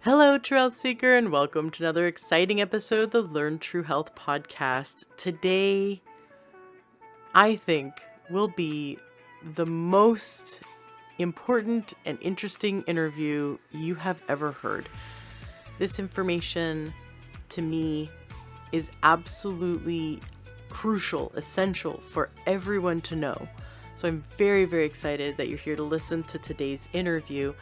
Hello, True Health Seeker, and welcome to another exciting episode of the Learn True Health podcast. Today, I think, will be the most important and interesting interview you have ever heard. This information, to me, is absolutely crucial, essential for everyone to know. So I'm very, very excited that you're here to listen to today's interview.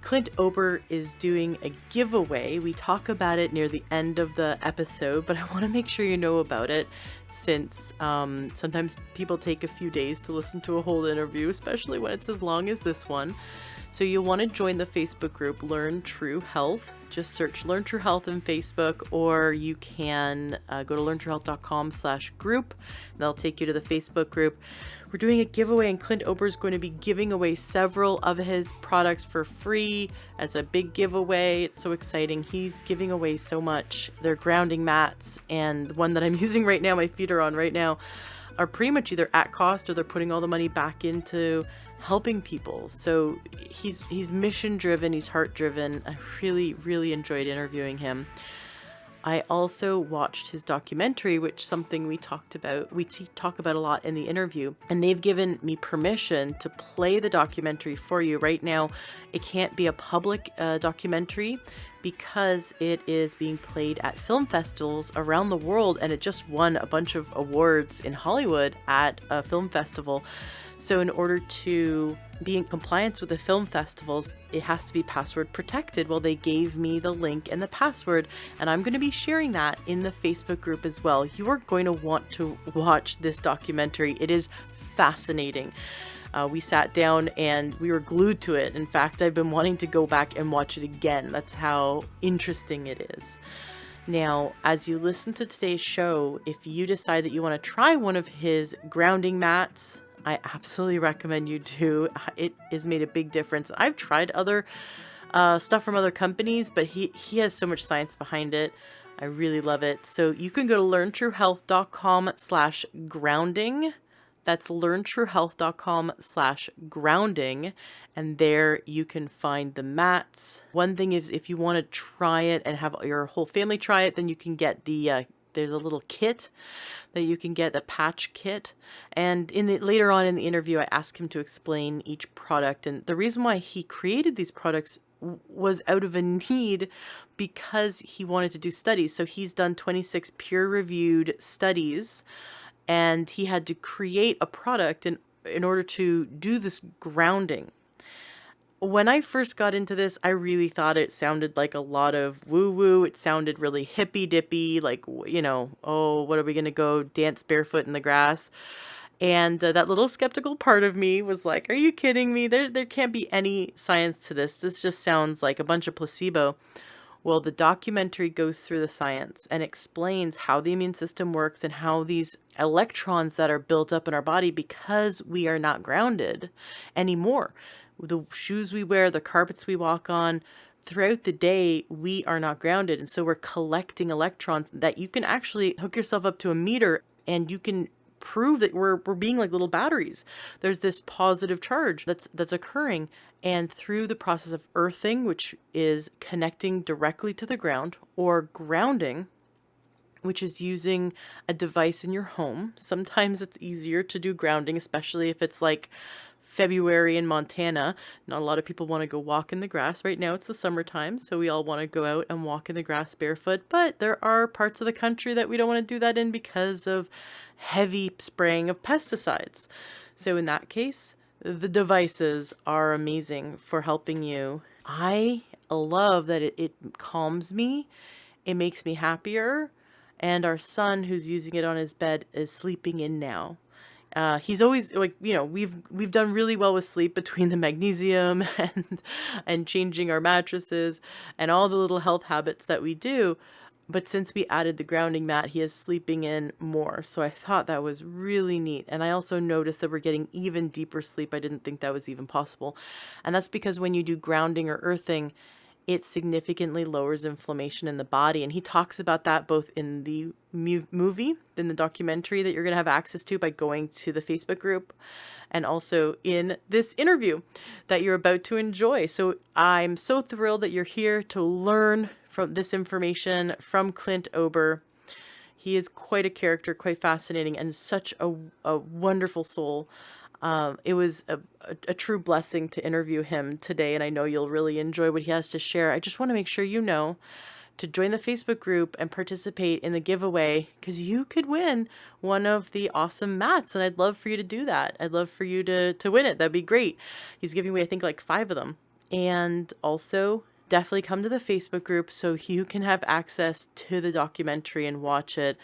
Clint Ober is doing a giveaway. We talk about it near the end of the episode, but I want to make sure you know about it since sometimes people take a few days to listen to a whole interview, especially when it's as long as this one. So you'll want to join the Facebook group Learn True Health. Just search Learn True Health in Facebook, or you can go to learntruehealth.com/group. That'll take you to the Facebook group. We're doing a giveaway, and Clint Ober is going to be giving away several of his products for free as a big giveaway. It's so exciting. He's giving away so much. They're grounding mats, and the one that I'm using right now, my feet are on right now, are pretty much either at cost or they're putting all the money back into helping people. So he's mission driven, he's heart driven. I really enjoyed interviewing him. I also watched his documentary, which something we talk about a lot in the interview, and they've given me permission to play the documentary for you. Right now, it can't be a public documentary because it is being played at film festivals around the world, and it just won a bunch of awards in Hollywood at a film festival. So in order to be in compliance with the film festivals, it has to be password protected. Well, they gave me the link and the password, and I'm going to be sharing that in the Facebook group as well. You are going to want to watch this documentary. It is fascinating. We sat down and we were glued to it. In fact, I've been wanting to go back and watch it again. That's how interesting it is. Now, as you listen to today's show, if you decide that you want to try one of his grounding mats, I absolutely recommend you do. It has made a big difference. I've tried other stuff from other companies, but he has so much science behind it. I really love it. So you can go to learntruehealth.com/grounding. That's learntruehealth.com/grounding. And there you can find the mats. One thing is, if you want to try it and have your whole family try it, then you can get the there's a little kit that you can get, the patch kit. And later on in the interview, I asked him to explain each product. And the reason why he created these products was out of a need because he wanted to do studies. So he's done 26 peer-reviewed studies, and he had to create a product in order to do this grounding. When I first got into this, I really thought it sounded like a lot of woo-woo. It sounded really hippy-dippy, like, oh, what are we going to go dance barefoot in the grass? And that little skeptical part of me was like, are you kidding me? There can't be any science to this. This just sounds like a bunch of placebo. Well, the documentary goes through the science and explains how the immune system works and how these electrons that are built up in our body, because we are not grounded anymore. The shoes we wear, the carpets we walk on, throughout the day, we are not grounded. And so we're collecting electrons that you can actually hook yourself up to a meter, and you can prove that we're being like little batteries. There's this positive charge that's occurring. And through the process of earthing, which is connecting directly to the ground, or grounding, which is using a device in your home. Sometimes it's easier to do grounding, especially if it's like February in Montana. Not a lot of people want to go walk in the grass. Right now it's the summertime, so we all want to go out and walk in the grass barefoot, but there are parts of the country that we don't want to do that in because of heavy spraying of pesticides. So in that case, the devices are amazing for helping you. I love that it calms me. It makes me happier. And our son, who's using it on his bed, is sleeping in now. He's always like, we've done really well with sleep between the magnesium and changing our mattresses and all the little health habits that we do. But since we added the grounding mat, he is sleeping in more. So I thought that was really neat. And I also noticed that we're getting even deeper sleep. I didn't think that was even possible. And that's because when you do grounding or earthing, it significantly lowers inflammation in the body. And he talks about that both in the movie, in the documentary that you're going to have access to by going to the Facebook group, and also in this interview that you're about to enjoy. So I'm so thrilled that you're here to learn from this information from Clint Ober. He is quite a character, quite fascinating, and such a wonderful soul. It was a true blessing to interview him today, and I know you'll really enjoy what he has to share. I just want to make sure you know to join the Facebook group and participate in the giveaway, because you could win one of the awesome mats, and I'd love for you to do that. I'd love for you to win it. That'd be great. He's giving away, I think, like 5 of them. And also, definitely come to the Facebook group so you can have access to the documentary and watch it.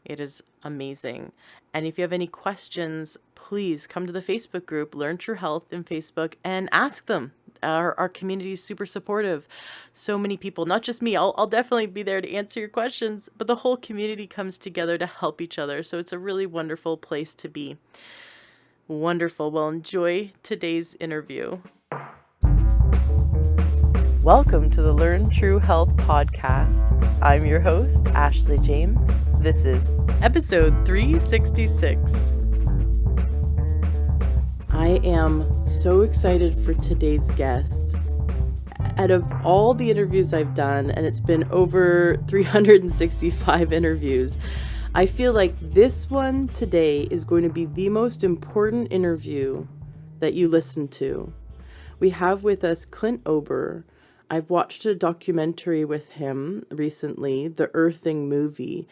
It is amazing. And if you have any questions, please come to the Facebook group, Learn True Health in Facebook, and ask them. Our community is super supportive. So many people, not just me, I'll definitely be there to answer your questions, but the whole community comes together to help each other. So it's a really wonderful place to be. Wonderful. Well, enjoy today's interview. Welcome to the Learn True Health podcast. I'm your host, Ashley James. This is episode 366. I am so excited for today's guest. Out of all the interviews I've done, and it's been over 365 interviews, I feel like this one today is going to be the most important interview that you listen to. We have with us Clint Ober. I've watched a documentary with him recently, the Earthing movie,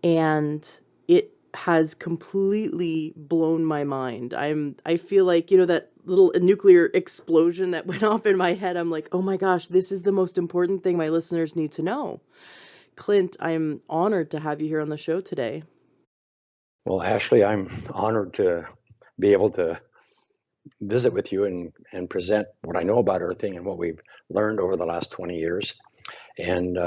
and it has completely blown my mind. I feel like, that little nuclear explosion that went off in my head. I'm like, oh my gosh, this is the most important thing my listeners need to know. Clint, I'm honored to have you here on the show today. Well, Ashley, I'm honored to be able to visit with you and present what I know about earthing and what we've learned over the last 20 years, and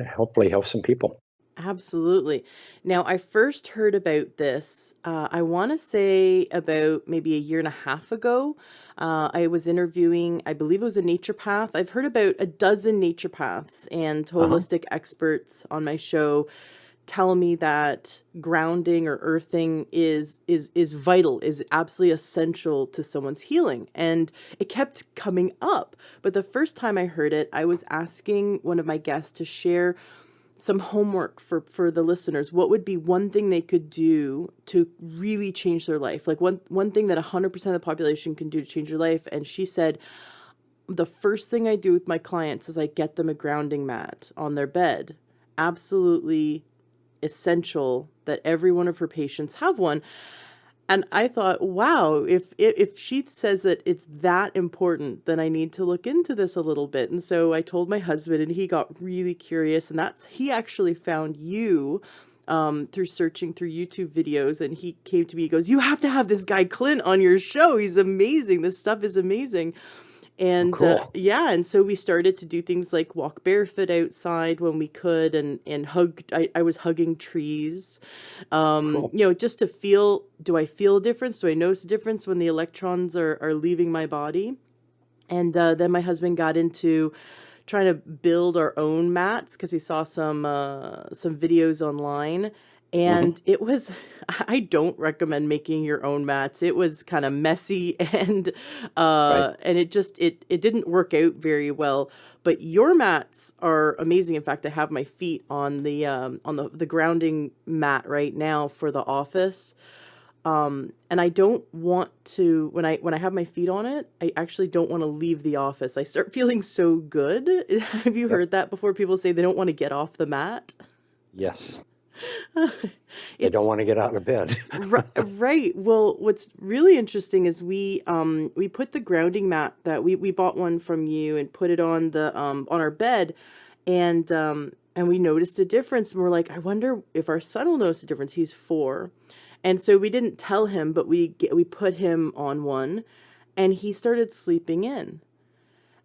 hopefully help some people. Absolutely. Now, I first heard about this, I want to say about maybe a year and a half ago. I was interviewing, I believe it was a naturopath. I've heard about a dozen naturopaths and holistic experts on my show tell me that grounding or earthing is vital, is absolutely essential to someone's healing. And it kept coming up. But the first time I heard it, I was asking one of my guests to share some homework for the listeners. What would be one thing they could do to really change their life? Like one thing that 100% of the population can do to change your life. And she said, the first thing I do with my clients is I get them a grounding mat on their bed. Absolutely essential that every one of her patients have one. And I thought, wow, if she says that it's that important, then I need to look into this a little bit. And so I told my husband, and he got really curious. And he actually found you through searching through YouTube videos. And he came to me, he goes, you have to have this guy Clint on your show. He's amazing. This stuff is amazing. And Cool. and so we started to do things like walk barefoot outside when we could, and hug. I was hugging trees, Cool. just to feel, do I feel a difference? Do I notice a difference when the electrons are leaving my body? And then my husband got into trying to build our own mats because he saw some videos online. And it was, I don't recommend making your own mats. It was kind of messy and Right. and it didn't work out very well. But your mats are amazing. In fact, I have my feet on the grounding mat right now for the office. And I don't want to, when I have my feet on it, I actually don't want to leave the office. I start feeling so good. Have you Yep. heard that before? People say they don't want to get off the mat. Yes. They It's don't want to get out of bed. right. Well, what's really interesting is we put the grounding mat that we bought one from you and put it on the on our bed, and we noticed a difference. And we're like, I wonder if our son will notice a difference. He's 4. And so we didn't tell him, but we put him on one, and he started sleeping in.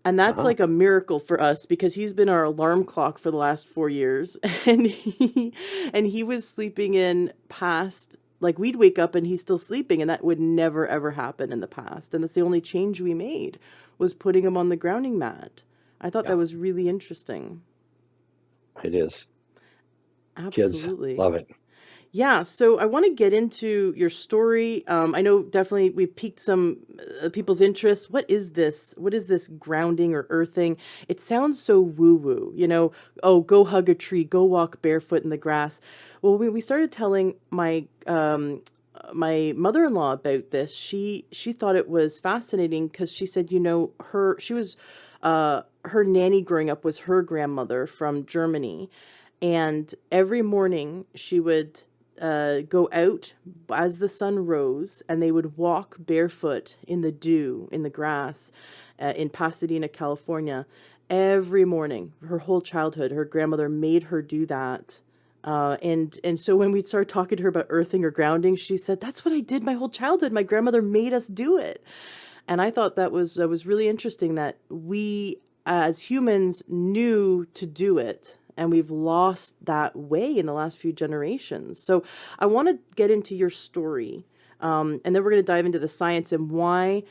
And that's Uh-huh. like a miracle for us because he's been our alarm clock for the last 4 years. And he was sleeping in past, like we'd wake up and he's still sleeping, and that would never ever happen in the past. And that's the only change we made, was putting him on the grounding mat. I thought that Yeah, was really interesting. it is. Kids Absolutely. love it. Yeah, so I want to get into your story. I know definitely we've piqued some people's interest. What is this? What is this grounding or earthing? It sounds so woo-woo, oh, go hug a tree, go walk barefoot in the grass. Well, we started telling my mother-in-law about this. She thought it was fascinating because she said, her nanny growing up was her grandmother from Germany, and every morning she would go out as the sun rose, and they would walk barefoot in the dew, in the grass, in Pasadena, California. Every morning, her whole childhood, her grandmother made her do that. And so when we started talking to her about earthing or grounding, she said, "That's what I did my whole childhood. My grandmother made us do it." And I thought that was really interesting that we as humans knew to do it, and we've lost that way in the last few generations. So I want to get into your story, and then we're going to dive into the science and why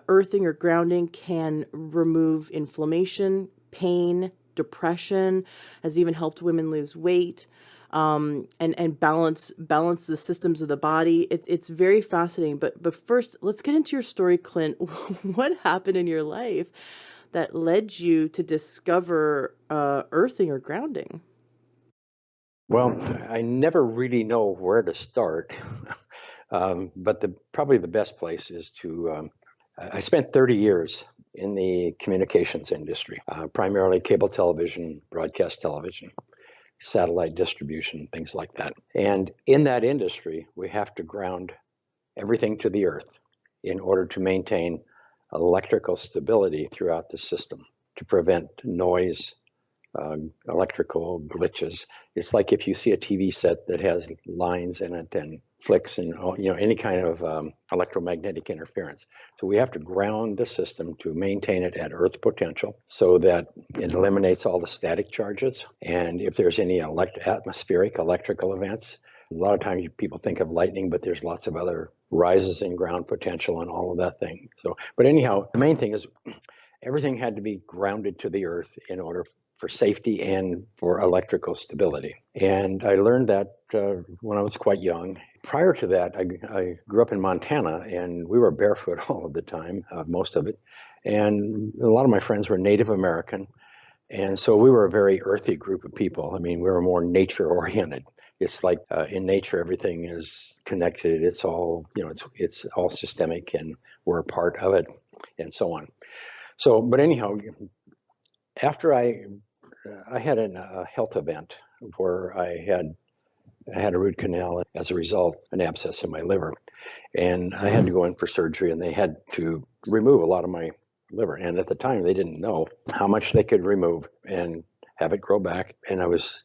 earthing or grounding can remove inflammation, pain, depression, has even helped women lose weight, and balance the systems of the body. It's very fascinating. But first, let's get into your story, Clint. What happened in your life that led you to discover earthing or grounding? Well, I never really know where to start, but probably the best place is to. I spent 30 years in the communications industry, primarily cable television, broadcast television, satellite distribution, things like that. And in that industry, we have to ground everything to the earth in order to maintain electrical stability throughout the system to prevent noise, electrical glitches. It's like if you see a TV set that has lines in it and flicks and any kind of electromagnetic interference. So we have to ground the system to maintain it at earth potential so that it eliminates all the static charges. And if there's any atmospheric electrical events, a lot of times people think of lightning, but there's lots of other rises in ground potential and all of that thing. So, but anyhow, the main thing is everything had to be grounded to the earth in order for safety and for electrical stability. And I learned that when I was quite young. Prior to that, I grew up in Montana, and we were barefoot all of the time, most of it. And a lot of my friends were Native American. And so we were a very earthy group of people. I mean, we were more nature oriented. It's like in nature, everything is connected. It's all, it's all systemic, and we're a part of it, and so on. So, but anyhow, after I had a health event where I had a root canal, and as a result, an abscess in my liver, and I had to go in for surgery, and they had to remove a lot of my liver. And at the time, they didn't know how much they could remove and have it grow back. And I was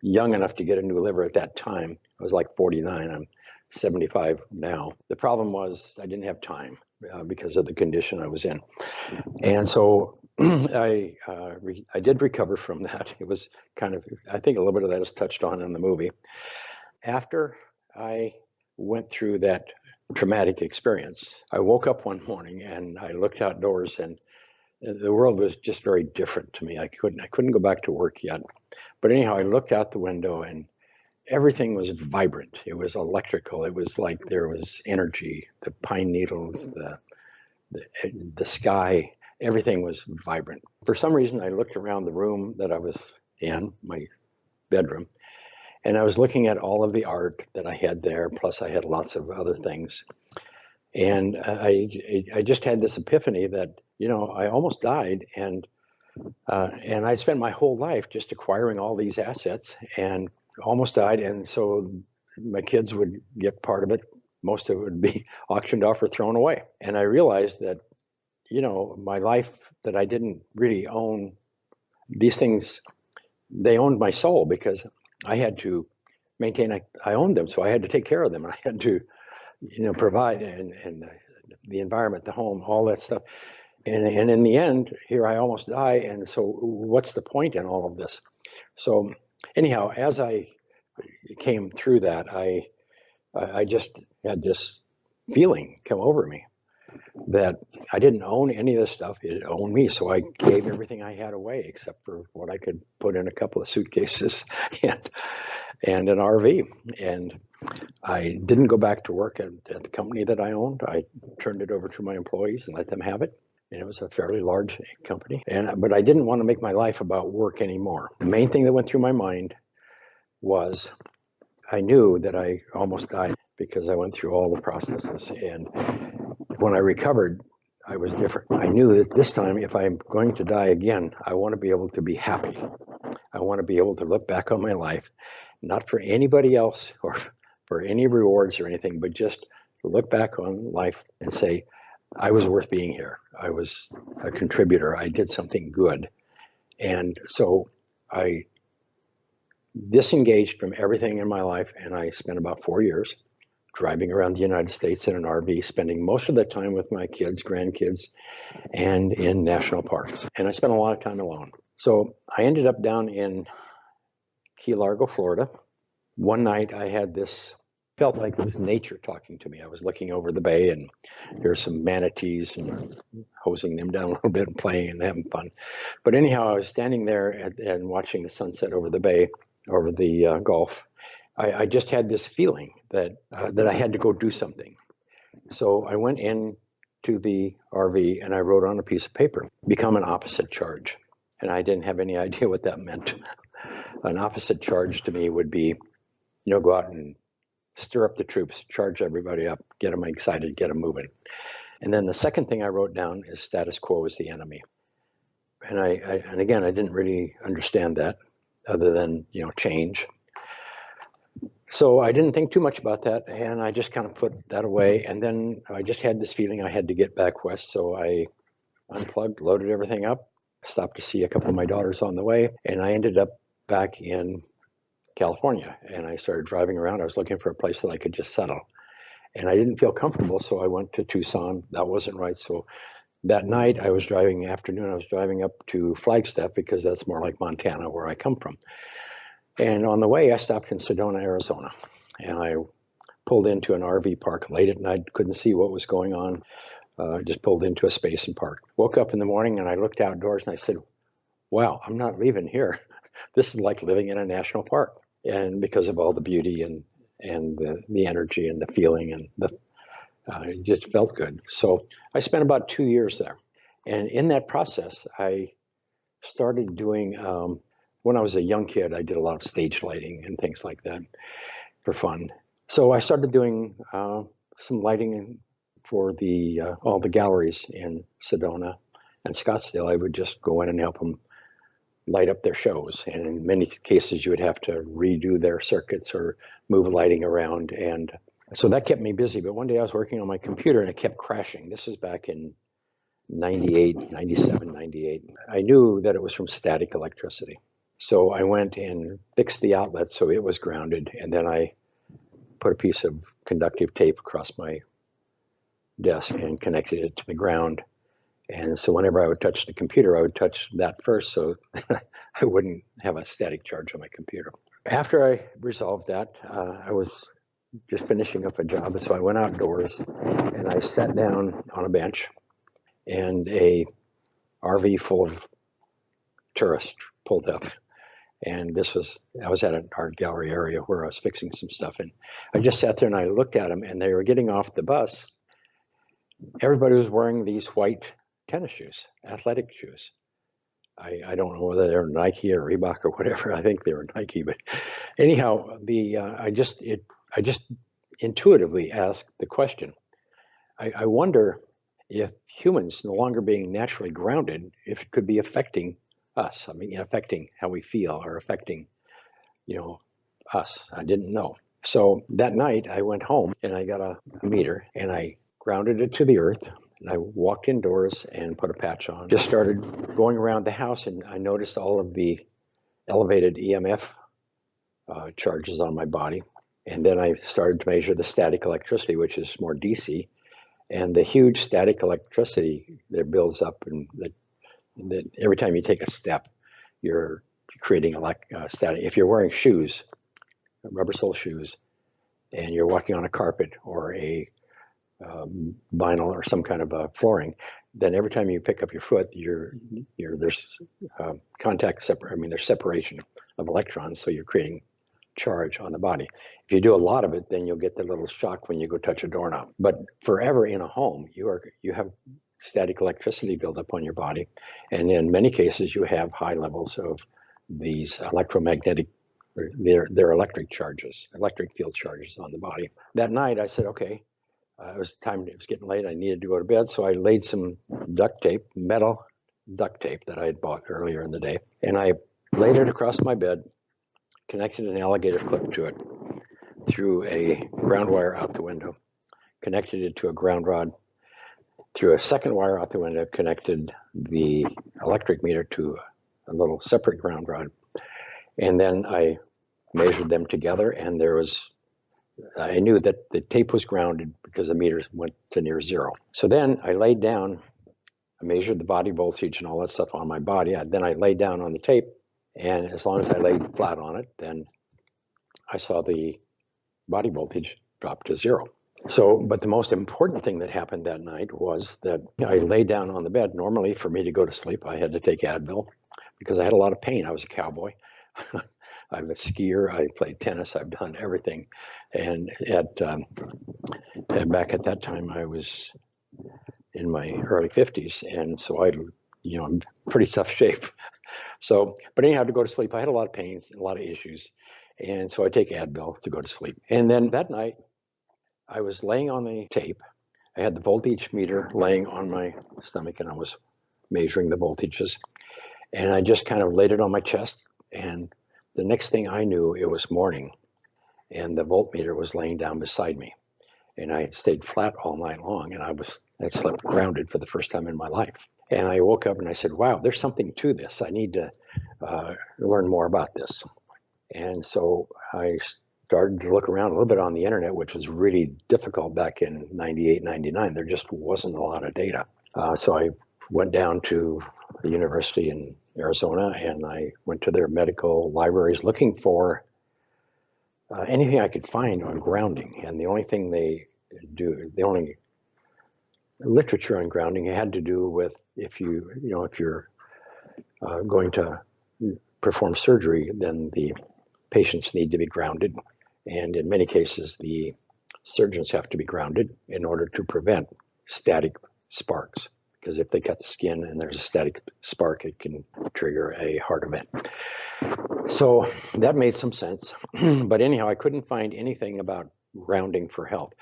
young enough to get a new liver at that time. I was like 49. I'm 75 now. The problem was I didn't have time because of the condition I was in. And so I did recover from that. It was kind of, I think a little bit of that is touched on in the movie. After I went through that traumatic experience, I woke up one morning and I looked outdoors, and the world was just very different to me. I couldn't go back to work yet. But anyhow, I looked out the window and everything was vibrant. It was electrical. It was like there was energy, the pine needles, the sky, everything was vibrant. For some reason, I looked around the room that I was in, my bedroom, and I was looking at all of the art that I had there, plus I had lots of other things. And I just had this epiphany that, I almost died, and I spent my whole life just acquiring all these assets and almost died. And so my kids would get part of it. Most of it would be auctioned off or thrown away. And I realized that my life, that I didn't really own these things. They owned my soul because I had to maintain, I owned them. So I had to take care of them. I had to, provide and the environment, the home, all that stuff. And in the end, here I almost die. And so what's the point in all of this? So anyhow, as I came through that, I just had this feeling come over me. that I didn't own any of this stuff. It owned me. So I gave everything I had away except for what I could put in a couple of suitcases and an RV. And I didn't go back to work at the company that I owned. I turned it over to my employees and let them have it. And it was a fairly large company. But I didn't want to make my life about work anymore. The main thing that went through my mind was I knew that I almost died because I went through all the processes. And when I recovered, I was different. I knew that this time, if I'm going to die again, I want to be able to be happy. I want to be able to look back on my life, not for anybody else or for any rewards or anything, but just to look back on life and say, I was worth being here. I was a contributor. I did something good. And so I disengaged from everything in my life, and I spent about 4 years driving around the United States in an RV, spending most of the time with my kids, grandkids, and in national parks. And I spent a lot of time alone. So I ended up down in Key Largo, Florida. One night I had this, felt like it was nature talking to me. I was looking over the bay, and there were some manatees and hosing them down a little bit and playing and having fun. But anyhow, I was standing there and watching the sunset over the bay, over the Gulf. I just had this feeling that I had to go do something. So I went in to the RV and I wrote on a piece of paper, become an opposite charge. And I didn't have any idea what that meant. An opposite charge to me would be, go out and stir up the troops, charge everybody up, get them excited, get them moving. And then the second thing I wrote down is status quo is the enemy. And and again, I didn't really understand that other than, change. So I didn't think too much about that, and I just kind of put that away. And then I just had this feeling I had to get back west, so I unplugged, loaded everything up, stopped to see a couple of my daughters on the way, and I ended up back in California. And I started driving around. I was looking for a place that I could just settle. And I didn't feel comfortable, so I went to Tucson. That wasn't right. So that night, I was driving up to Flagstaff because that's more like Montana, where I come from. And on the way, I stopped in Sedona, Arizona, and I pulled into an RV park late at night, couldn't see what was going on, just pulled into a space and parked. Woke up in the morning and I looked outdoors and I said, wow, I'm not leaving here. This is like living in a national park. And because of all the beauty and the energy and the feeling and it just felt good. So I spent about 2 years there. And in that process, I started doing, when I was a young kid, I did a lot of stage lighting and things like that for fun. So I started doing some lighting for all the galleries in Sedona and Scottsdale. I would just go in and help them light up their shows. And in many cases, you would have to redo their circuits or move lighting around. And so that kept me busy. But one day I was working on my computer and it kept crashing. This was back in 98, 97, 98. I knew that it was from static electricity. So I went and fixed the outlet so it was grounded, and then I put a piece of conductive tape across my desk and connected it to the ground. And so whenever I would touch the computer, I would touch that first so I wouldn't have a static charge on my computer. After I resolved that, I was just finishing up a job, so I went outdoors and I sat down on a bench, and a RV full of tourists pulled up. And I was at an art gallery area where I was fixing some stuff. And I just sat there and I looked at them, and they were getting off the bus. Everybody was wearing these white tennis shoes, athletic shoes. I don't know whether they're Nike or Reebok or whatever. I think they were Nike, but anyhow, I just intuitively asked the question. I wonder if humans no longer being naturally grounded, if it could be affecting us. I mean, affecting how we feel or affecting, us. I didn't know. So that night I went home and I got a meter and I grounded it to the earth. And I walked indoors and put a patch on. Just started going around the house and I noticed all of the elevated EMF charges on my body. And then I started to measure the static electricity, which is more DC. And the huge static electricity that builds up, and that every time you take a step, you're creating static. If you're wearing shoes, rubber sole shoes, and you're walking on a carpet or a vinyl or some kind of flooring, then every time you pick up your foot, there's contact there's separation of electrons, so you're creating charge on the body. If you do a lot of it, then you'll get the little shock when you go touch a doorknob. But forever in a home, you have static electricity build up on your body, and in many cases, you have high levels of these electromagnetic. They're electric charges, electric field charges on the body. That night, I said, okay, it was getting late. I needed to go to bed. So I laid some duct tape, metal duct tape that I had bought earlier in the day. And I laid it across my bed, connected an alligator clip to it, threw a ground wire out the window, connected it to a ground rod, threw a second wire out the window, connected the electric meter to a little separate ground rod. And then I measured them together, and I knew that the tape was grounded because the meters went to near zero. So then I laid down, I measured the body voltage and all that stuff on my body. Then I laid down on the tape, and as long as I laid flat on it, then I saw the body voltage drop to zero. So, but the most important thing that happened that night was that I lay down on the bed. Normally, for me to go to sleep, I had to take Advil because I had a lot of pain. I was a cowboy. I'm a skier. I played tennis. I've done everything. And back at that time, I was in my early 50s, and so I'm in pretty tough shape. So, but anyhow, to go to sleep, I had a lot of pains, a lot of issues, and so I take Advil to go to sleep. And then that night, I was laying on the tape. I had the voltage meter laying on my stomach, and I was measuring the voltages. And I just kind of laid it on my chest, and the next thing I knew, it was morning, and the voltmeter was laying down beside me. And I had stayed flat all night long, and I slept grounded for the first time in my life. And I woke up and I said, wow, there's something to this. I need to learn more about this. And so I started to look around a little bit on the internet, which was really difficult back in 98, 99. There just wasn't a lot of data. So I went down to the university in Arizona, and I went to their medical libraries looking for anything I could find on grounding. And the only thing the only literature on grounding had to do with if you're going to perform surgery, then the patients need to be grounded. And in many cases, the surgeons have to be grounded in order to prevent static sparks. Because if they cut the skin and there's a static spark, it can trigger a heart event. So that made some sense. But anyhow, I couldn't find anything about grounding for health.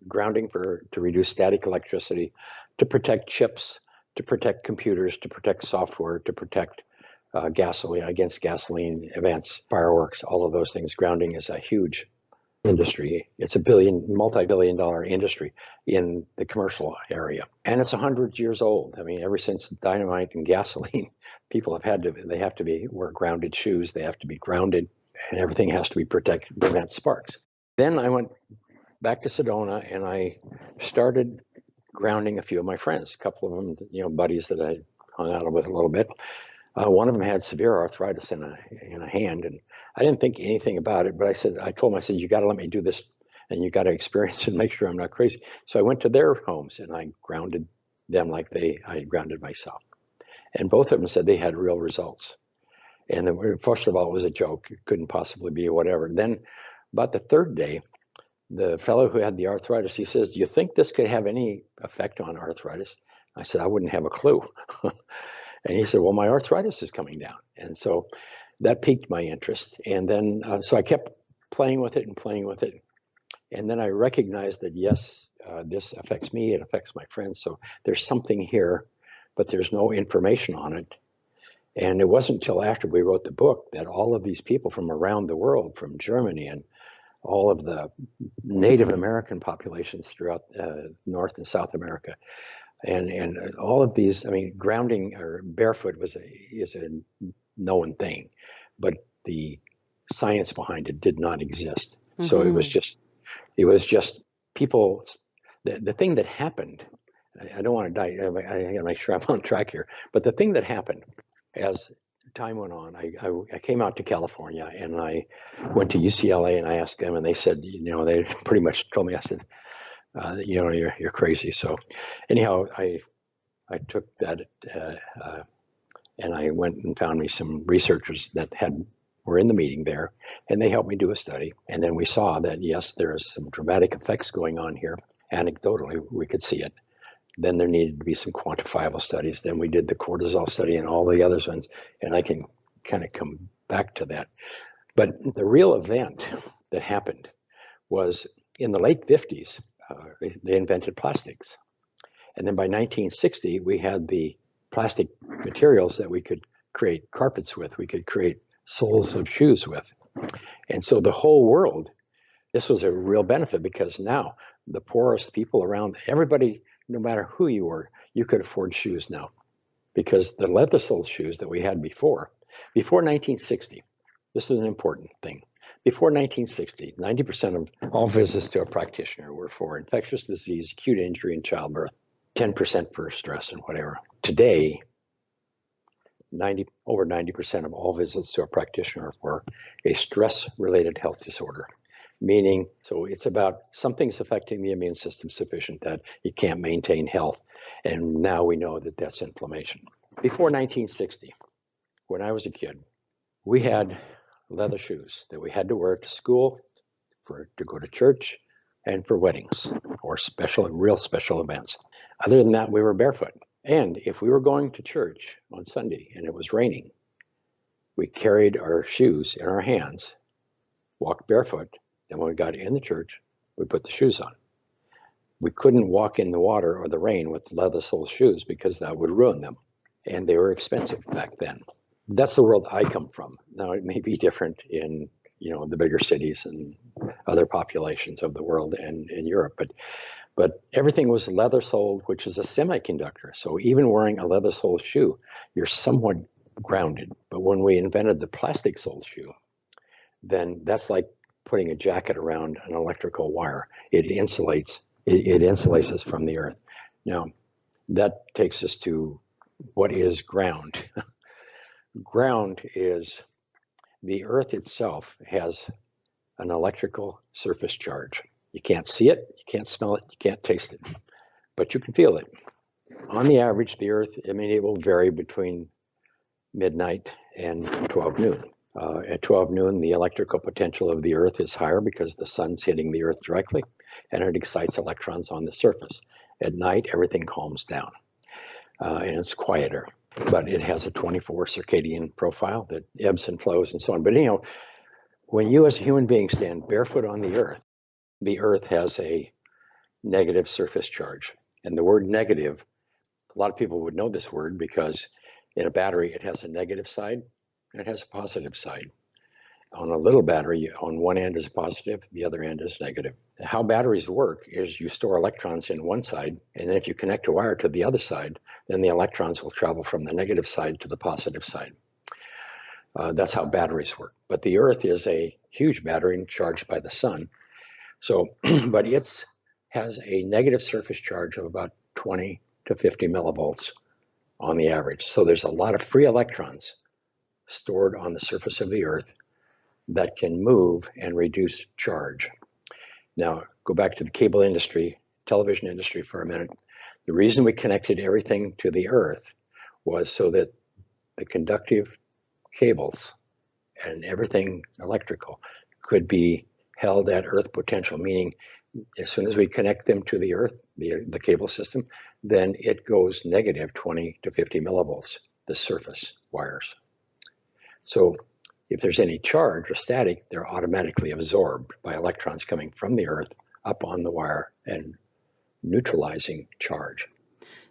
Grounding to reduce static electricity, to protect chips, to protect computers, to protect software, to protect gasoline against gasoline events, fireworks, all of those things. Grounding is a huge industry. It's a multi-billion-dollar industry in the commercial area, and it's 100 years old. I mean, ever since dynamite and gasoline, people they have to wear grounded shoes. They have to be grounded, and everything has to be protected, prevent sparks. Then I went back to Sedona, and I started grounding a few of my friends, a couple of them, buddies that I hung out with a little bit. One of them had severe arthritis in a hand, and I didn't think anything about it, but I told him, you got to let me do this, and you got to experience it and make sure I'm not crazy. So I went to their homes, and I grounded them like I had grounded myself. And both of them said they had real results. And then, first of all, it was a joke. It couldn't possibly be whatever. Then about the third day, the fellow who had the arthritis, he says, do you think this could have any effect on arthritis? I said, I wouldn't have a clue. And he said, well, my arthritis is coming down. And so that piqued my interest. And then, so I kept playing with it. And then I recognized that, yes, this affects me. It affects my friends. So there's something here, but there's no information on it. And it wasn't until after we wrote the book that all of these people from around the world, from Germany and all of the Native American populations throughout North and South America, and all of these, grounding or barefoot is a known thing, but the science behind it did not exist. Mm-hmm. So it was just people. The thing that happened, I don't want to die. I got to make sure I'm on track here. But the thing that happened as time went on, I came out to California, and I went to UCLA, and I asked them, and they said, they pretty much told me, I said, you're crazy. So anyhow, I took that and I went and found me some researchers that were in the meeting there, and they helped me do a study. And then we saw that yes, there is some dramatic effects going on here. Anecdotally, we could see it. Then there needed to be some quantifiable studies. Then we did the cortisol study and all the other ones, and I can kind of come back to that. But the real event that happened was in the late 50s, they invented plastics. And then by 1960, we had the plastic materials that we could create carpets with, we could create soles of shoes with. And so the whole world, this was a real benefit because now the poorest people around, everybody, no matter who you were, you could afford shoes now. Because the leather sole shoes that we had before 1960, this is an important thing. Before 1960, 90% of all visits to a practitioner were for infectious disease, acute injury, and childbirth, 10% for stress and whatever. Today, over 90% of all visits to a practitioner are for a stress-related health disorder. Meaning, so it's about something's affecting the immune system sufficient that you can't maintain health. And now we know that that's inflammation. Before 1960, when I was a kid, we had leather shoes that we had to wear to school, to go to church, and for weddings or real special events. Other than that, we were barefoot. And if we were going to church on Sunday and it was raining, we carried our shoes in our hands, walked barefoot, and when we got in the church, we put the shoes on. We couldn't walk in the water or the rain with leather sole shoes because that would ruin them. And they were expensive back then. That's the world I come from. Now, it may be different in the bigger cities and other populations of the world and in Europe, but everything was leather soled, which is a semiconductor. So even wearing a leather soled shoe, you're somewhat grounded. But when we invented the plastic soled shoe, then that's like putting a jacket around an electrical wire. It insulates us from the earth. Now, that takes us to what is ground. Ground is the earth itself has an electrical surface charge. You can't see it, you can't smell it, you can't taste it, but you can feel it. On the average, the earth, it will vary between midnight and 12 noon. At 12 noon, the electrical potential of the earth is higher because the sun's hitting the earth directly, and it excites electrons on the surface. At night, everything calms down, and it's quieter, but it has a 24 circadian profile that ebbs and flows and so on. But when you as a human being stand barefoot on the earth has a negative surface charge. And the word negative, a lot of people would know this word because in a battery, it has a negative side and it has a positive side. On a little battery, on one end is positive, the other end is negative. How batteries work is you store electrons in one side, and then if you connect a wire to the other side, then the electrons will travel from the negative side to the positive side. That's how batteries work. But the earth is a huge battery charged by the sun. So, but it has a negative surface charge of about 20 to 50 millivolts on the average. So there's a lot of free electrons stored on the surface of the earth that can move and reduce charge. Now, go back to the cable industry, television industry for a minute. The reason we connected everything to the earth was so that the conductive cables and everything electrical could be held at earth potential, meaning as soon as we connect them to the earth, the cable system, then it goes negative 20 to 50 millivolts, the surface wires. So if there's any charge or static, they're automatically absorbed by electrons coming from the earth up on the wire and neutralizing charge.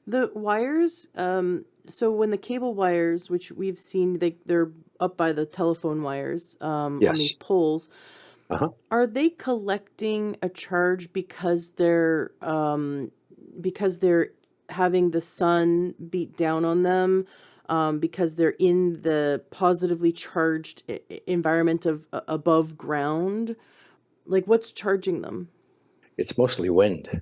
The wires, so when the cable wires, which we've seen, they're up by the telephone wires Yes. on these poles, are they collecting a charge because they're having the sun beat down on them, because they're in the positively charged environment of above ground? Like, what's charging them? It's mostly wind.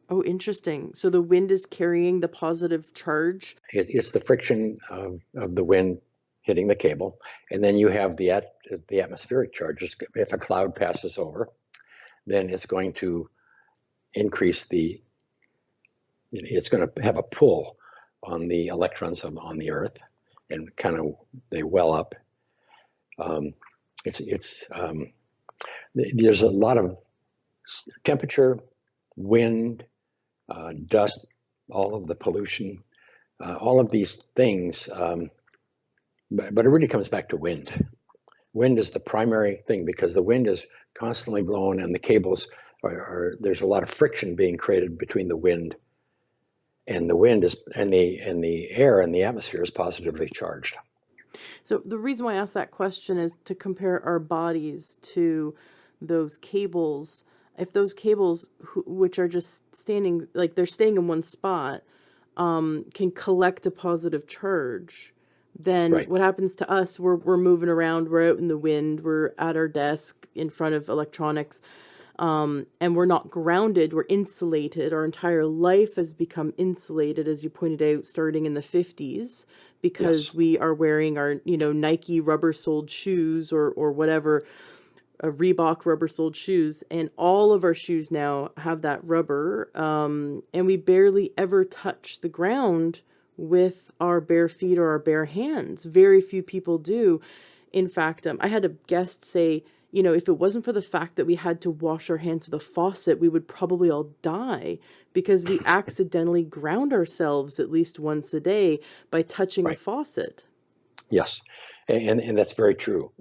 Oh, interesting. So the wind is carrying the positive charge? It's the friction of the wind hitting the cable. And then you have the atmospheric charges. If a cloud passes over, then it's going to increase it's going to have a pull on the electrons on the Earth, and kind of they well up. There's a lot of temperature, wind, dust, all of the pollution, all of these things. But it really comes back to wind. Wind is the primary thing, because the wind is constantly blowing, and the cables there's a lot of friction being created between the wind, and the air and the atmosphere is positively charged. So the reason why I asked that question is to compare our bodies to those cables. If those cables, which are just standing, like they're staying in one spot, can collect a positive charge, then Right. what happens to us? We're moving around, we're out in the wind, we're at our desk in front of electronics, and we're not grounded, we're insulated. Our entire life has become insulated, as you pointed out, starting in the 50s, because Yes. we are wearing our, Nike rubber-soled shoes or whatever, Reebok rubber-soled shoes, and all of our shoes now have that rubber, and we barely ever touch the ground with our bare feet or our bare hands. Very few people do. In fact, I had a guest say, if it wasn't for the fact that we had to wash our hands with a faucet, we would probably all die, because we accidentally ground ourselves at least once a day by touching a Right. faucet. Yes, and that's very true.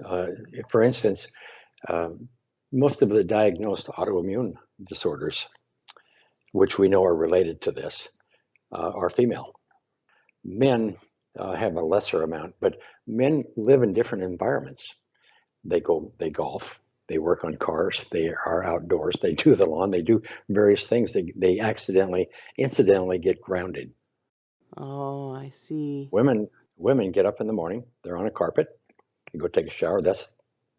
For instance, most of the diagnosed autoimmune disorders, which we know are related to this, are female. Men have a lesser amount, but men live in different environments. They golf, they work on cars, they are outdoors, they do the lawn, they do various things. They incidentally get grounded. Oh, I see. Women get up in the morning, they're on a carpet, they go take a shower.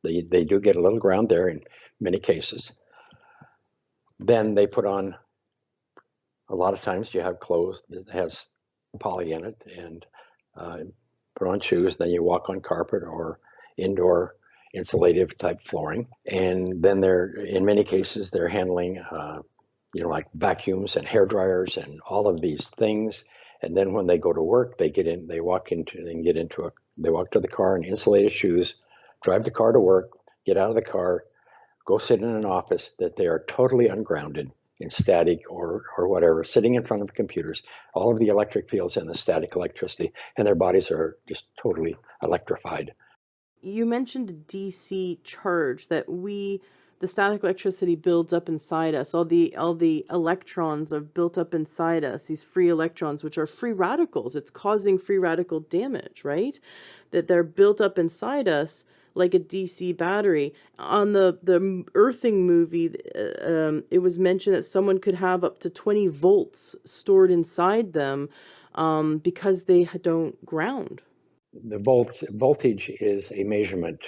They do get a little ground there in many cases. Then they put on, a lot of times you have clothes that has poly in it, and put on shoes. Then you walk on carpet or indoor insulative type flooring. And then in many cases, they're handling, like vacuums and hair dryers and all of these things. And then when they go to work, they walk to the car in insulated shoes, drive the car to work, get out of the car, go sit in an office that they are totally ungrounded in static or whatever, sitting in front of computers, all of the electric fields and the static electricity, and their bodies are just totally electrified. You mentioned a DC charge that the static electricity builds up inside us. All the electrons are built up inside us, these free electrons, which are free radicals. It's causing free radical damage, right? That they're built up inside us like a DC battery. On the earthing movie, it was mentioned that someone could have up to 20 volts stored inside them, because they don't ground. The voltage is a measurement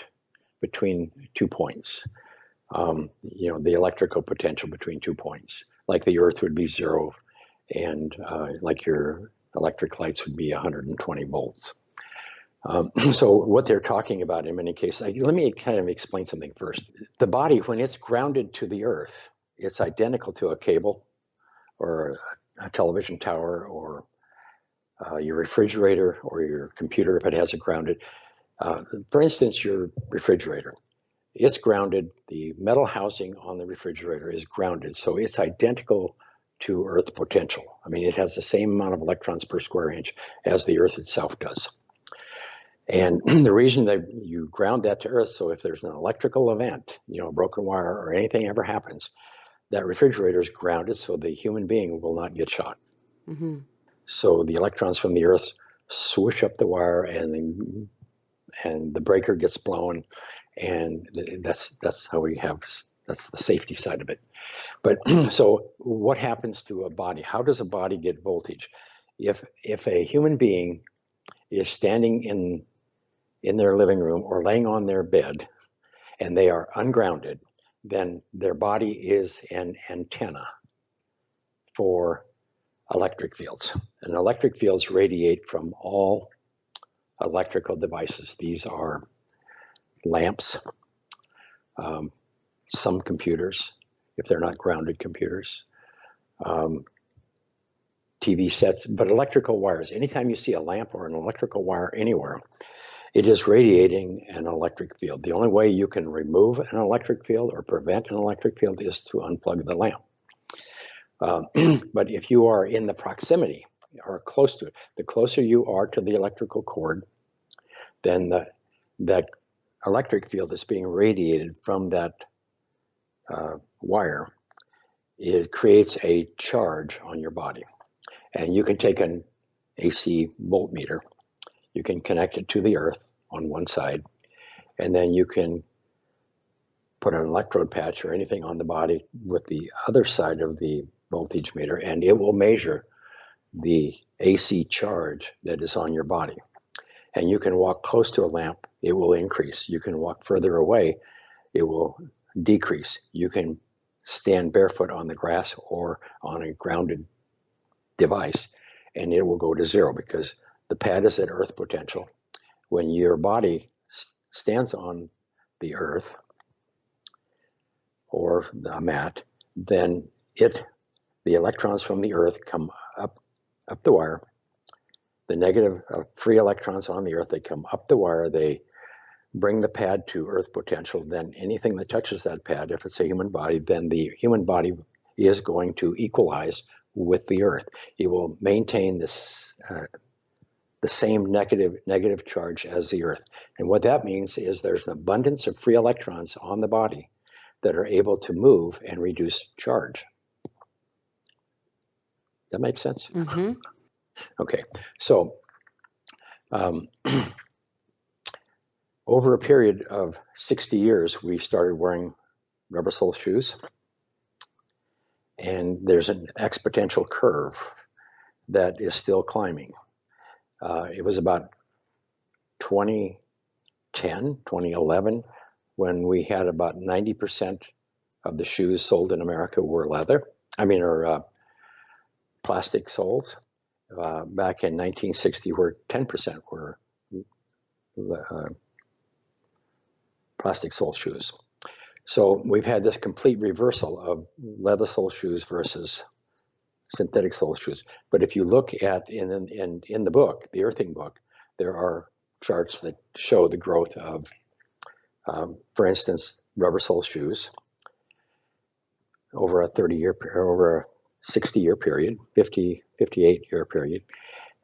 between 2 points. The electrical potential between 2 points, like the Earth would be 0, and like your electric lights would be 120 volts. So what they're talking about in many cases, let me kind of explain something first. The body, when it's grounded to the Earth, it's identical to a cable or a television tower or your refrigerator or your computer if it has it grounded. For instance, your refrigerator, it's grounded. The metal housing on the refrigerator is grounded, so it's identical to Earth potential. I mean, it has the same amount of electrons per square inch as the Earth itself does. And the reason that you ground that to Earth, so if there's an electrical event, a broken wire or anything ever happens, that refrigerator is grounded so the human being will not get shot. Mm-hmm. So the electrons from the Earth swoosh up the wire, and the breaker gets blown, and that's the safety side of it. But so what happens to a body? How does a body get voltage? If a human being is standing in their living room or laying on their bed and they are ungrounded, then their body is an antenna for electric fields. And electric fields radiate from all electrical devices. These are lamps, some computers, if they're not grounded computers, TV sets, but electrical wires. Anytime you see a lamp or an electrical wire anywhere, it is radiating an electric field. The only way you can remove an electric field or prevent an electric field is to unplug the lamp. But if you are in the proximity or close to it, the closer you are to the electrical cord, then that electric field that's being radiated from that wire, it creates a charge on your body. And you can take an AC voltmeter, you can connect it to the earth on one side, and then you can put an electrode patch or anything on the body with the other side of the voltage meter, and it will measure the AC charge that is on your body. And you can walk close to a lamp, it will increase. You can walk further away, it will decrease. You can stand barefoot on the grass or on a grounded device, and it will go to zero because the pad is at earth potential. When your body stands on the earth or the mat, then the electrons from the earth come up the wire. The negative free electrons on the earth, they come up the wire, they bring the pad to earth potential. Then anything that touches that pad, if it's a human body, then the human body is going to equalize with the earth. It will maintain this the same negative charge as the earth. And what that means is there's an abundance of free electrons on the body that are able to move and reduce charge. That makes sense? Mm-hmm. Okay, so over a period of 60 years, we started wearing rubber sole shoes. And there's an exponential curve that is still climbing. It was about 2010, 2011, when we had about 90% of the shoes sold in America were plastic soles. Back in 1960, where 10% were plastic sole shoes. So we've had this complete reversal of leather sole shoes versus synthetic sole shoes. But if you look at in the book, the Earthing book, there are charts that show the growth of, for instance, rubber sole shoes over a 60-year period, 58-year period.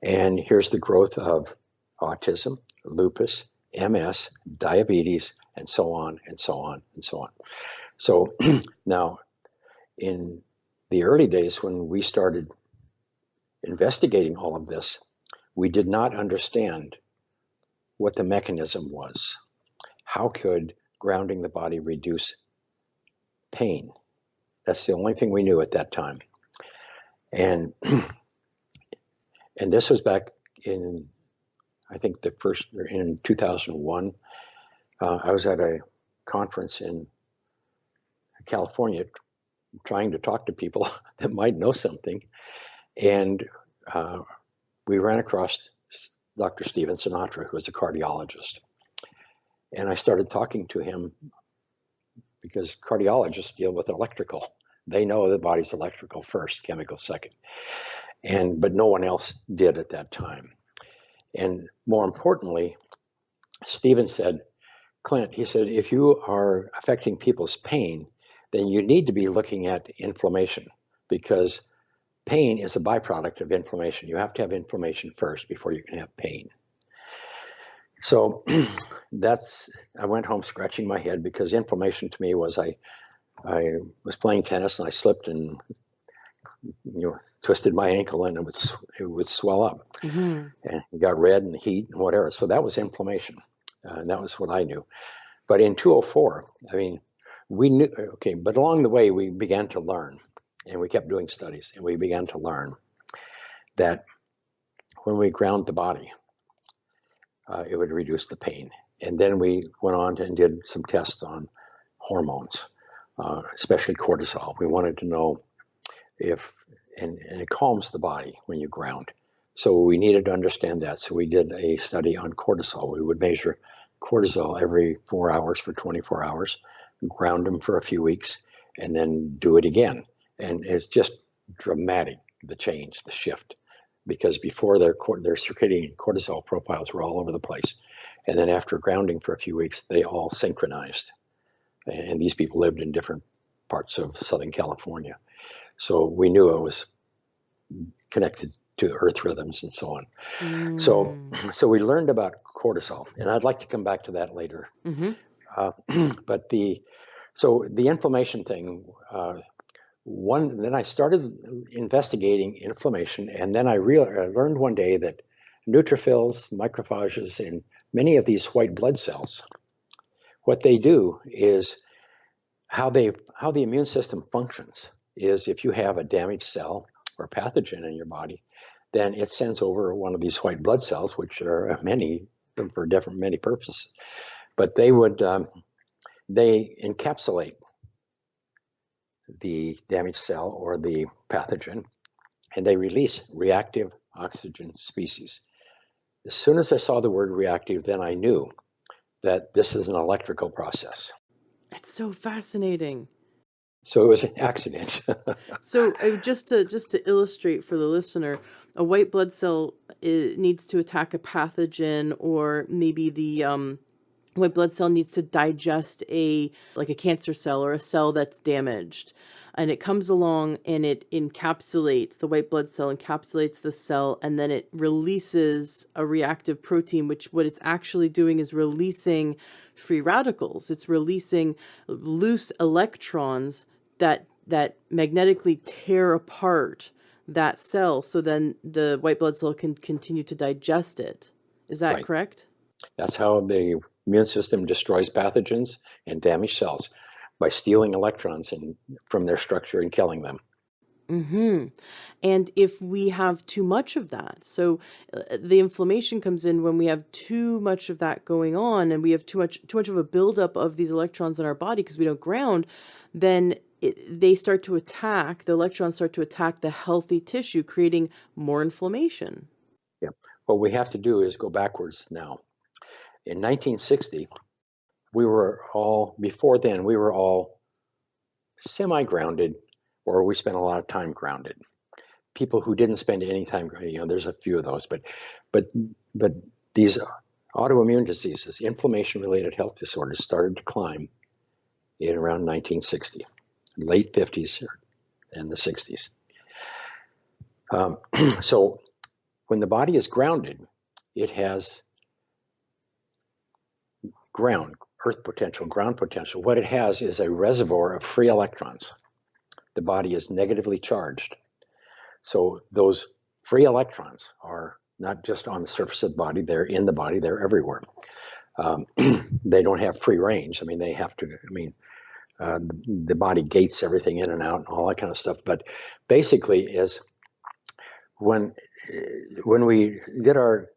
And here's the growth of autism, lupus, MS, diabetes, and so on, and so on, and so on. So now, in the early days when we started investigating all of this, we did not understand what the mechanism was. How could grounding the body reduce pain? That's the only thing we knew at that time. And this was back in, I think in 2001. I was at a conference in California trying to talk to people that might know something. And we ran across Dr. Steven Sinatra, who was a cardiologist. And I started talking to him because cardiologists deal with electrical. They know the body's electrical first, chemical second. But no one else did at that time. And more importantly, Steven said, Clint, he said, if you are affecting people's pain, then you need to be looking at inflammation, because pain is a byproduct of inflammation. You have to have inflammation first before you can have pain. So I went home scratching my head, because inflammation to me was I was playing tennis and I slipped and twisted my ankle, and it would swell up. Mm-hmm. And it got red and heat and whatever. So that was inflammation. And that was what I knew. But in 2004, we knew, okay, but along the way, we began to learn, and we kept doing studies, and we began to learn that when we ground the body, it would reduce the pain. And then we went on and did some tests on hormones, especially cortisol. We wanted to know and it calms the body when you ground. So we needed to understand that. So we did a study on cortisol. We would measure cortisol every 4 hours for 24 hours, ground them for a few weeks, and then do it again. And it's just dramatic, the change, the shift, because before their circadian cortisol profiles were all over the place. And then after grounding for a few weeks, they all synchronized. And these people lived in different parts of Southern California. So we knew it was connected to earth rhythms and so on. So we learned about cortisol, and I'd like to come back to that later. But the inflammation thing, then I started investigating inflammation, and then I learned one day that neutrophils, macrophages, and many of these white blood cells, what they do is how the immune system functions is if you have a damaged cell or pathogen in your body, then it sends over one of these white blood cells, which are many for many purposes. But they encapsulate the damaged cell or the pathogen, and they release reactive oxygen species. As soon as I saw the word reactive, then I knew that this is an electrical process. It's so fascinating. So it was an accident. So just to illustrate for the listener, a white blood cell needs to attack a pathogen, or maybe the white blood cell needs to digest a cancer cell or a cell that's damaged, and it comes along and it encapsulates the white blood cell, encapsulates the cell, and then it releases a reactive protein, which what it's actually doing is releasing free radicals. It's releasing loose electrons that magnetically tear apart that cell, so then the white blood cell can continue to digest it. Is that Right. correct? That's how the immune system destroys pathogens and damaged cells, by stealing electrons from their structure and killing them. And if we have too much of that, so the inflammation comes in when we have too much of that going on, and we have too much of a buildup of these electrons in our body because we don't ground, then the electrons start to attack the healthy tissue, creating more inflammation. Yeah. What we have to do is go backwards now. In 1960, before then, we were all semi-grounded, or we spent a lot of time grounded. People who didn't spend any time grounded, there's a few of those, but these autoimmune diseases, inflammation-related health disorders, started to climb in around 1960, late 50s and the 60s. So when the body is grounded, it has earth potential, ground potential. What it has is a reservoir of free electrons. The body is negatively charged. So those free electrons are not just on the surface of the body, they're in the body, they're everywhere. They don't have free range. They have to, the body gates everything in and out and all that kind of stuff. But basically is when we did our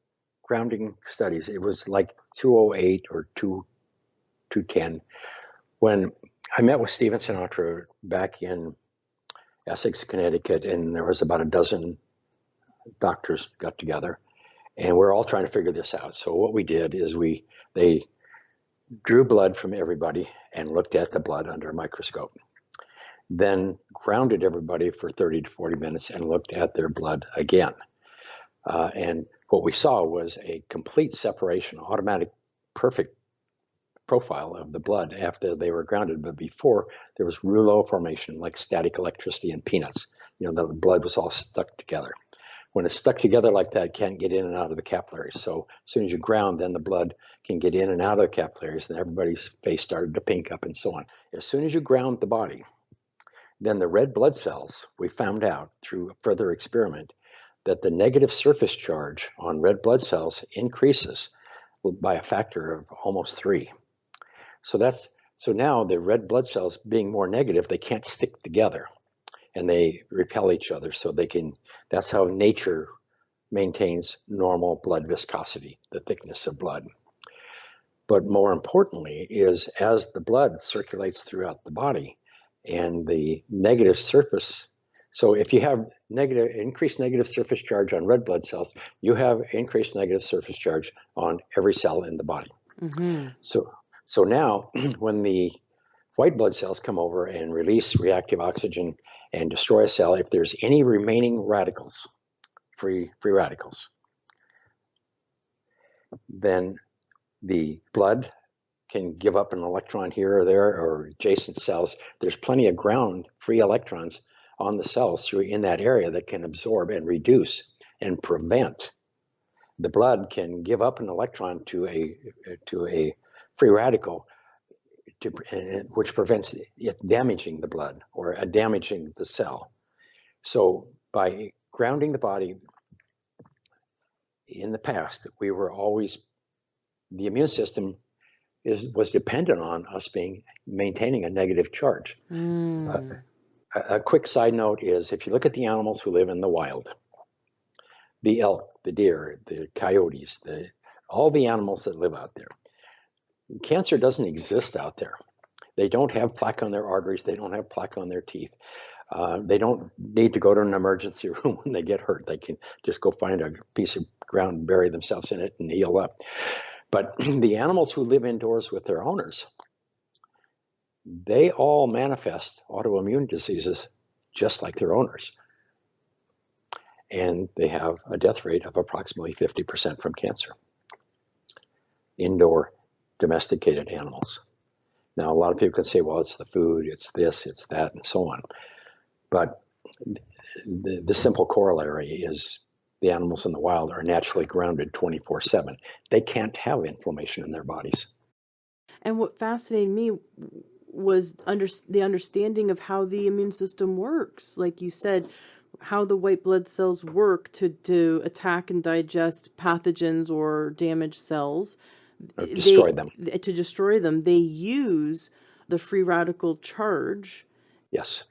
grounding studies, it was like 208 or 210. When I met with Stephen Sinatra back in Essex, Connecticut, and there was about a dozen doctors got together, and we're all trying to figure this out. So what we did is they drew blood from everybody and looked at the blood under a microscope, then grounded everybody for 30 to 40 minutes and looked at their blood again. And what we saw was a complete separation, automatic, perfect profile of the blood after they were grounded. But before, there was rouleau formation, like static electricity in peanuts. The blood was all stuck together. When it's stuck together like that, it can't get in and out of the capillaries. So as soon as you ground, then the blood can get in and out of the capillaries, and everybody's face started to pink up and so on. As soon as you ground the body, then the red blood cells, we found out through a further experiment that the negative surface charge on red blood cells increases by a factor of almost 3. So now the red blood cells, being more negative, they can't stick together and they repel each other. So that's how nature maintains normal blood viscosity, the thickness of blood. But more importantly is as the blood circulates throughout the body and the negative surface, so if you have increased negative surface charge on red blood cells, you have increased negative surface charge on every cell in the body. So now when the white blood cells come over and release reactive oxygen and destroy a cell if there's any remaining radicals, free radicals. Then the blood can give up an electron here or there or adjacent cells. There's plenty of ground free electrons on the cells in that area that can absorb and reduce and prevent. The blood can give up an electron to a free radical, which prevents it damaging the blood or damaging the cell. So by grounding the body, in the past, we were always, the immune system was dependent on us maintaining a negative charge. A quick side note is, if you look at the animals who live in the wild, the elk, the deer, the coyotes, all the animals that live out there, cancer doesn't exist out there. They don't have plaque on their arteries. They don't have plaque on their teeth. They don't need to go to an emergency room when they get hurt. They can just go find a piece of ground, bury themselves in it, and heal up. But the animals who live indoors with their owners, they all manifest autoimmune diseases just like their owners. And they have a death rate of approximately 50% from cancer. Indoor domesticated animals. Now, a lot of people can say, well, it's the food, it's this, it's that, and so on. But the simple corollary is the animals in the wild are naturally grounded 24/7. They can't have inflammation in their bodies. And what fascinated me was the understanding of how the immune system works. Like you said, how the white blood cells work to attack and digest pathogens or damaged cells. Or destroy them. To destroy them, they use the free radical charge. Yes.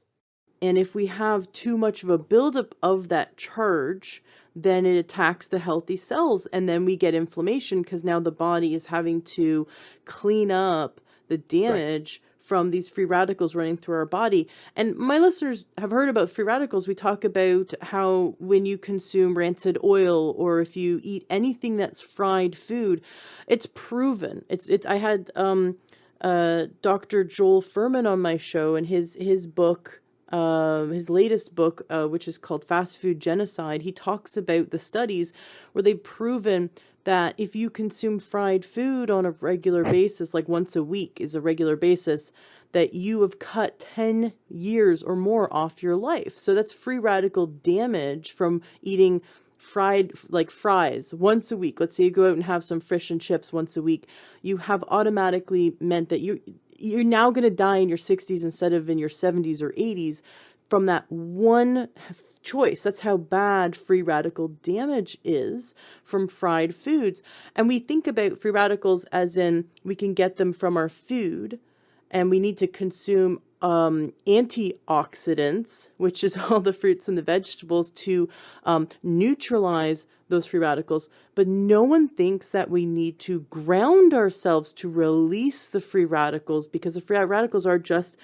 And if we have too much of a buildup of that charge, then it attacks the healthy cells, and then we get inflammation because now the body is having to clean up the damage from these free radicals running through our body. And my listeners have heard about free radicals. We talk about how when you consume rancid oil or if you eat anything that's fried food, it's proven. I had Dr. Joel Furman on my show, and his book, his latest book, which is called Fast Food Genocide, he talks about the studies where they've proven that if you consume fried food on a regular basis, like once a week is a regular basis, that you have cut 10 years or more off your life. So that's free radical damage from eating fried, like fries, once a week. Let's say you go out and have some fish and chips once a week. You have automatically meant that you're now going to die in your 60s instead of in your 70s or 80s from that one choice. That's how bad free radical damage is from fried foods. And we think about free radicals as in we can get them from our food, and we need to consume antioxidants, which is all the fruits and the vegetables, to neutralize those free radicals. But no one thinks that we need to ground ourselves to release the free radicals, because the free radicals are just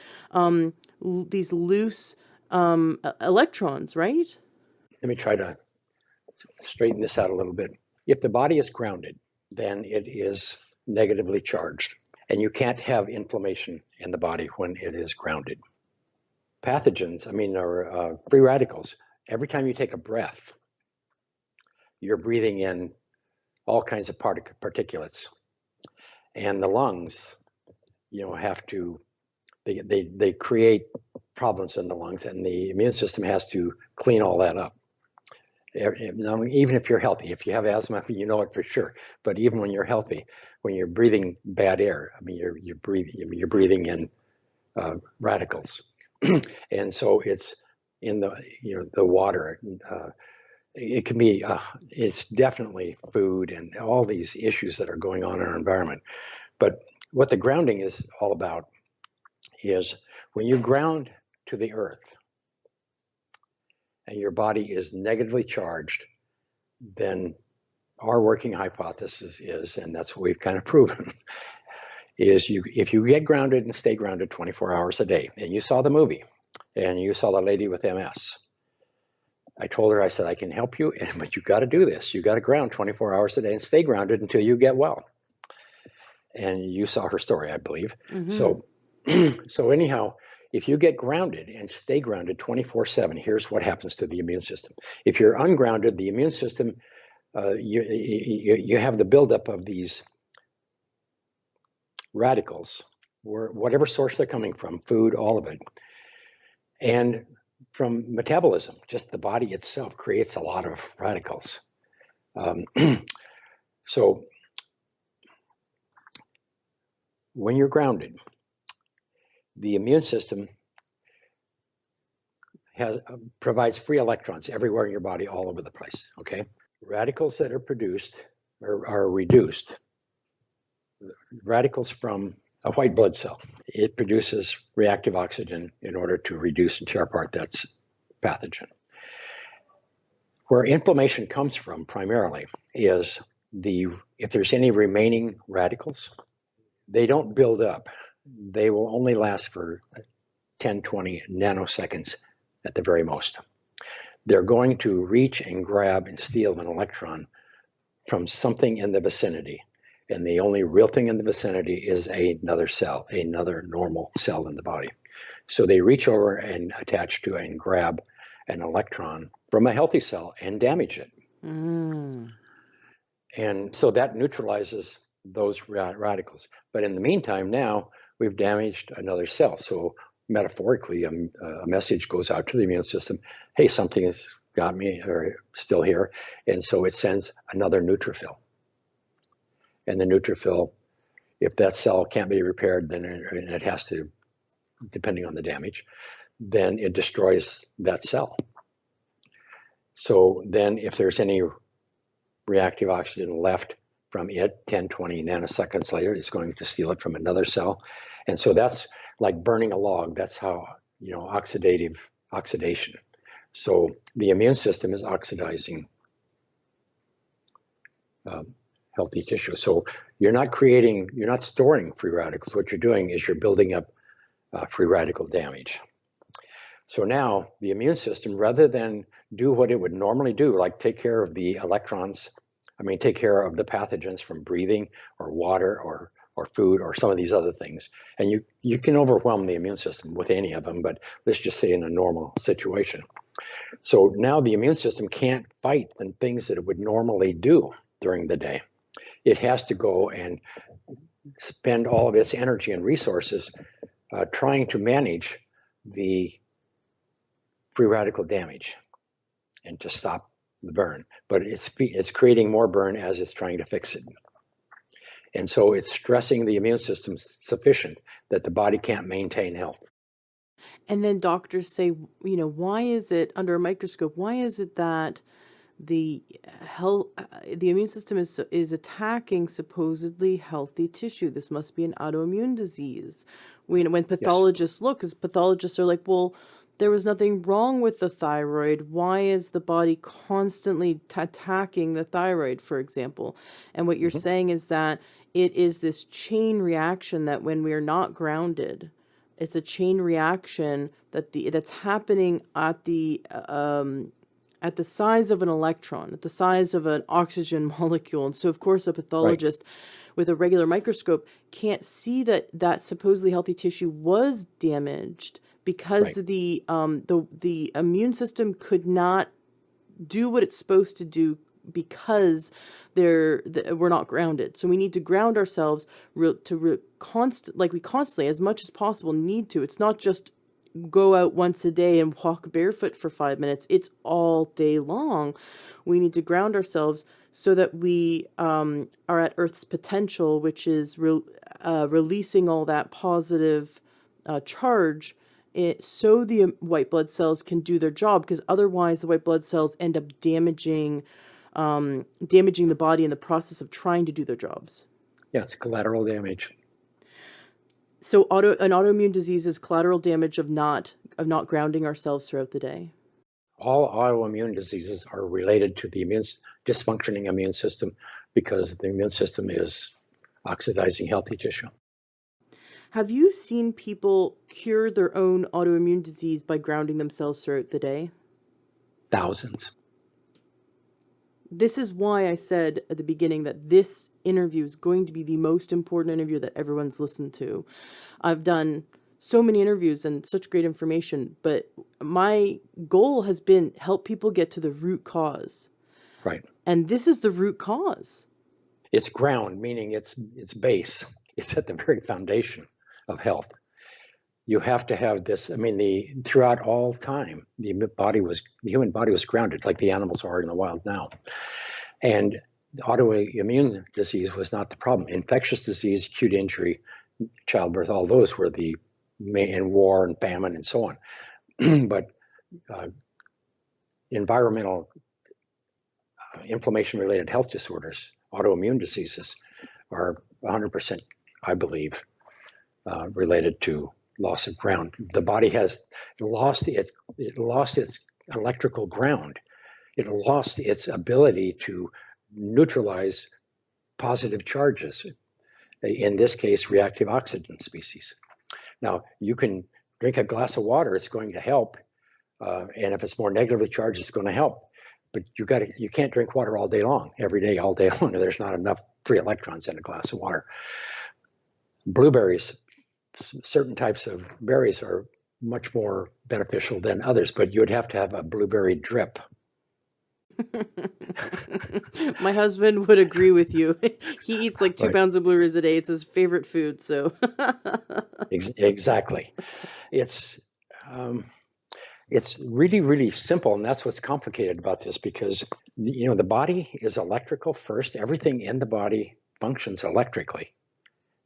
these loose electrons, right? Let me try to straighten this out a little bit. If the body is grounded, then it is negatively charged. And you can't have inflammation in the body when it is grounded. Pathogens, or free radicals, every time you take a breath, you're breathing in all kinds of particulates. And the lungs, they create problems in the lungs, and the immune system has to clean all that up. Even if you're healthy, if you have asthma, you know it for sure. But even when you're healthy, when you're breathing bad air, you're breathing in radicals, and so it's in the water. It can be it's definitely food and all these issues that are going on in our environment. But what the grounding is all about is when you ground to the earth and your body is negatively charged, then our working hypothesis is, and that's what we've kind of proven, is if you get grounded and stay grounded 24 hours a day, and you saw the movie, and you saw the lady with MS, I told her, I said, I can help you, but you got to do this. You got to ground 24 hours a day and stay grounded until you get well. And you saw her story, I believe. Mm-hmm. So So anyhow, if you get grounded and stay grounded 24/7, here's what happens to the immune system. If you're ungrounded, the immune system, you have the buildup of these radicals, whatever source they're coming from, food, all of it, and from metabolism. Just the body itself creates a lot of radicals. So when you're grounded, the immune system provides free electrons everywhere in your body, all over the place. Okay, radicals that are produced are reduced. Radicals from a white blood cell, it produces reactive oxygen in order to reduce and tear apart that pathogen. Where inflammation comes from primarily is if there's any remaining radicals, they don't build up. They will only last for 10, 20 nanoseconds at the very most. They're going to reach and grab and steal an electron from something in the vicinity. And the only real thing in the vicinity is another cell, another normal cell in the body. So they reach over and attach to and grab an electron from a healthy cell and damage it. And so that neutralizes those radicals. But in the meantime, now we've damaged another cell. So metaphorically, a message goes out to the immune system, hey, something has got me or still here. And so it sends another neutrophil. And the neutrophil, if that cell can't be repaired, then it has to, depending on the damage, then it destroys that cell. So then if there's any reactive oxygen left from it 10, 20 nanoseconds later, it's going to steal it from another cell. And so that's like burning a log. That's how, oxidation. So the immune system is oxidizing healthy tissue. So you're not storing free radicals. What you're doing is you're building up free radical damage. So now the immune system, rather than do what it would normally do, like take care of the electrons, take care of the pathogens from breathing or water or food or some of these other things. And you can overwhelm the immune system with any of them, but let's just say in a normal situation. So now the immune system can't fight the things that it would normally do during the day. It has to go and spend all of its energy and resources trying to manage the free radical damage and to stop the burn. But it's creating more burn as it's trying to fix it. And so it's stressing the immune system sufficient that the body can't maintain health. And then doctors say, why is it, under a microscope, why is it that the immune system is attacking supposedly healthy tissue? This must be an autoimmune disease. When pathologists look, because pathologists are like, well, there was nothing wrong with the thyroid. Why is the body constantly attacking the thyroid, for example? And what you're saying is that it is this chain reaction that when we are not grounded, it's a chain reaction that's happening at the size of an electron, at the size of an oxygen molecule. And so, of course, a pathologist with a regular microscope can't see that supposedly healthy tissue was damaged because the immune system could not do what it's supposed to do because we're not grounded. So we need to ground ourselves we constantly, as much as possible, need to. It's not just go out once a day and walk barefoot for 5 minutes. It's all day long. We need to ground ourselves so that we are at Earth's potential, which is releasing all that positive charge, so the white blood cells can do their job, because otherwise the white blood cells end up damaging the body in the process of trying to do their jobs. Yeah, it's collateral damage. So an autoimmune disease is collateral damage of not grounding ourselves throughout the day. All autoimmune diseases are related to the dysfunctioning immune system, because the immune system is oxidizing healthy tissue. Have you seen people cure their own autoimmune disease by grounding themselves throughout the day? Thousands. this is why I said at the beginning that this interview is going to be the most important interview that everyone's listened to. I've done so many interviews and such great information, but my goal has been help people get to the root cause. Right. And this is the root cause. It's ground, meaning it's base. It's at the very foundation of health. You have to have this. I mean, throughout all time, the human body was grounded, like the animals are in the wild now. And autoimmune disease was not the problem. Infectious disease, acute injury, childbirth, all those were the main, war and famine and so on. But environmental inflammation-related health disorders, autoimmune diseases, are 100%, I believe, related to loss of ground. The body has lost its electrical ground. It lost its ability to neutralize positive charges. In this case, reactive oxygen species. Now, you can drink a glass of water; it's going to help, and if it's more negatively charged, it's going to help. But you can't drink water all day long, every day, all day long. There's not enough free electrons in a glass of water. Blueberries, certain types of berries are much more beneficial than others, but you would have to have a blueberry drip. My husband would agree with you. He eats like 2 pounds of blueberries a day. It's his favorite food. So exactly. It's really, really simple, and that's what's complicated about this, because the body is electrical first. Everything in the body functions electrically,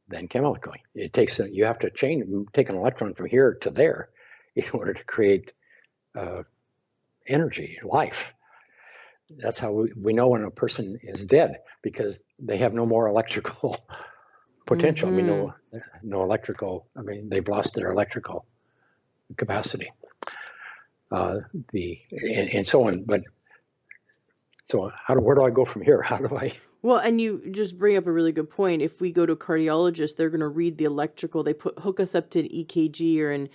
then chemically. You have to take an electron from here to there in order to create energy, life. That's how we know when a person is dead, because they have no more electrical potential. Mm-hmm. I mean, no electrical. I mean, they've lost their electrical capacity. And so on. But so where do I go from here? How do I? Well, and you just bring up a really good point. If we go to a cardiologist, they're going to read the electrical. They hook us up to an EKG or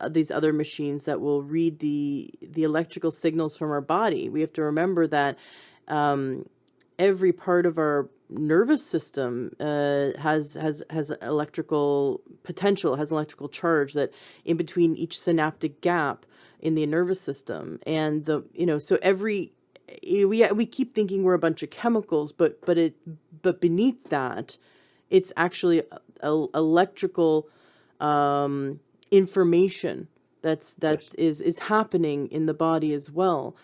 these other machines that will read the electrical signals from our body. We have to remember that every part of our nervous system has electrical potential, has electrical charge, that in between each synaptic gap in the nervous system, and so we keep thinking we're a bunch of chemicals, but beneath that, it's actually electrical information that Yes. is happening in the body as well.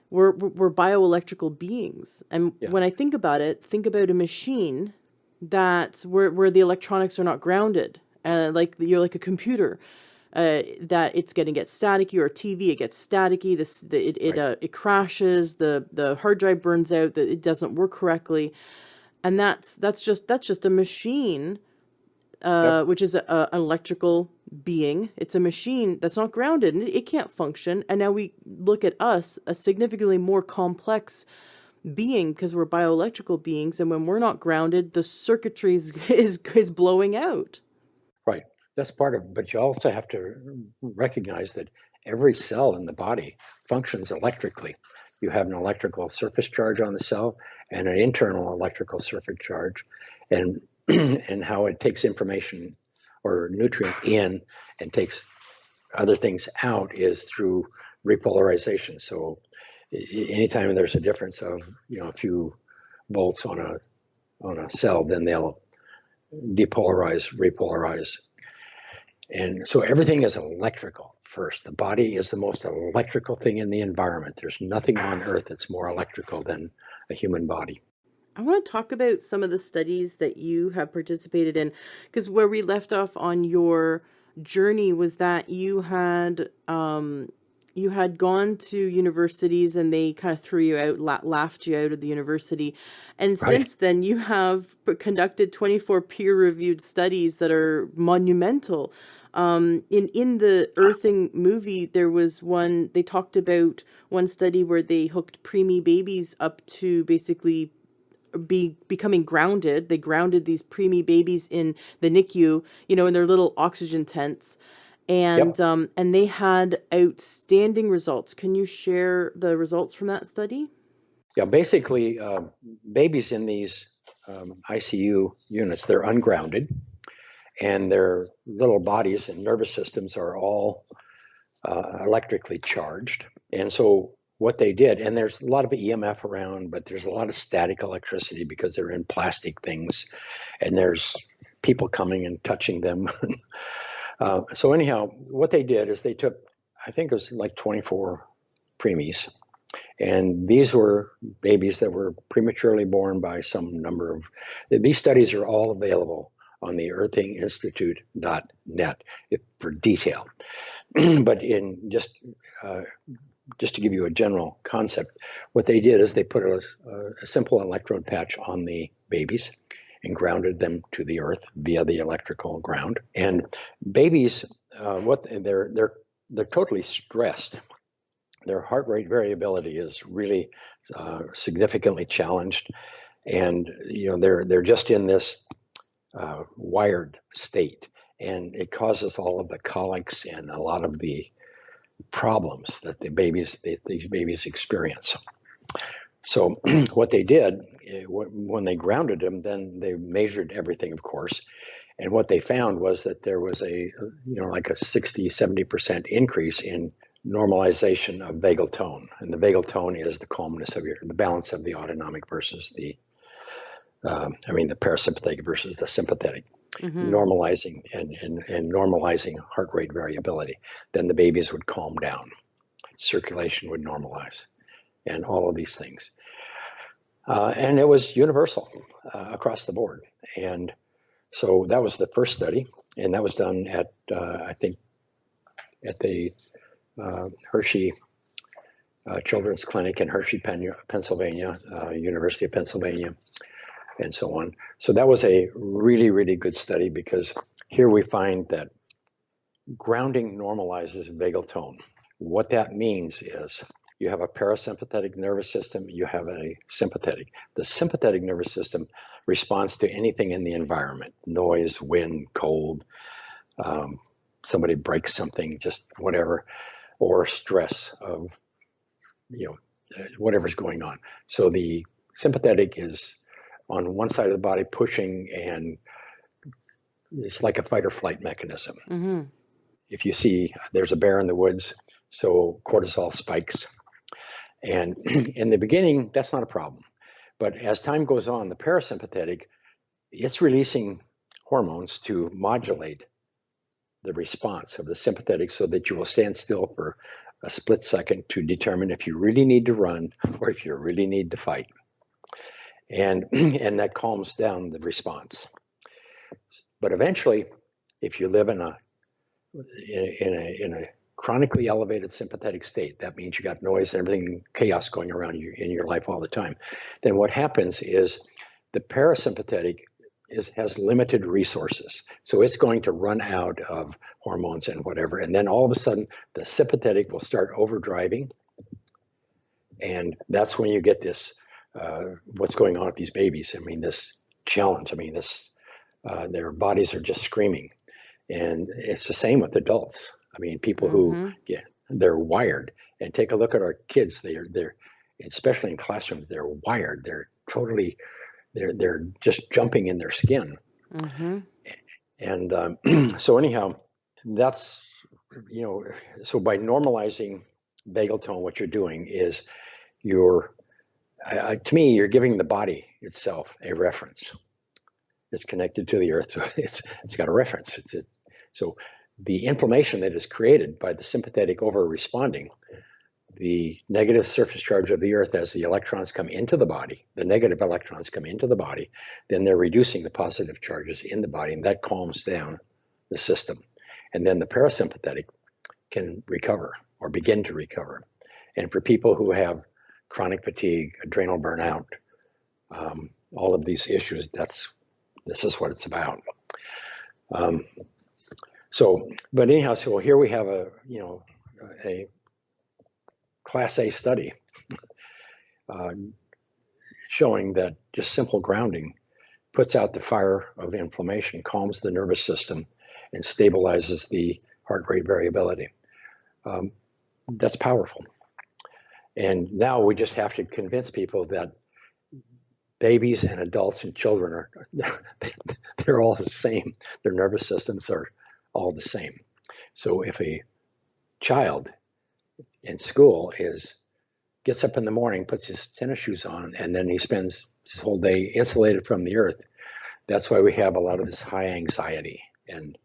We're bioelectrical beings, and Yeah. when I think about it, think about a machine that's where the electronics are not grounded, like you're like a computer. That it's going to get staticky, or a TV, it gets staticky. It crashes. The hard drive burns out. That it doesn't work correctly, and that's just a machine, Yep. which is an electrical being. It's a machine that's not grounded, and it can't function. And now we look at us, a significantly more complex being, because we're bioelectrical beings, and when we're not grounded, the circuitry is blowing out. Right. That's part of. But you also have to recognize that every cell in the body functions electrically. You have an electrical surface charge on the cell and an internal electrical surface charge, and and how it takes information or nutrients in and takes other things out is through repolarization. So anytime there's a difference of a few volts on a cell, then they'll depolarize, repolarize. And so everything is electrical first. The body is the most electrical thing in the environment. There's nothing on earth that's more electrical than a human body. I want to talk about some of the studies that you have participated in, because where we left off on your journey was that you had gone to universities and they kind of threw you out, laughed you out of the university, and Right. since then you have conducted 24 peer-reviewed studies that are monumental. In the Earthing movie, there was one, they talked about one study where they hooked preemie babies up to basically becoming grounded. They grounded these preemie babies in the NICU, in their little oxygen tents, Yep. and they had outstanding results. Can you share the results from that study? Yeah, basically, babies in these ICU units, they're ungrounded, and their little bodies and nervous systems are all electrically charged. And so what they did, and there's a lot of EMF around, but there's a lot of static electricity because they're in plastic things, and there's people coming and touching them. So anyhow, what they did is they took, I think it was like 24 preemies, and these were babies that were prematurely born by some number of, these studies are all available on the earthinginstitute.net for detail. But in just to give you a general concept, what they did is they put a simple electrode patch on the babies and grounded them to the earth via the electrical ground. And babies, they're totally stressed. Their heart rate variability is really significantly challenged, and they're just in this wired state, and it causes all of the colics and a lot of the problems that these babies experience. So what they did when they grounded them, then they measured everything, of course, and what they found was that there was like a 60-70% increase in normalization of vagal tone, and the vagal tone is the calmness of the balance of the autonomic versus the parasympathetic versus the sympathetic, normalizing and normalizing heart rate variability. Then the babies would calm down, circulation would normalize, and all of these things. And it was universal across the board. And so that was the first study, and that was done at I think at the Hershey Children's Clinic in Hershey, Pennsylvania, University of Pennsylvania, and so on. So that was a really, really good study, because here we find that grounding normalizes vagal tone. What that means is you have a parasympathetic nervous system, you have a sympathetic. The sympathetic nervous system responds to anything in the environment: noise, wind, cold, somebody breaks something, just whatever, or stress of whatever's going on. So the sympathetic is on one side of the body pushing, and it's like a fight or flight mechanism. Mm-hmm. If you see there's a bear in the woods, so cortisol spikes. And in the beginning, that's not a problem. But as time goes on, the parasympathetic, it's releasing hormones to modulate the response of the sympathetic so that you will stand still for a split second to determine if you really need to run or if you really need to fight. And that calms down the response. But eventually, if you live in a chronically elevated sympathetic state, that means you got noise and everything, chaos going around you in your life all the time, then what happens is the parasympathetic has limited resources. So it's going to run out of hormones and whatever. And then all of a sudden, the sympathetic will start overdriving. And that's when you get this, what's going on with these babies. I mean, this challenge, their bodies are just screaming. And it's the same with adults. I mean, people who they're wired. And take a look at our kids. They're especially in classrooms, they're wired. They're totally, they're just jumping in their skin. And so anyhow, that's, so by normalizing vagal tone, what you're doing is to me, you're giving the body itself a reference. It's connected to the earth, so it's got a reference. So the inflammation that is created by the sympathetic over-responding, the negative surface charge of the earth, as the electrons come into the body, the negative electrons come into the body, then they're reducing the positive charges in the body, and that calms down the system. And then the parasympathetic can recover or begin to recover. And for people who have chronic fatigue, adrenal burnout, all of these issues, this is what it's about. But anyhow, so here we have a Class A study showing that just simple grounding puts out the fire of inflammation, calms the nervous system, and stabilizes the heart rate variability. That's powerful. And now we just have to convince people that babies and adults and children are they're all the same. Their nervous systems are all the same. So if a child in school gets up in the morning, puts his tennis shoes on, and then he spends his whole day insulated from the earth, that's why we have a lot of this high anxiety and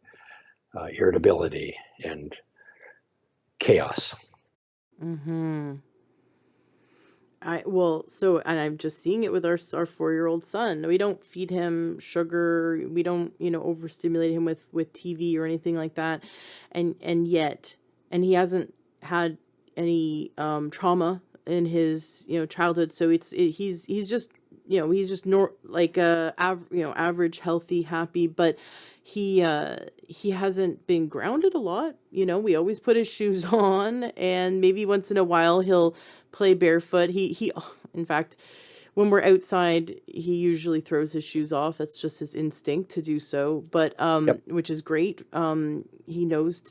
irritability and chaos. Mm-hmm. And I'm just seeing it with our 4-year-old son. We don't feed him sugar. We don't, overstimulate him with TV or anything like that. And he hasn't had any trauma in his, childhood. So he's just, he's just average, healthy, happy, but he hasn't been grounded a lot. We always put his shoes on, and maybe once in a while he'll play barefoot. He in fact, when we're outside, he usually throws his shoes off. That's just his instinct to do so. But Yep. which is great. He knows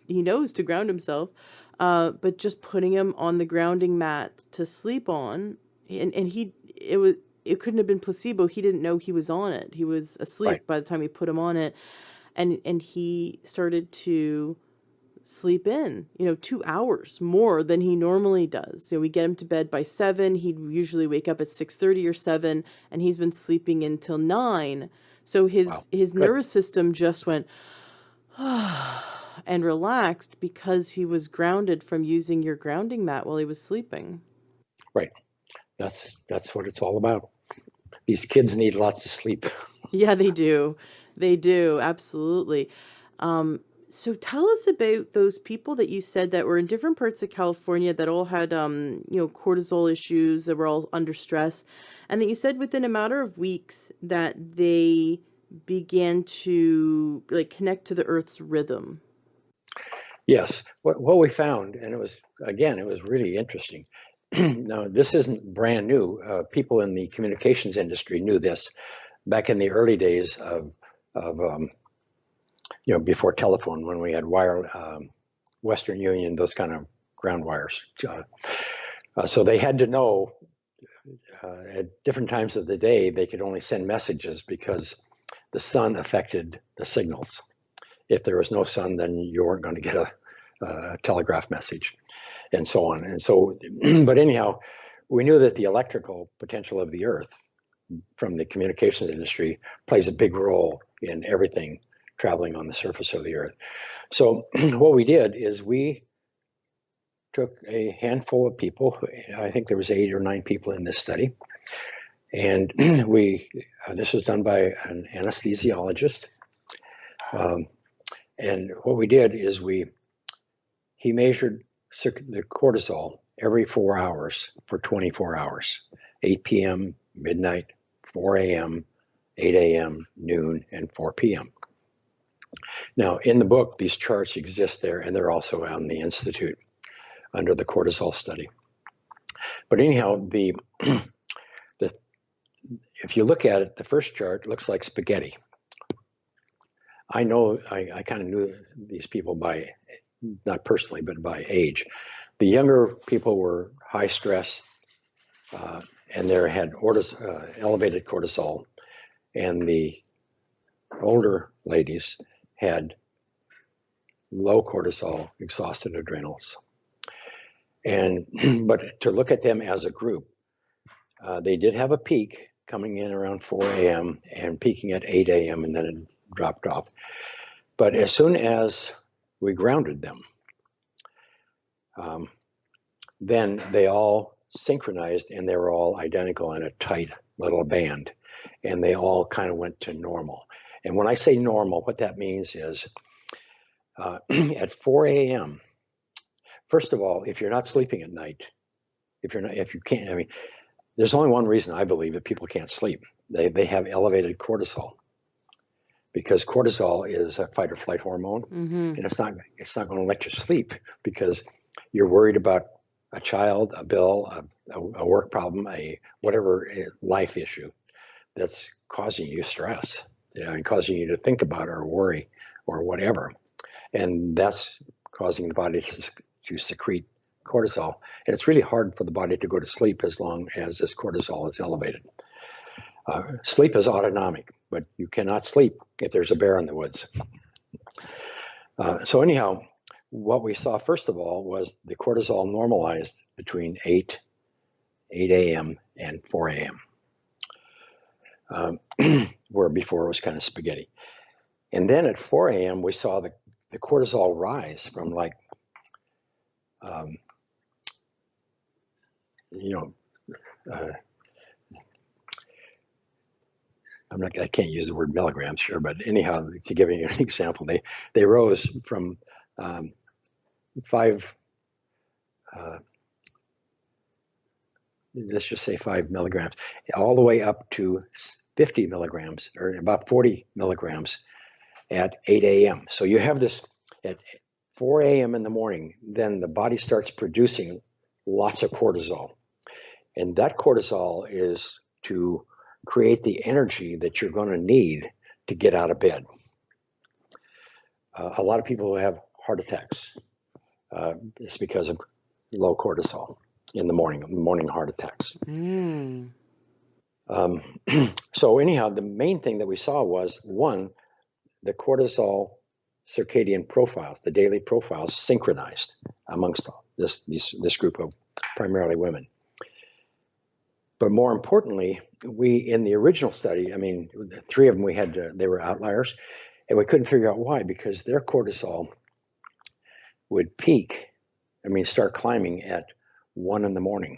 to ground himself. But just putting him on the grounding mat to sleep on, and it couldn't have been placebo. He didn't know he was on it. He was asleep Right. by the time we put him on it, and he started to sleep in, 2 hours more than he normally does. We get him to bed by 7. He'd usually wake up at 6:30 or 7, and he's been sleeping until 9. So his Wow. his Good. nervous system just went and relaxed because he was grounded from using your grounding mat while he was sleeping. Right. That's what it's all about. These kids need lots of sleep. Yeah, they do. They do. Absolutely. So tell us about those people that you said that were in different parts of California that all had, cortisol issues, that were all under stress, and that you said within a matter of weeks that they began to like connect to the Earth's rhythm. Yes. What we found, and it was really interesting. Now, this isn't brand new. People in the communications industry knew this back in the early days of before telephone, when we had Western Union, those kind of ground wires. So they had to know at different times of the day they could only send messages because the sun affected the signals. If there was no sun, then you weren't going to get a telegraph message, and so on. And so, but anyhow, we knew that the electrical potential of the Earth from the communications industry plays a big role in everything traveling on the surface of the Earth. So what we did is we took a handful of people. I think there was 8 or 9 people in this study, and this was done by an anesthesiologist. And what we did is he measured the cortisol every 4 hours for 24 hours, 8 p.m., midnight, 4 a.m., 8 a.m., noon, and 4 p.m. Now, in the book, these charts exist there, and they're also on the Institute under the cortisol study. But anyhow, if you look at it, the first chart looks like spaghetti. I know I kind of knew these people by, not personally, but by age. The younger people were high stress, and they had elevated cortisol, and the older ladies had low cortisol, exhausted adrenals. But to look at them as a group, they did have a peak coming in around 4 a.m. and peaking at 8 a.m. and then it dropped off. But as soon as we grounded them, then they all synchronized and they were all identical in a tight little band, and they all kind of went to normal. And when I say normal, what that means is at 4 a.m., first of all, if you're not sleeping at night, if you can't, I mean, there's only one reason I believe that people can't sleep. They have elevated cortisol, because cortisol is a fight or flight hormone, and it's not going to let you sleep because you're worried about a child, a bill, a work problem, a whatever life issue that's causing you stress, and causing you to think about or worry or whatever, and that's causing the body to secrete cortisol, and it's really hard for the body to go to sleep as long as this cortisol is elevated. Sleep is autonomic, but you cannot sleep if there's a bear in the woods. So anyhow, what we saw first of all was the cortisol normalized between 8 a.m. and 4 a.m., where before it was kind of spaghetti. And then at 4 a.m., we saw the cortisol rise from like, I can't use the word milligrams here, but anyhow, to give you an example, they rose from 5, let's just say 5 milligrams, all the way up to 50 milligrams, or about 40 milligrams at 8 a.m. So you have this at 4 a.m. in the morning, then the body starts producing lots of cortisol. And that cortisol is to create the energy that you're going to need to get out of bed. A lot of people who have heart attacks, it's because of low cortisol in the morning heart attacks. So anyhow, the main thing that we saw was, one, the cortisol circadian profiles, the daily profiles, synchronized amongst this group of primarily women. But more importantly, we, in the original study, I mean, the 3 of them, they were outliers, and we couldn't figure out why, because their cortisol would peak, start climbing at 1 in the morning.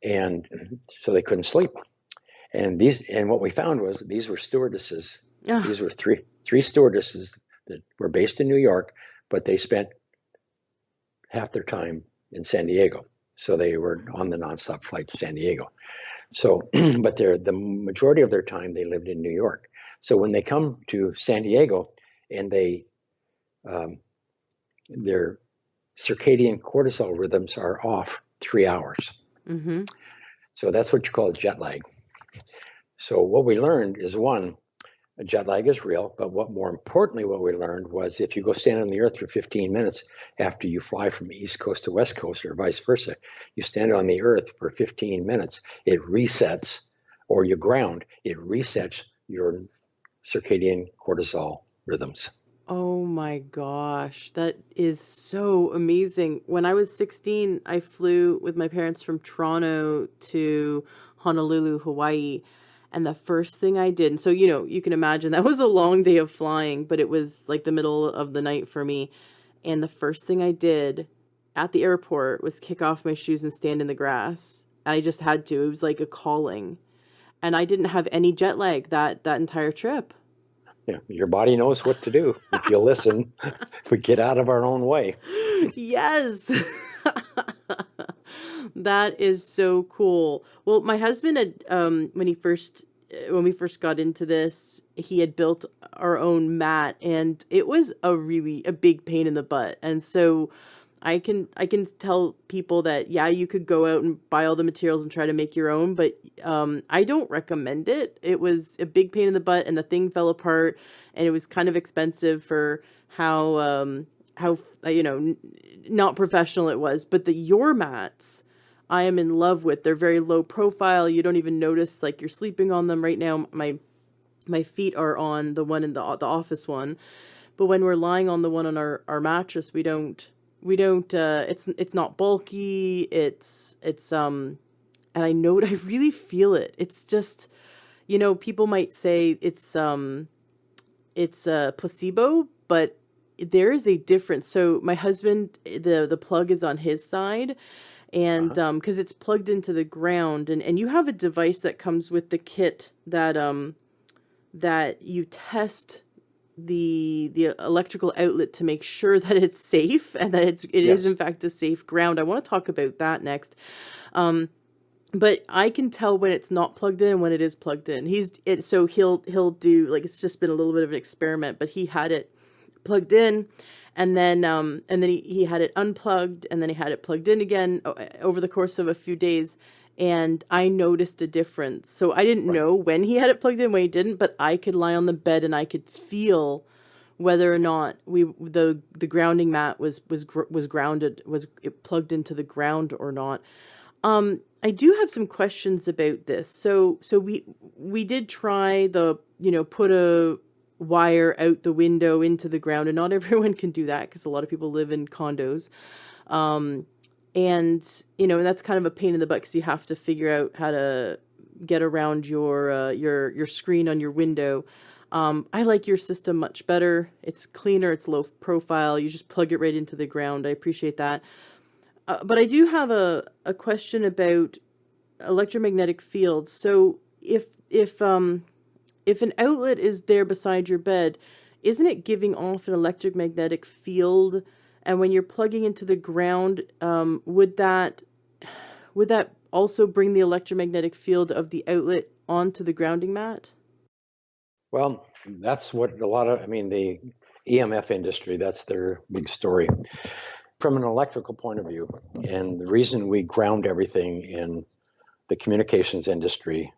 And so they couldn't sleep. And what we found was these were stewardesses. These were three stewardesses that were based in New York, but they spent half their time in San Diego. So they were on the nonstop flight to San Diego. So, but the majority of their time they lived in New York. So when they come to San Diego and their circadian cortisol rhythms are off 3 hours. Mm-hmm. So that's what you call jet lag. So what we learned is, one, jet lag is real, but what we learned was, if you go stand on the earth for 15 minutes after you fly from East Coast to West Coast or vice versa, you stand on the earth for 15 minutes, it resets, or you ground, it resets your circadian cortisol rhythms. Oh my gosh, that is so amazing. When I was 16, I flew with my parents from Toronto to Honolulu, Hawaii. And the first thing I did, and so, you can imagine that was a long day of flying, but it was like the middle of the night for me. And the first thing I did at the airport was kick off my shoes and stand in the grass. I just had to. It was like a calling. And I didn't have any jet lag that entire trip. Yeah, your body knows what to do if you listen, if we get out of our own way. Yes. That is so cool. Well, my husband had, when we first got into this, he had built our own mat, and it was a big pain in the butt. And so I can tell people that, yeah, you could go out and buy all the materials and try to make your own, but I don't recommend it. It was a big pain in the butt, and the thing fell apart, and it was kind of expensive for how not professional it was. But your mats, I am in love with. They're very low profile. You don't even notice like you're sleeping on them. Right now, my feet are on the one in the office one, but when we're lying on the one on our mattress, we don't it's not bulky. It's and I know it, I really feel it. It's just, people might say it's a placebo, but there is a difference. So my husband, the plug is on his side, and because it's plugged into the ground, and you have a device that comes with the kit that that you test the electrical outlet to make sure that it's safe and that it is in fact a safe ground. I want to talk about that next. But I can tell when it's not plugged in and when it is plugged in. So he'll do, like, it's just been a little bit of an experiment, but he had it plugged in, and then he had it unplugged, and then he had it plugged in again over the course of a few days, and I noticed a difference. So I didn't know when he had it plugged in, when he didn't, but I could lie on the bed and I could feel whether or not the grounding mat was grounded, was it plugged into the ground or not. I do have some questions about this. So we did try the, put a wire out the window into the ground, and not everyone can do that because a lot of people live in condos. Um, and and that's kind of a pain in the butt because you have to figure out how to get around your screen on your window. I like your system much better. It's cleaner, it's low profile. You just plug it right into the ground. I appreciate that. But I do have a question about electromagnetic fields. So if an outlet is there beside your bed, isn't it giving off an electromagnetic field? And when you're plugging into the ground, would that also bring the electromagnetic field of the outlet onto the grounding mat? Well, that's what the EMF industry, that's their big story. From an electrical point of view, and the reason we ground everything in the communications industry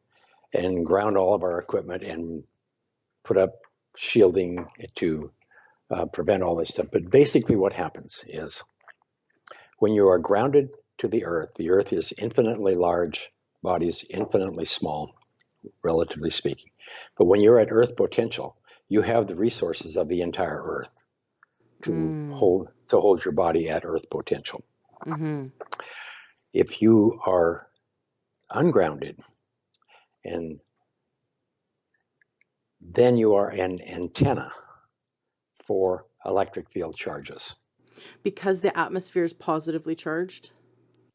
and ground all of our equipment and put up shielding to prevent all this stuff. But basically what happens is when you are grounded to the earth is infinitely large, body's infinitely small, relatively speaking. But when you're at earth potential, you have the resources of the entire earth to Mm. hold your body at earth potential. Mm-hmm. If you are ungrounded, and then you are an antenna for electric field charges. Because the atmosphere is positively charged?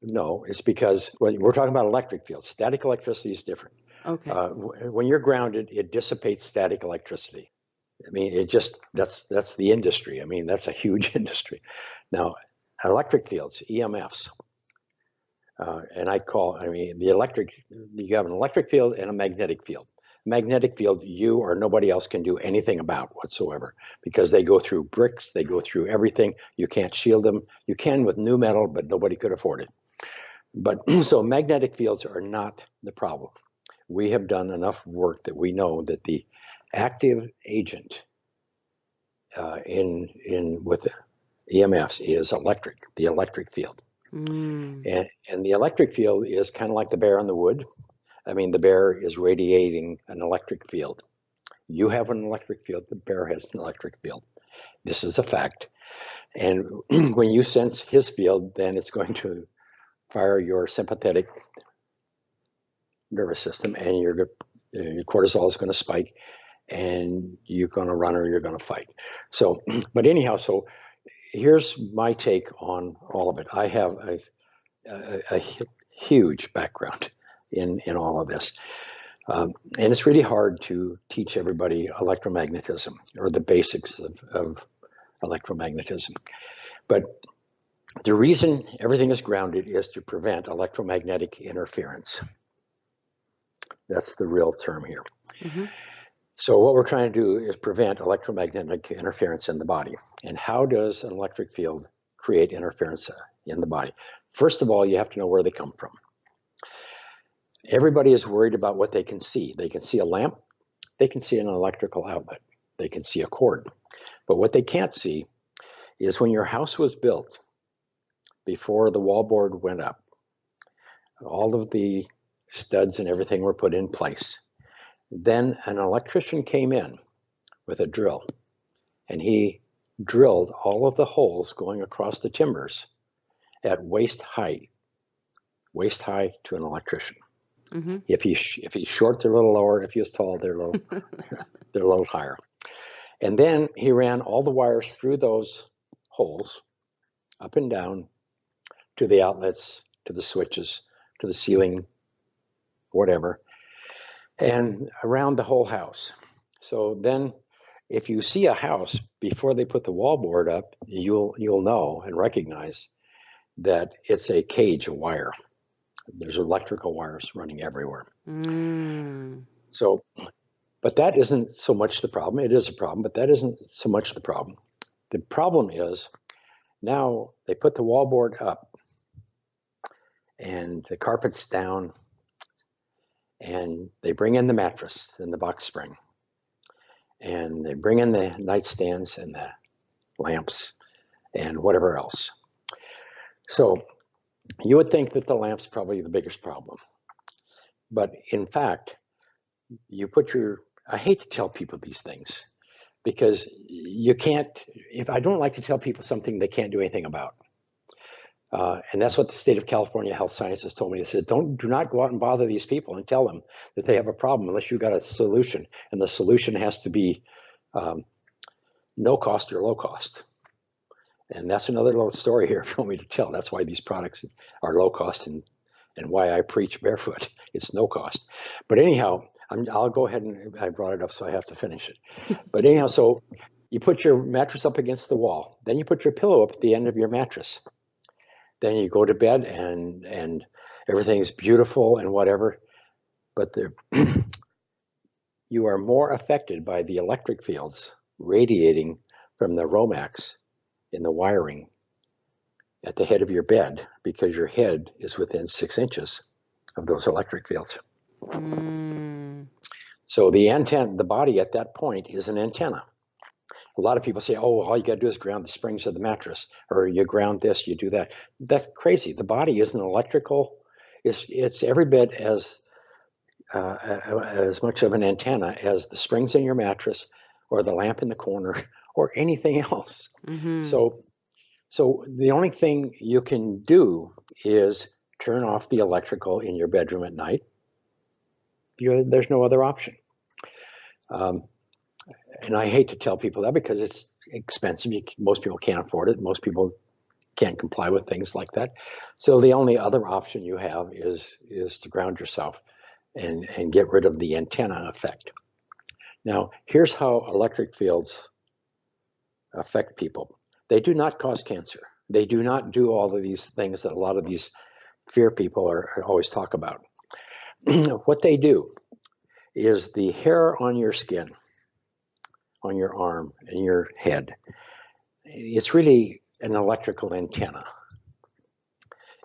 No, it's because when we're talking about electric fields, static electricity is different. Okay. When you're grounded, it dissipates static electricity. I mean, that's the industry. I mean, that's a huge industry. Now, electric fields, EMFs, you have an electric field and a magnetic field. Magnetic field, you or nobody else can do anything about whatsoever because they go through bricks, they go through everything. You can't shield them. You can with new metal, but nobody could afford it. But so magnetic fields are not the problem. We have done enough work that we know that the active agent with EMFs is the electric field. Mm. And the electric field is kind of like the bear in the wood. I mean, the bear is radiating an electric field. You have an electric field, the bear has an electric field. This is a fact. And when you sense his field, then it's going to fire your sympathetic nervous system, and your cortisol is going to spike, and you're going to run or you're going to fight. So, but anyhow, so here's my take on all of it. I have a huge background in all of this. And it's really hard to teach everybody electromagnetism or the basics of electromagnetism. But the reason everything is grounded is to prevent electromagnetic interference. That's the real term here. Mm-hmm. So what we're trying to do is prevent electromagnetic interference in the body. And how does an electric field create interference in the body? First of all, you have to know where they come from. Everybody is worried about what they can see. They can see a lamp, they can see an electrical outlet, they can see a cord. But what they can't see is when your house was built, before the wallboard went up, all of the studs and everything were put in place. Then an electrician came in with a drill, and he drilled all of the holes going across the timbers at waist height to an electrician. Mm-hmm. If he's short, they're a little lower. If he's tall, they're a little higher. And then he ran all the wires through those holes, up and down, to the outlets, to the switches, to the ceiling, whatever, and around the whole house. So then if you see a house before they put the wallboard up, you'll know and recognize that it's a cage of wire. There's electrical wires running everywhere. Mm. So, but that isn't so much the problem. It is a problem, but that isn't so much the problem. The problem is now they put the wallboard up and the carpet's down, and they bring in the mattress and the box spring. and they bring in the nightstands and the lamps and whatever else. So you would think that the lamp's probably the biggest problem. But in fact, I hate to tell people these things because you can't, if I don't like to tell people something they can't do anything about. And that's what the state of California Health Sciences told me. They said, do not go out and bother these people and tell them that they have a problem unless you got a solution. And the solution has to be no cost or low cost. And that's another little story here for me to tell. That's why these products are low cost and why I preach barefoot. It's no cost. But anyhow, I'll go ahead and I brought it up, so I have to finish it. But anyhow, so you put your mattress up against the wall. Then you put your pillow up at the end of your mattress. Then you go to bed and everything's beautiful and whatever. But you are more affected by the electric fields radiating from the Romax in the wiring at the head of your bed because your head is within 6 inches of those electric fields. So the body at that point is an antenna. A lot of people say, oh, all you got to do is ground the springs of the mattress, or you ground this, you do that. That's crazy. The body is an electrical, it's every bit as much of an antenna as the springs in your mattress or the lamp in the corner or anything else. So the only thing you can do is turn off the electrical in your bedroom at night. There's no other option. And I hate to tell people that because it's expensive. Most people can't afford it. Most people can't comply with things like that. So the only other option you have is to ground yourself and get rid of the antenna effect. Now, here's how electric fields affect people. They do not cause cancer. They do not do all of these things that a lot of these fear people always talk about. What they do is the hair on your skin, on your arm and your head, it's really an electrical antenna.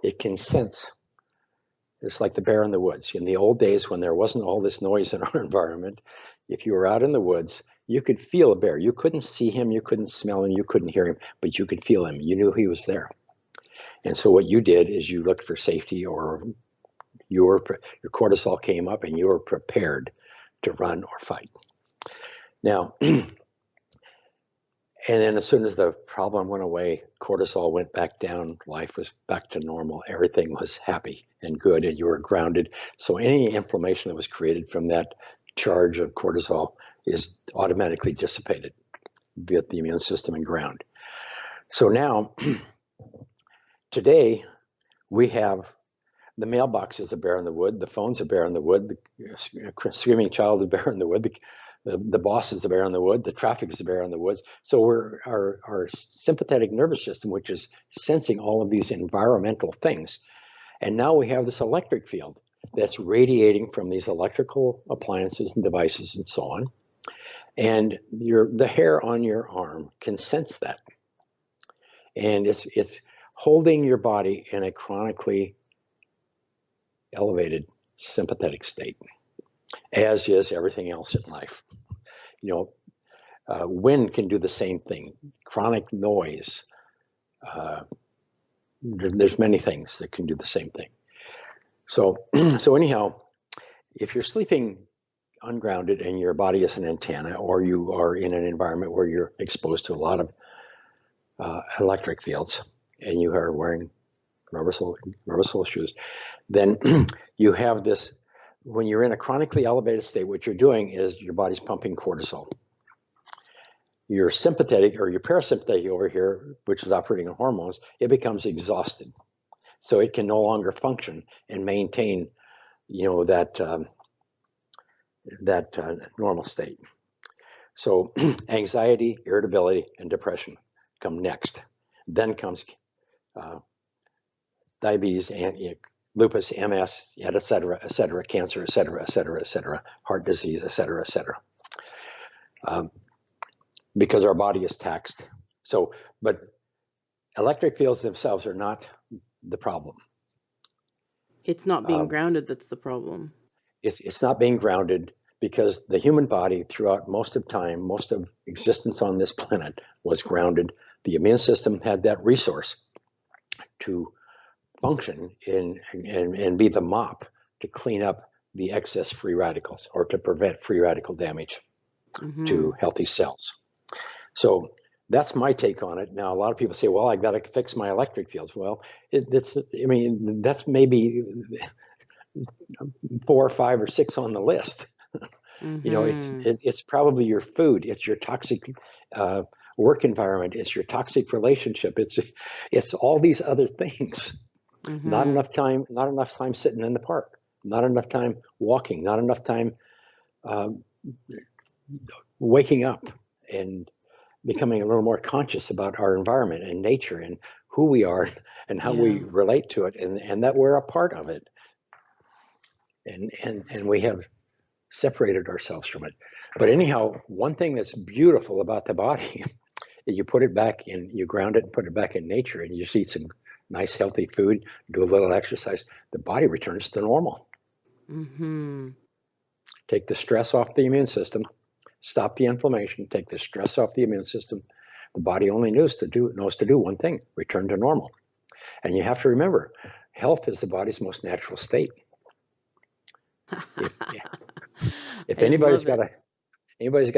It can sense. It's like the bear in the woods. In the old days when there wasn't all this noise in our environment, if you were out in the woods, you could feel a bear. You couldn't see him, you couldn't smell him, you couldn't hear him, but you could feel him. You knew he was there. And so what you did is you looked for safety, or your cortisol came up and you were prepared to run or fight. Now, and then as soon as the problem went away, cortisol went back down, life was back to normal, everything was happy and good, and you were grounded. So any inflammation that was created from that charge of cortisol is automatically dissipated via the immune system and ground. So now, today, we have the mailbox is a bear in the wood, the phone's a bear in the wood, the screaming child is a bear in the wood, the boss is a bear in the wood, the traffic is a bear in the woods. So our sympathetic nervous system, which is sensing all of these environmental things. And now we have this electric field that's radiating from these electrical appliances and devices and so on. And the hair on your arm can sense that. And it's holding your body in a chronically elevated sympathetic state, as is everything else in life. Wind can do the same thing. Chronic noise. There's many things that can do the same thing. So anyhow, if you're sleeping ungrounded and your body is an antenna, or you are in an environment where you're exposed to a lot of electric fields, and you are wearing rubber sole shoes, then you have this. When you're in a chronically elevated state, what you're doing is your body's pumping cortisol. Your sympathetic or your parasympathetic over here, which is operating on hormones, it becomes exhausted. So it can no longer function and maintain, that normal state. So anxiety, irritability, and depression come next. Then comes diabetes, and lupus, MS, et cetera, cancer, et cetera, heart disease, et cetera. Because our body is taxed. So, but electric fields themselves are not the problem. It's not being grounded that's the problem. It's not being grounded because the human body throughout most of time, most of existence on this planet was grounded. The immune system had that resource to function and be the mop to clean up the excess free radicals or to prevent free radical damage to healthy cells. So that's my take on it. Now, a lot of people say, well, I've got to fix my electric fields. Well, that's maybe 4 or 5 or 6 on the list. It's probably your food. It's your toxic work environment. It's your toxic relationship. It's all these other things. Not enough time. Not enough time sitting in the park. Not enough time walking. Not enough time waking up and becoming a little more conscious about our environment and nature and who we are and how we relate to it, and that we're a part of it. And we have separated ourselves from it. But anyhow, one thing that's beautiful about the body is you put it back in, you ground it and put it back in nature, and you just eat some nice healthy food, do a little exercise, the body returns to normal. Take the stress off the immune system, stop the inflammation, take the stress off the immune system. The body only knows to do one thing: return to normal. And you have to remember, health is the body's most natural state. If anybody's got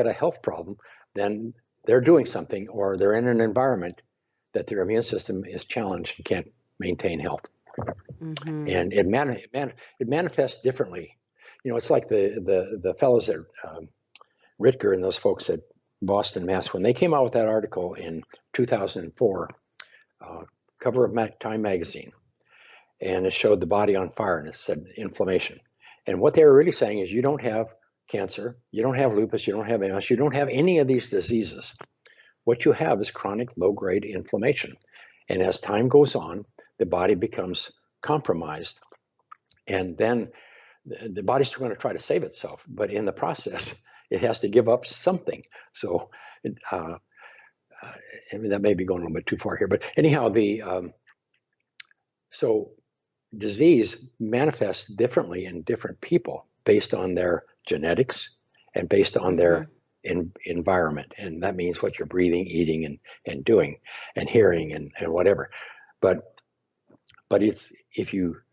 a health problem, then they're doing something, or they're in an environment that their immune system is challenged and can't maintain health. And it manifests differently. It's like the fellows at Ritker and those folks at Boston, Mass. When they came out with that article in 2004, cover of Time magazine, and it showed the body on fire, and it said inflammation. And what they were really saying is, you don't have cancer, you don't have lupus, you don't have MS, you don't have any of these diseases. What you have is chronic low-grade inflammation. And as time goes on, the body becomes compromised, and then the body's going to try to save itself. But in the process, it has to give up something. So that may be going a little bit too far here. But anyhow, so disease manifests differently in different people based on their genetics and based on their environment. And that means what you're breathing, eating, and doing, and hearing, and whatever. But it's if your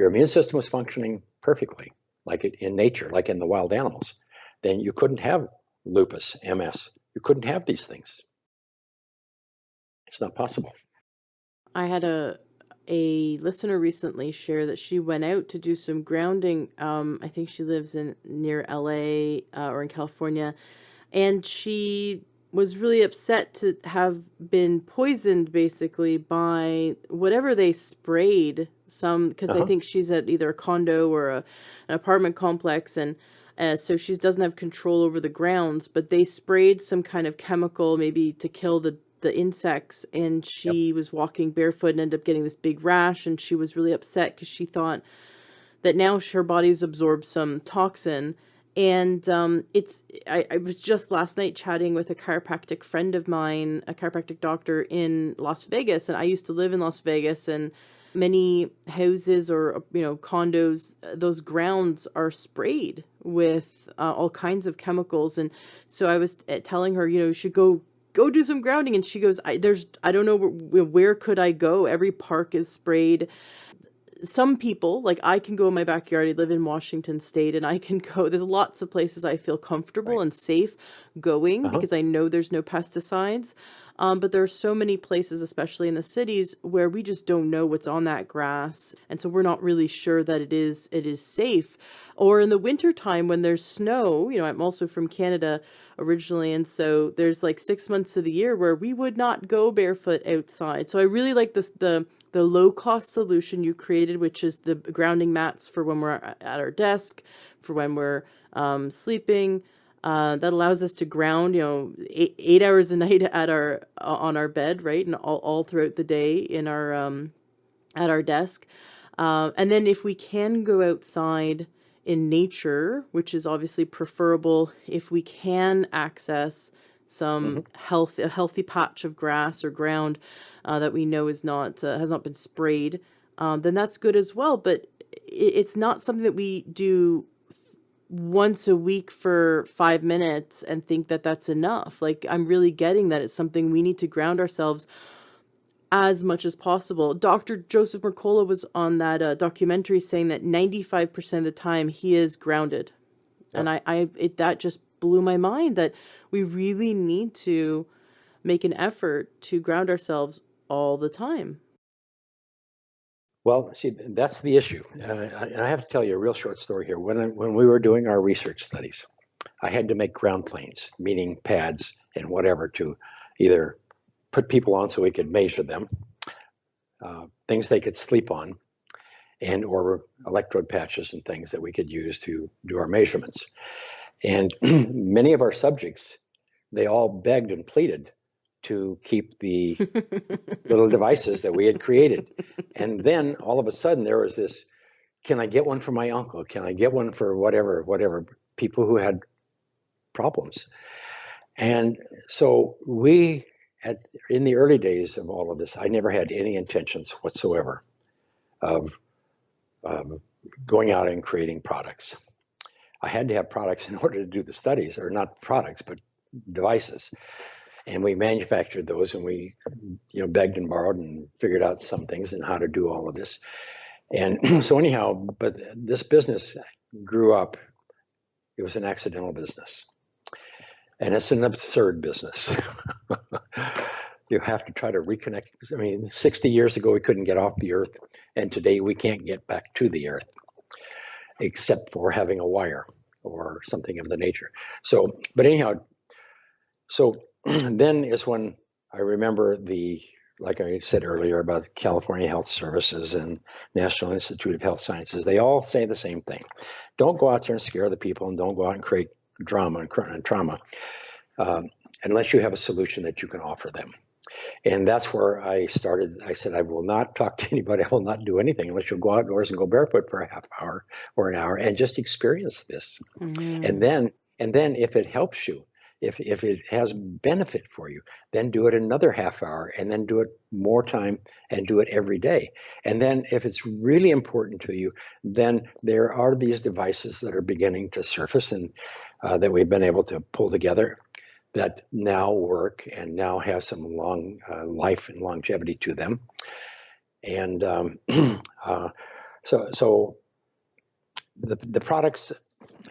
immune system was functioning perfectly, like in nature, like in the wild animals, then you couldn't have lupus, MS. You couldn't have these things. It's not possible. I had a listener recently share that she went out to do some grounding. I think she lives near LA or in California, and she was really upset to have been poisoned basically by whatever they sprayed. Because I think she's at either a condo or an apartment complex, and so she doesn't have control over the grounds, but they sprayed some kind of chemical maybe to kill the insects, and she was walking barefoot and ended up getting this big rash, and she was really upset because she thought that now her body's absorbed some toxin. And I was just last night chatting with a chiropractic friend of mine, a chiropractic doctor in Las Vegas, and I used to live in Las Vegas, and many houses or condos, those grounds are sprayed with all kinds of chemicals. And so I was telling her, you should go do some grounding. And she goes, I don't know where could I go? Every park is sprayed. Some people, like I can go in my backyard. I live in Washington State, and I can go. There's lots of places I feel comfortable and safe going because I know there's no pesticides. But there are so many places, especially in the cities, where we just don't know what's on that grass. And so we're not really sure that it is safe. Or in the wintertime when there's snow, I'm also from Canada originally. And so there's like 6 months of the year where we would not go barefoot outside. So I really like the low cost solution you created, which is the grounding mats for when we're at our desk, for when we're sleeping. That allows us to ground, 8 hours a night on our bed, right, and all throughout the day in our at our desk. And then if we can go outside in nature, which is obviously preferable, if we can access some a healthy patch of grass or ground that we know is not has not been sprayed, then that's good as well. But it's not something that we do once a week for 5 minutes and think that that's enough. Like, I'm really getting that it's something we need to ground ourselves as much as possible. Dr. Joseph Mercola was on that documentary saying that 95% of the time he is grounded. And Yep. that just blew my mind that we really need to make an effort to ground ourselves all the time. Well, see, that's the issue. And I have to tell you a real short story here. When we were doing our research studies, I had to make ground planes, meaning pads and whatever, to either put people on so we could measure them, things they could sleep on, and or electrode patches and things that we could use to do our measurements. And many of our subjects, they all begged and pleaded to keep the little devices that we had created. And then all of a sudden there was this, can I get one for my uncle? Can I get one for whatever, people who had problems. And so in the early days of all of this, I never had any intentions whatsoever of going out and creating products. I had to have products in order to do the studies, or not products, but devices. And we manufactured those, and we, begged and borrowed and figured out some things and how to do all of this. And so anyhow, but this business grew up. It was an accidental business. And it's an absurd business. You have to try to reconnect. I mean, 60 years ago, we couldn't get off the earth. And today we can't get back to the earth, except for having a wire or something of the nature. So, but anyhow, so then is when I remember like I said earlier about California Health Services and National Institute of Health Sciences, they all say the same thing. Don't go out there and scare the people, and don't go out and create drama and trauma unless you have a solution that you can offer them. And that's where I started. I said, I will not talk to anybody. I will not do anything unless you'll go outdoors and go barefoot for a half hour or an hour and just experience this. Mm-hmm. And then if it helps you, if it has benefit for you, then do it another half hour, and then do it more time, and do it every day. And then if it's really important to you, then there are these devices that are beginning to surface, and that we've been able to pull together, that now work and now have some long life and longevity to them. And so the products,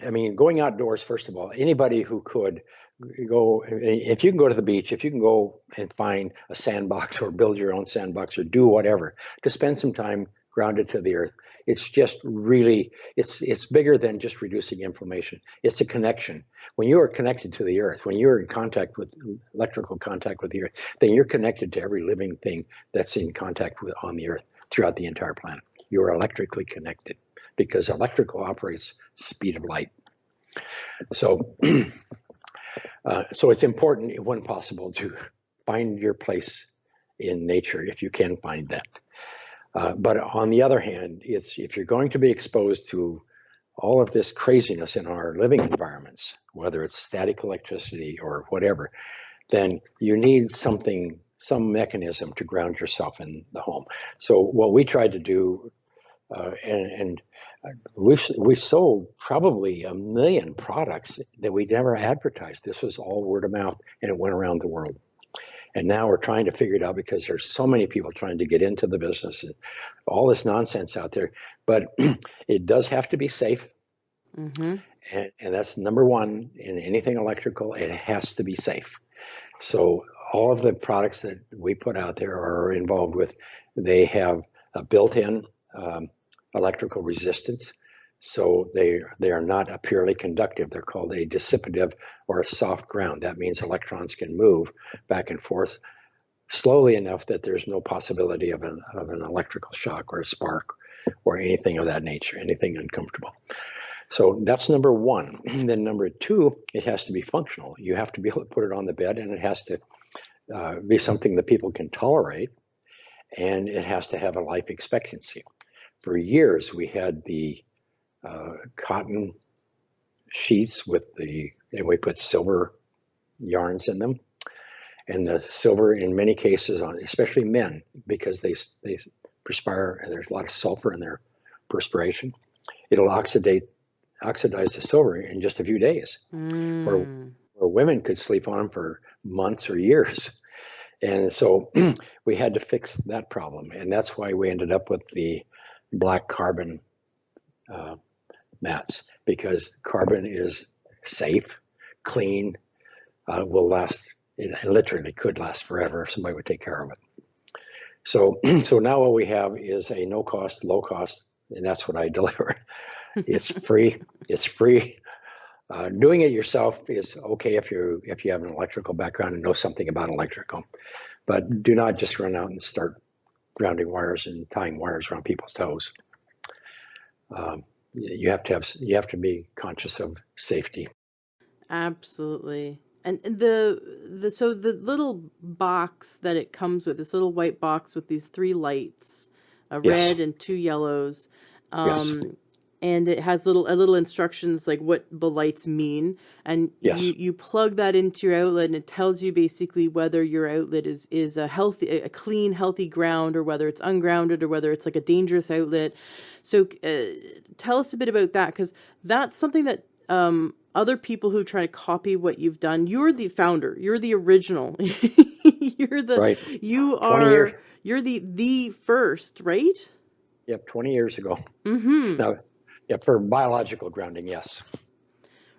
I mean, going outdoors, first of all, anybody who could go, if you can go to the beach, if you can go and find a sandbox or build your own sandbox or do whatever, to spend some time grounded to the earth, it's just really, it's bigger than just reducing inflammation. It's a connection. When you are connected to the earth, when you're in electrical contact with the earth, then you're connected to every living thing that's in contact on the earth throughout the entire planet. You are electrically connected, because electrical operates speed of light. So, so it's important, when possible, to find your place in nature if you can find that. But on the other hand, if you're going to be exposed to all of this craziness in our living environments, whether it's static electricity or whatever, then you need some mechanism to ground yourself in the home. So what we tried to do, and we sold probably 1 million products that we never advertised. This was all word of mouth, and it went around the world. And now we're trying to figure it out, because there's so many people trying to get into the business, and all this nonsense out there. But it does have to be safe. Mm-hmm. And that's number one in anything electrical. It has to be safe. So all of the products that we put out there are involved with, they have a built-in electrical resistance. So they are not a purely conductive. They're called a dissipative or a soft ground. That means electrons can move back and forth slowly enough that there's no possibility of an electrical shock or a spark or anything of that nature, anything uncomfortable. So that's number one. And then number two, it has to be functional. You have to be able to put it on the bed, and it has to be something that people can tolerate, and it has to have a life expectancy. For years, we had the cotton sheets and we put silver yarns in them. And the silver, in many cases, especially men, because they perspire and there's a lot of sulfur in their perspiration, it'll oxidate oxidize the silver in just a few days, where Mm. women could sleep on them for months or years. And so we had to fix that problem, and that's why we ended up with the black carbon uh, mats, because carbon is safe, clean, will last. It literally could last forever if somebody would take care of it. So, so now what we have is a no cost, low cost, and that's what I deliver. It's free. It's free. Doing it yourself is okay if you have an electrical background and know something about electrical, but do not just run out and start grounding wires and tying wires around people's toes. You have to be conscious of safety. Absolutely. And the so the little box that it comes with, this little white box with these three lights, a Yes, red and two yellows, yes, um, and it has little instructions like what the lights mean, and yes, you plug that into your outlet, and it tells you basically whether your outlet is a healthy, a clean, healthy ground, or whether it's ungrounded, or whether it's like a dangerous outlet. So tell us a bit about that, because that's something that other people who try to copy what you've done, you're the founder, you're the original. you're the right. you 20 years. are you're the first, right? Yep, 20 years ago. Mm-hmm. Now, yeah, for biological grounding, yes.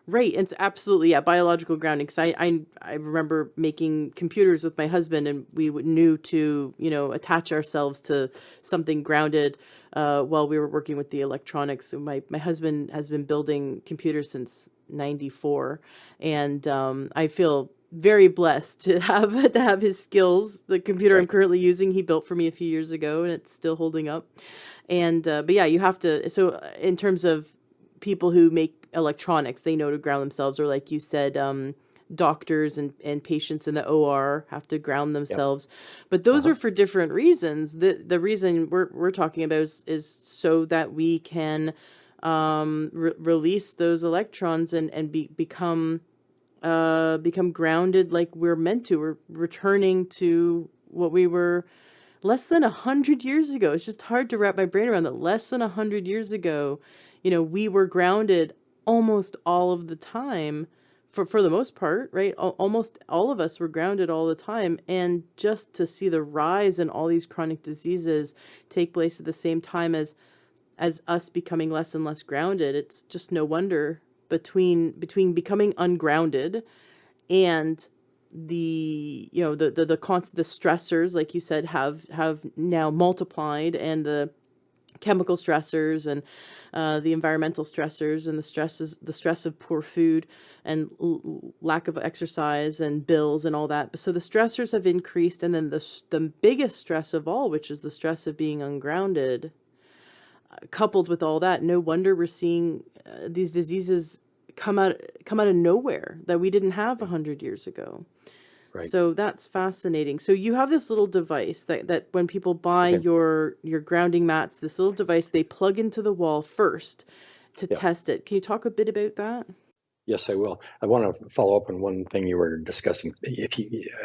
Right, and it's absolutely, yeah, biological grounding. Because I remember making computers with my husband, and knew to attach ourselves to something grounded while we were working with the electronics. So my husband has been building computers since '94, and I feel very blessed to have his skills. The computer I'm Right. currently using, he built for me a few years ago, and it's still holding up. And but yeah, you have to. So in terms of people who make electronics, they know to ground themselves, or like you said, doctors and patients in the OR have to ground Yep. themselves. But those Uh-huh. are for different reasons. The reason we're talking about is so that we can release those electrons and become grounded like we're meant to. We're returning to what we were less than 100 years ago. It's just hard to wrap my brain around that. Less than 100 years ago, we were grounded almost all of the time, for the most part, right? Almost all of us were grounded all the time, and just to see the rise in all these chronic diseases take place at the same time as us becoming less and less grounded, it's just no wonder. Between becoming ungrounded and the stressors, like you said, have now multiplied, and the chemical stressors, and the environmental stressors, and the stress of poor food, and lack of exercise, and bills, and all that. So the stressors have increased, and then the biggest stress of all, which is the stress of being ungrounded, coupled with all that, no wonder we're seeing these diseases come out of nowhere that we didn't have 100 years ago. Right. So that's fascinating. So you have this little device that when people buy Okay. your grounding mats, this little device they plug into the wall first to Yep. test it. Can you talk a bit about that? Yes, I will. I want to follow up on one thing you were discussing.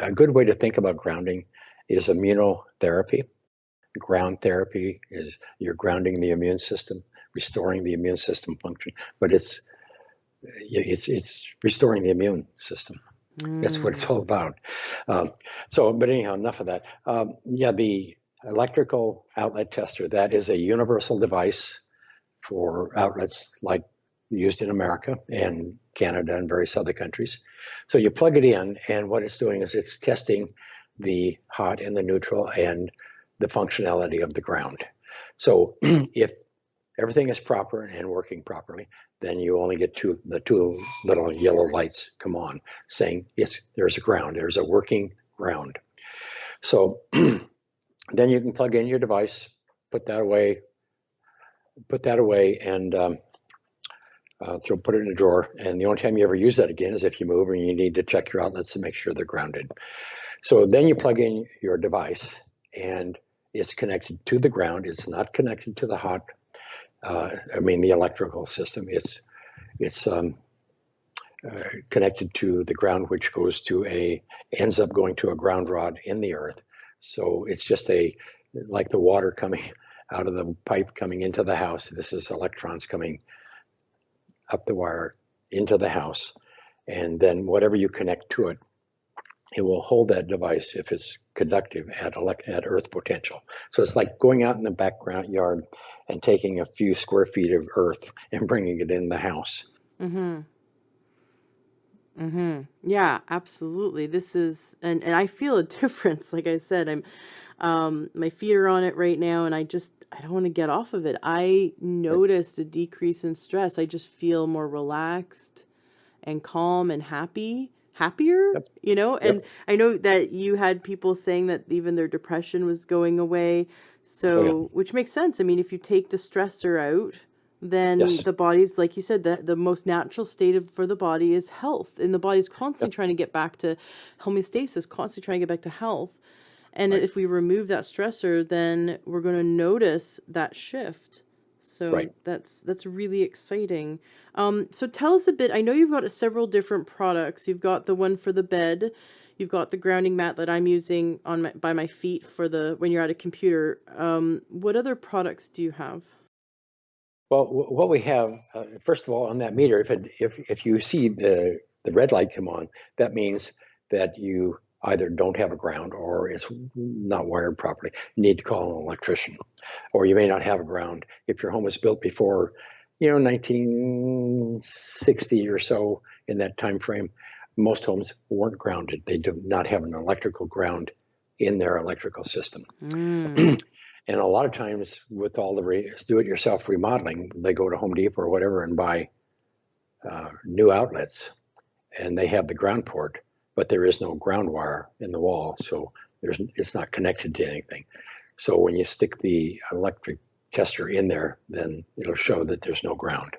A good way to think about grounding is immunotherapy. Ground therapy is you're grounding the immune system, restoring the immune system function, but it's restoring the immune system. That's what it's Mm. all about. But anyhow, enough of that. Yeah, the electrical outlet tester, that is a universal device for outlets like used in America and Canada and various other countries. So you plug it in, and what it's doing is it's testing the hot and the neutral and the functionality of the ground. So if everything is proper and working properly, then you only get the two little yellow lights come on saying there's a ground, there's a working ground. So then you can plug in your device, put that away, and put it in a drawer. And the only time you ever use that again is if you move and you need to check your outlets to make sure they're grounded. So then you plug in your device, and it's connected to the ground. It's not connected to the hot. The electrical system. It's connected to the ground, which ends up going to a ground rod in the earth. So it's just like the water coming out of the pipe coming into the house. This is electrons coming up the wire into the house, and then whatever you connect to it, it will hold that device if it's conductive at earth potential. So it's like going out in the background yard and taking a few square feet of earth and bringing it in the house. Mm-hmm. Mm-hmm. Yeah, absolutely. This is, and I feel a difference. Like I said, my feet are on it right now, and I don't want to get off of it. I Right. noticed a decrease in stress. I just feel more relaxed and calm and happier, Yep. and Yep. I know that you had people saying that even their depression was going away. Oh yeah. So, which makes sense. I mean, if you take the stressor out, then Yes. the body's, like you said, the most natural state for the body is health, and the body's constantly Yep. trying to get back to homeostasis, constantly trying to get back to health. And Right. if we remove that stressor, then we're going to notice that shift. Right. So that's really exciting. So tell us a bit. I know you've got several different products. You've got the one for the bed. You've got the grounding mat that I'm using by my feet for the when you're at a computer. What other products do you have? Well, what we have, first of all, on that meter, if you see the red light come on, that means that you either don't have a ground or it's not wired properly. You need to call an electrician, or you may not have a ground if your home was built before, 1960 or so, in that time frame. Most homes weren't grounded. They do not have an electrical ground in their electrical system. Mm. And a lot of times with all the do-it-yourself remodeling, they go to Home Depot or whatever and buy new outlets, and they have the ground port, but there is no ground wire in the wall, so it's not connected to anything. So when you stick the electric tester in there, then it'll show that there's no ground.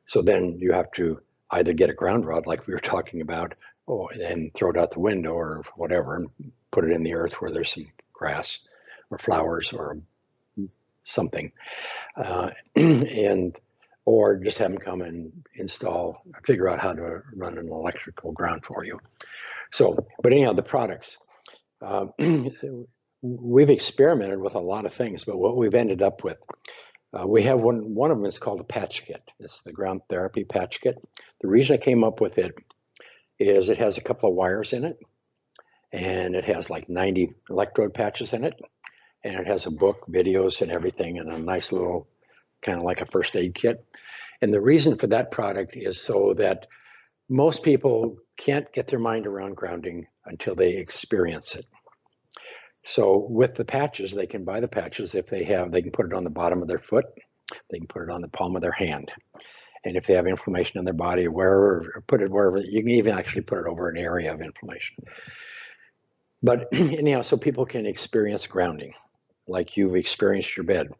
So then you have to either get a ground rod like we were talking about, and throw it out the window or whatever, and put it in the earth where there's some grass or flowers or something, and or just have them come and figure out how to run an electrical ground for you. So, but anyhow, the products. Uh, we've experimented with a lot of things, but what we've ended up with, we have one of them is called a patch kit. It's the ground therapy patch kit. The reason I came up with it is it has a couple of wires in it, and it has like 90 electrode patches in it, and it has a book, videos, and everything, and a nice little kind of like a first aid kit. And the reason for that product is so that most people can't get their mind around grounding until they experience it. So with the patches, they can buy the patches if they can put it on the bottom of their foot, they can put it on the palm of their hand. And if they have inflammation in their body, wherever, put it wherever, you can even actually put it over an area of inflammation. But anyhow, so people can experience grounding like you've experienced your bed,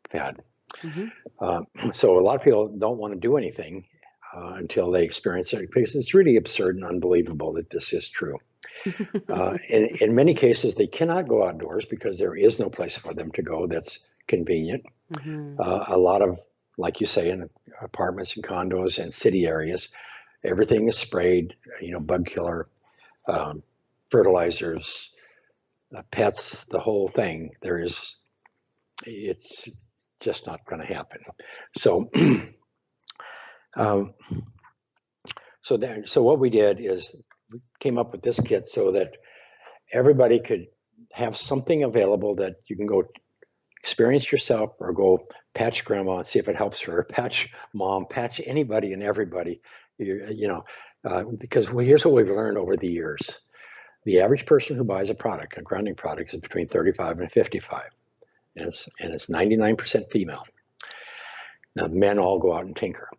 Pat. Mm-hmm. So a lot of people don't want to do anything until they experience it, because it's really absurd and unbelievable that this is true. In many cases, they cannot go outdoors because there is no place for them to go that's convenient. Mm-hmm. A lot of, like you say, in apartments and condos and city areas, everything is sprayed, bug killer, fertilizers, pets, the whole thing. It's just not going to happen. So, um, so what we did is we came up with this kit so that everybody could have something available that you can go experience yourself, or go patch grandma and see if it helps her, patch mom, patch anybody and everybody. Because here's what we've learned over the years. The average person who buys a grounding product, is between 35 and 55, and it's 99% female. Now, men all go out and tinker,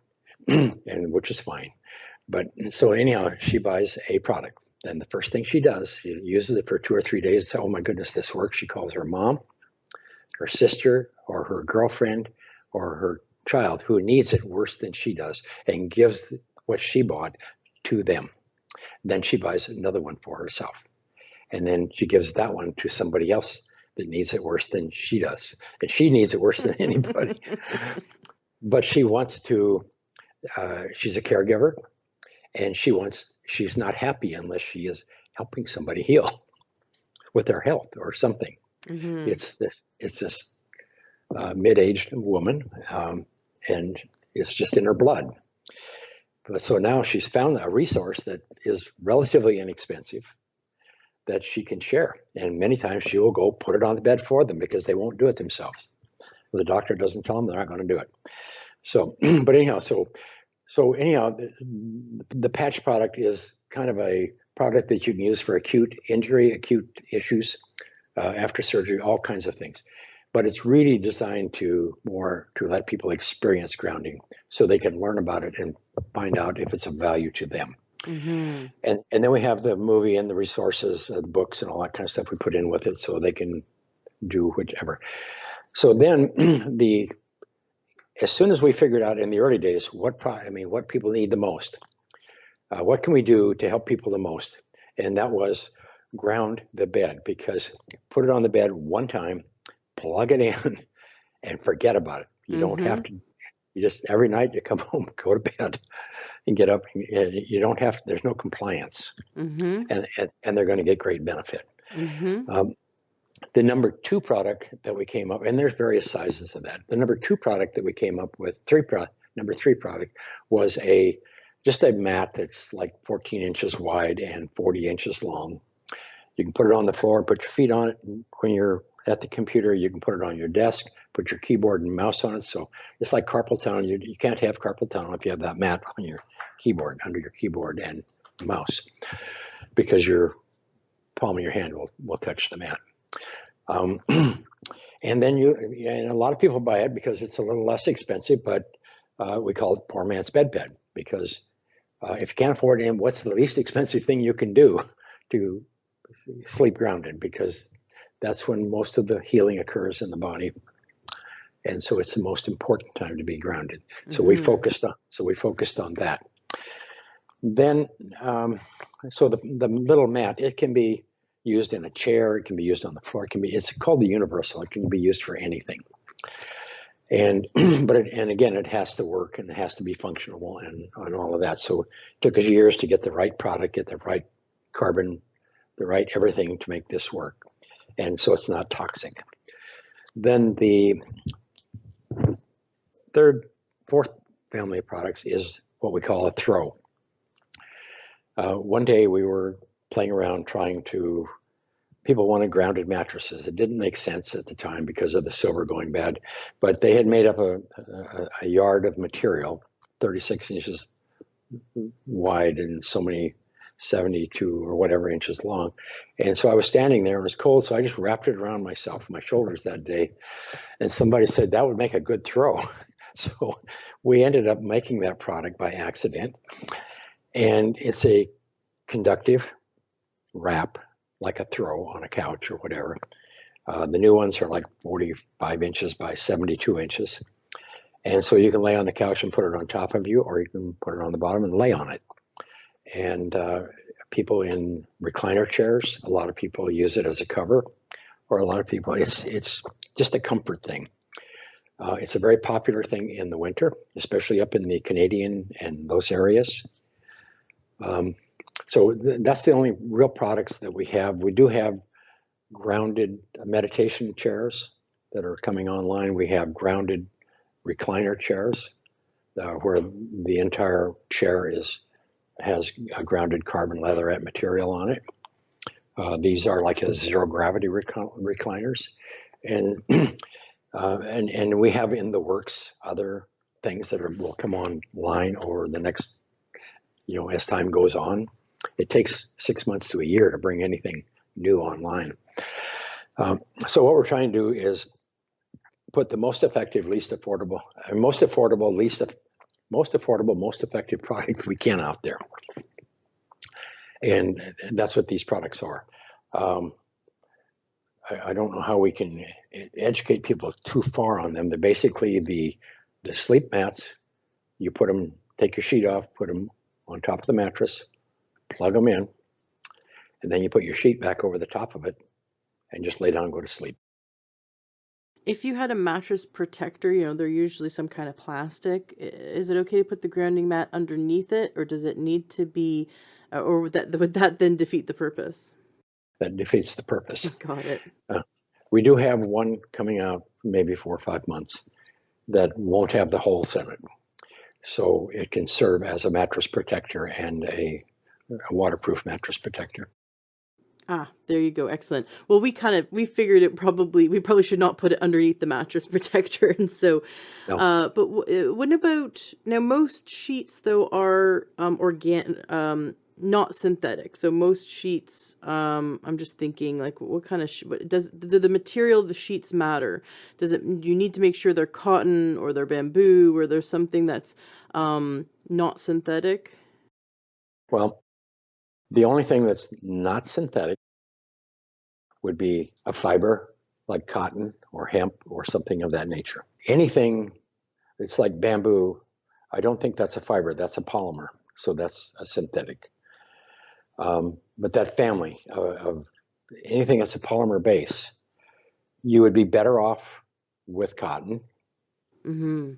and which is fine. But so anyhow, she buys a product. And the first thing she does, she uses it for 2 or 3 days. And says, oh my goodness, this works. She calls her mom, her sister, or her girlfriend, or her child who needs it worse than she does, and gives what she bought to them. Then she buys another one for herself. And then she gives that one to somebody else that needs it worse than she does. And she needs it worse than anybody. But she wants to, she's a caregiver, and she's not happy unless she is helping somebody heal with their health or something. Mm-hmm. It's this mid-aged woman, and it's just in her blood. So now she's found a resource that is relatively inexpensive that she can share. And many times she will go put it on the bed for them because they won't do it themselves. The doctor doesn't tell them, they're not going to do it. So, but anyhow, the patch product is kind of a product that you can use for acute injury, acute issues, after surgery, all kinds of things. But it's really designed to let people experience grounding so they can learn about it and find out if it's of value to them. Mm-hmm. And then we have the movie and the resources, the books and all that kind of stuff we put in with it so they can do whichever. So then as soon as we figured out in the early days what people need the most, what can we do to help people the most? And that was ground the bed, because put it on the bed one time, plug it in, and forget about it. You don't have to. You just every night you come home, go to bed, and get up. And you don't have. There's no compliance, and they're going to get great benefit. The number two product that we came up, and there's various sizes of that. The number two product that we came up with, number three product was just a mat that's like 14 inches wide and 40 inches long. You can put it on the floor, put your feet on it. When you're at the computer, you can put it on your desk, put your keyboard and mouse on it. So it's like carpal tunnel. You can't have carpal tunnel if you have that mat on your keyboard, under your keyboard and mouse, because your palm of your hand will touch the mat. And then and a lot of people buy it because it's a little less expensive, but we call it poor man's bed because if you can't afford it, what's the least expensive thing you can do to sleep grounded? Because that's when most of the healing occurs in the body, and so it's the most important time to be grounded. So we focused on that. Then, so the little mat, it can be used in a chair, it can be used on the floor, it's called the universal. It can be used for anything. And again, it has to work and it has to be functional and all of that. So it took us years to get the right product, get the right carbon, the right everything to make this work. And so it's not toxic. Then the fourth family of products is what we call a throw. One day we were playing around people wanted grounded mattresses. It didn't make sense at the time because of the silver going bad, but they had made up a yard of material, 36 inches wide and so many 72 or whatever inches long. And so I was standing there, it was cold, so I just wrapped it around my shoulders that day. And somebody said that would make a good throw. So we ended up making that product by accident. And it's a conductive wrap, like a throw on a couch or whatever. The new ones are like 45 inches by 72 inches. And so you can lay on the couch and put it on top of you, or you can put it on the bottom and lay on it. And people in recliner chairs, a lot of people use it as a cover, or a lot of people, it's just a comfort thing. It's a very popular thing in the winter, especially up in the Canadian and those areas. So that's the only real products that we have. We do have grounded meditation chairs that are coming online. We have grounded recliner chairs where the entire chair has a grounded carbon leatherette material on it. These are like a zero gravity recliners, and we have in the works other things that will come online over the next, as time goes on. It takes 6 months to a year to bring anything new online. So what we're trying to do is put the most effective, most effective product we can out there. And that's what these products are. I don't know how we can educate people too far on them. They're basically the sleep mats. You take your sheet off, put them on top of the mattress, plug them in, and then you put your sheet back over the top of it and just lay down and go to sleep. If you had a mattress protector, they're usually some kind of plastic. Is it okay to put the grounding mat underneath it, or does it need to be, or would that then defeat the purpose? That defeats the purpose. Got it. We do have one coming out maybe 4 or 5 months that won't have the holes in it. so it can serve as a mattress protector and a waterproof mattress protector. Ah, there you go. Excellent. Well, we figured we probably should not put it underneath the mattress protector. And so, No, but what about now? Most sheets though are not synthetic. So most sheets, I'm just thinking like what kind of do the material of the sheets matter? You need to make sure they're cotton or they're bamboo or there's something that's not synthetic? well, the only thing that's not synthetic would be a fiber like cotton or hemp or something of that nature. Anything that's like bamboo, I don't think that's a fiber, that's a polymer. So that's a synthetic. But that family of anything that's a polymer base, you would be better off with cotton, Mm-hmm.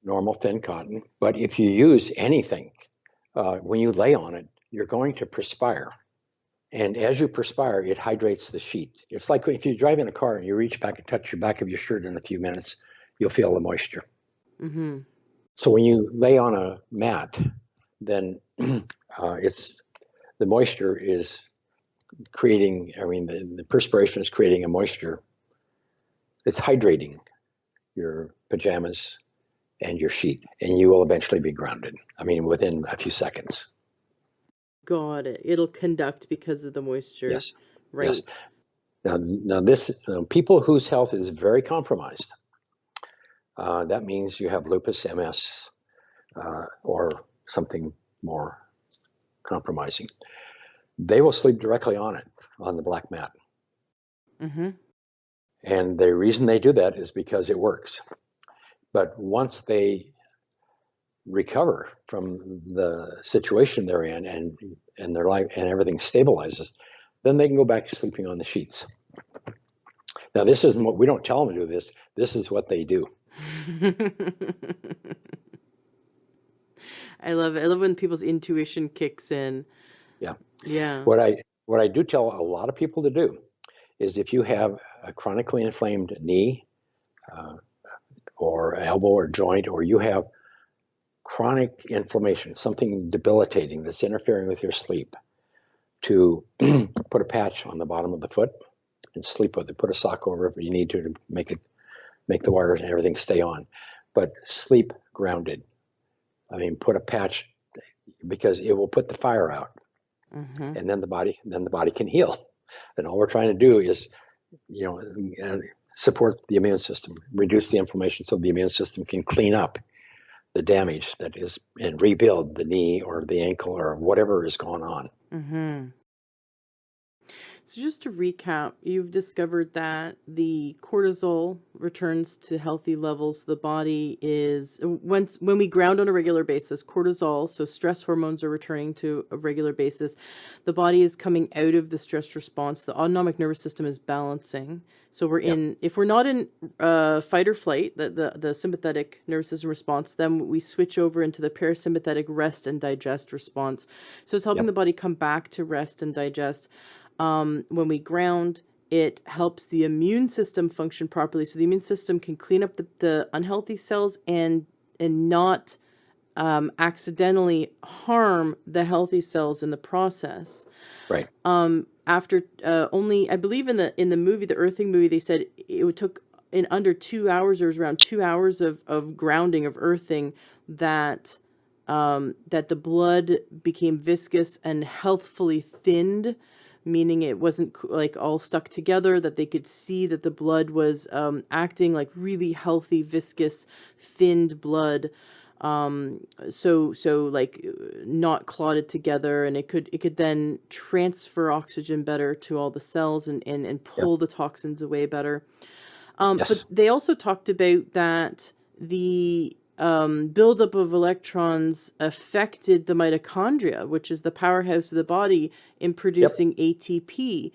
normal thin cotton. But if you use anything, when you lay on it, you're going to perspire. And as you perspire, it hydrates the sheet. It's like if you drive in a car and you reach back and touch your back of your shirt in a few minutes, you'll feel the moisture. Mm-hmm. So when you lay on a mat, then it's the moisture is creating, I mean, the perspiration is creating a moisture. It's hydrating your pajamas and your sheet, and you will eventually be grounded. I mean, within a few seconds. Got it. It'll conduct because of the moisture. Yes, yes. Right. Now this people whose health is very compromised. That means you have lupus, MS, or something more compromising. They will sleep directly on it, on the black mat. Mm-hmm. And the reason they do that is because it works. But once they recover from the situation they're in and their life and everything stabilizes, then they can go back to sleeping on the sheets. Now, this isn't what we don't tell them to do this. This is what they do. I love it. I love when people's intuition kicks in. Yeah. Yeah. What I do tell a lot of people to do is if you have a chronically inflamed knee uh, or elbow or joint, or you have chronic inflammation, something debilitating that's interfering with your sleep, to put a patch on the bottom of the foot and sleep with it. Put a sock over it if you need to make the wires and everything stay on. But sleep grounded. I mean, put a patch because it will put the fire out, Mm-hmm. and then the body can heal. And all we're trying to do is, you know, support the immune system, reduce the inflammation, so the immune system can clean up the damage that is and rebuild the knee or the ankle or whatever is going on. Mm-hmm. So just to recap, you've discovered that the cortisol returns to healthy levels. The body is when we ground on a regular basis, cortisol, so stress hormones are returning to a regular basis. The body is coming out of the stress response. The autonomic nervous system is balancing. So Yeah, if we're not in fight or flight, the sympathetic nervous system response, then we switch over into the parasympathetic rest and digest response. So it's helping yep, the body come back to rest and digest. When we ground, it helps the immune system function properly. So the immune system can clean up the unhealthy cells and not accidentally harm the healthy cells in the process. right. After only, I believe in the movie, the Earthing movie, they said it took in under 2 hours, there was around 2 hours of grounding, of earthing, that that the blood became viscous and healthfully thinned, meaning it wasn't like all stuck together, that they could see that the blood was acting like really healthy, viscous, thinned blood. So like not clotted together, and it could then transfer oxygen better to all the cells and Yep, pull the toxins away better. But yes, they also talked about that the buildup of electrons affected the mitochondria, which is the powerhouse of the body, in yep. producing ATP.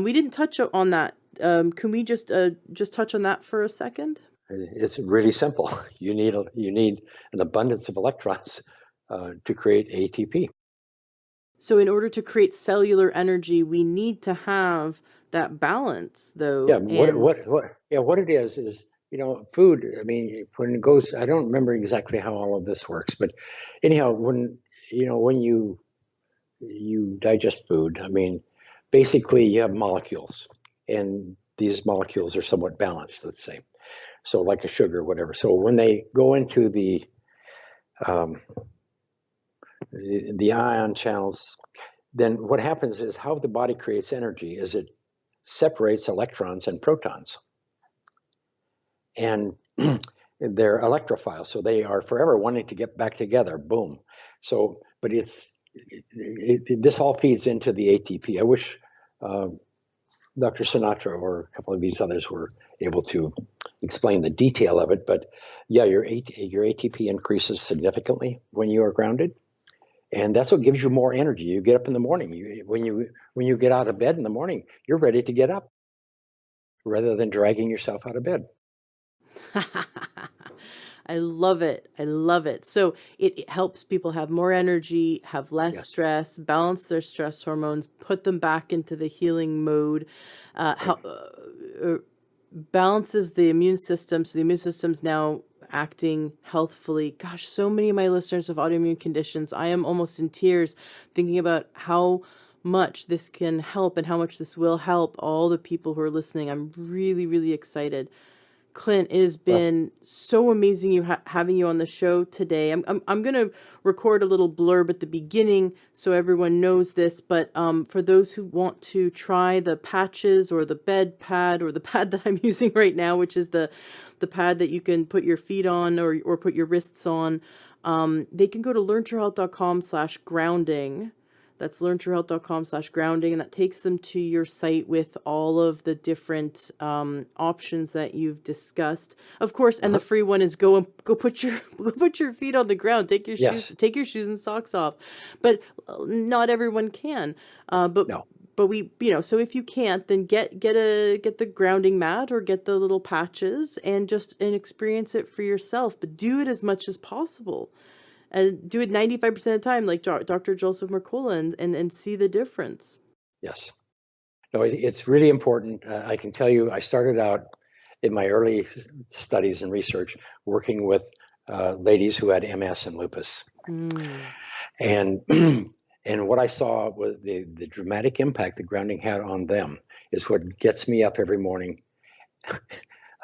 We didn't touch on that. Can we just touch on that for a second? It's really simple. You need an abundance of electrons to create ATP. So in order to create cellular energy, we need to have that balance, Yeah, though. And what? Yeah, what it is food, I mean, when it goes, I don't remember exactly how all of this works, but anyhow, when you digest food, I mean, basically you have molecules, and these molecules are somewhat balanced, let's say. So like a sugar, or whatever. So when they go into um, the ion channels, then what happens is how the body creates energy is it separates electrons and protons. And they're electrophiles, so they are forever wanting to get back together. Boom. So, but this all feeds into the ATP. I wish uh, Dr. Sinatra or a couple of these others were able to explain the detail of it. But yeah, your ATP increases significantly when you are grounded, and that's what gives you more energy. You get up in the morning. When you get out of bed in the morning, you're ready to get up rather than dragging yourself out of bed. I love it. I love it. So it helps people have more energy, have less Yes, stress, balance their stress hormones, put them back into the healing mode, right. balances the immune system. So the immune system's now acting healthfully. Gosh, so many of my listeners have autoimmune conditions. I am almost in tears thinking about how much this can help and how much this will help all the people who are listening. I'm really, really excited. Clint, it has Well, been so amazing having you on the show today. I'm going to record a little blurb at the beginning so everyone knows this, but for those who want to try the patches or the bed pad or the pad that I'm using right now, which is the pad that you can put your feet on or put your wrists on, they can go to learntruehealth.com/grounding. That's learntruehealth.com/grounding, and that takes them to your site with all of the different options that you've discussed. Of course, and the uh-huh. free one is go put your go put your feet on the ground, Yes, take your shoes and socks off. But not everyone can. But no, we, so if you can't, then get the grounding mat or get the little patches and just and experience it for yourself. But do it as much as possible and do it 95% of the time, like Dr. Joseph Mercola, and see the difference. yes. No, it's really important. I can tell you, I started out in my early studies and research working with ladies who had MS and lupus, Mm. and and what I saw was the dramatic impact the grounding had on them is what gets me up every morning.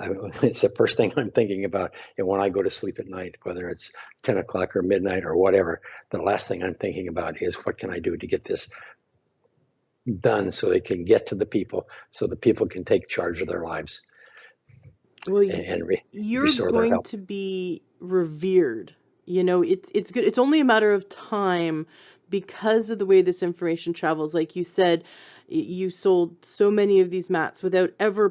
It's the first thing I'm thinking about, and when I go to sleep at night, whether it's 10 o'clock or midnight or whatever, the last thing I'm thinking about is what can I do to get this done so they can get to the people, so the people can take charge of their lives Well, and you're restore their going health. to be revered. It's good. It's only a matter of time because of the way this information travels. Like you said, you sold so many of these mats without ever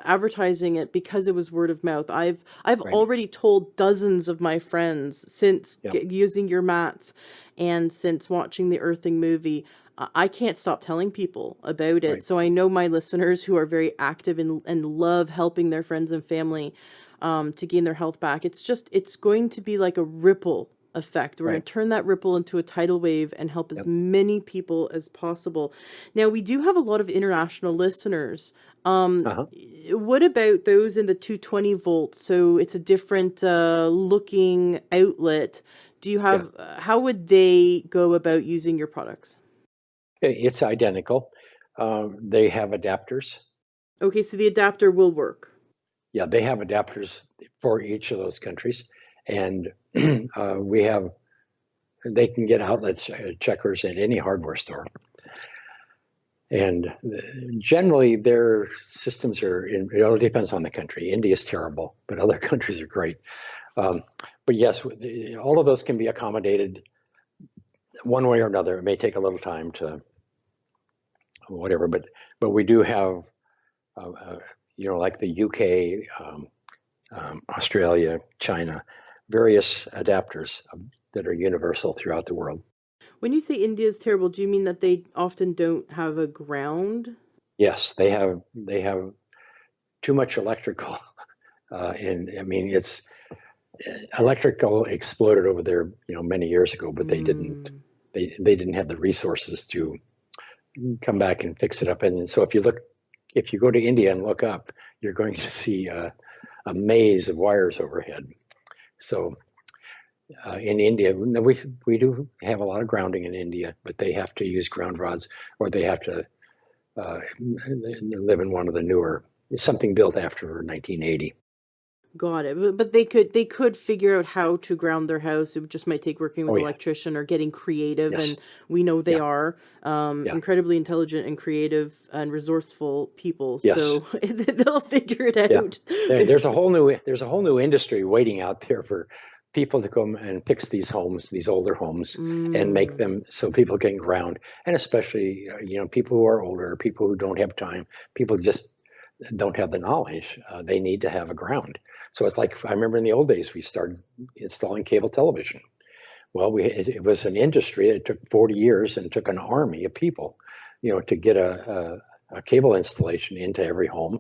advertising it because it was word of mouth. I've Right. already told dozens of my friends since Yeah. using your mats and since watching the Earthing movie. I can't stop telling people about it. Right. So I know my listeners who are very active and love helping their friends and family to gain their health back. It's going to be like a ripple effect. We're going Right. to turn that ripple into a tidal wave and help as Yep. many people as possible. Now, we do have a lot of international listeners. Um, Uh-huh. what about those in the 220 volts? So it's a different looking outlet. Do you Yeah. have, how would they go about using your products? It's identical. They have adapters. Okay, so the adapter will work. Yeah, they have adapters for each of those countries, and we have. They can get outlet checkers at any hardware store, and generally their systems are. It all depends on the country. India is terrible, but other countries are great. Um, but yes, all of those can be accommodated one way or another. It may take a little time to whatever, but we do have, like the UK, Australia, China, various adapters that are universal throughout the world. When you say India is terrible, do you mean that they often don't have a ground? Yes, they have too much electrical, and I mean it's electrical exploded over there, many years ago, but they didn't. Mm. They didn't have the resources to come back and fix it up. And so if you go to India and look up, you're going to see a maze of wires overhead. So in India, we do have a lot of grounding in India, but they have to use ground rods, or they have to live in one of the newer, something built after 1980. Got it. But they could figure out how to ground their house. It just might take working with Oh an yeah, electrician or getting creative, yes, and we know they yeah, are yeah, incredibly intelligent and creative and resourceful people. yes, So they'll figure it yeah. out. There's a whole new industry waiting out there for people to come and fix these homes, these older homes, and make Mm. them so people can ground, and especially people who are older, people who don't have time, people just don't have the knowledge. They need to have a ground. So it's like, I remember in the old days we started installing cable television. Well, it was an industry. It took 40 years and took an army of people, to get a cable installation into every home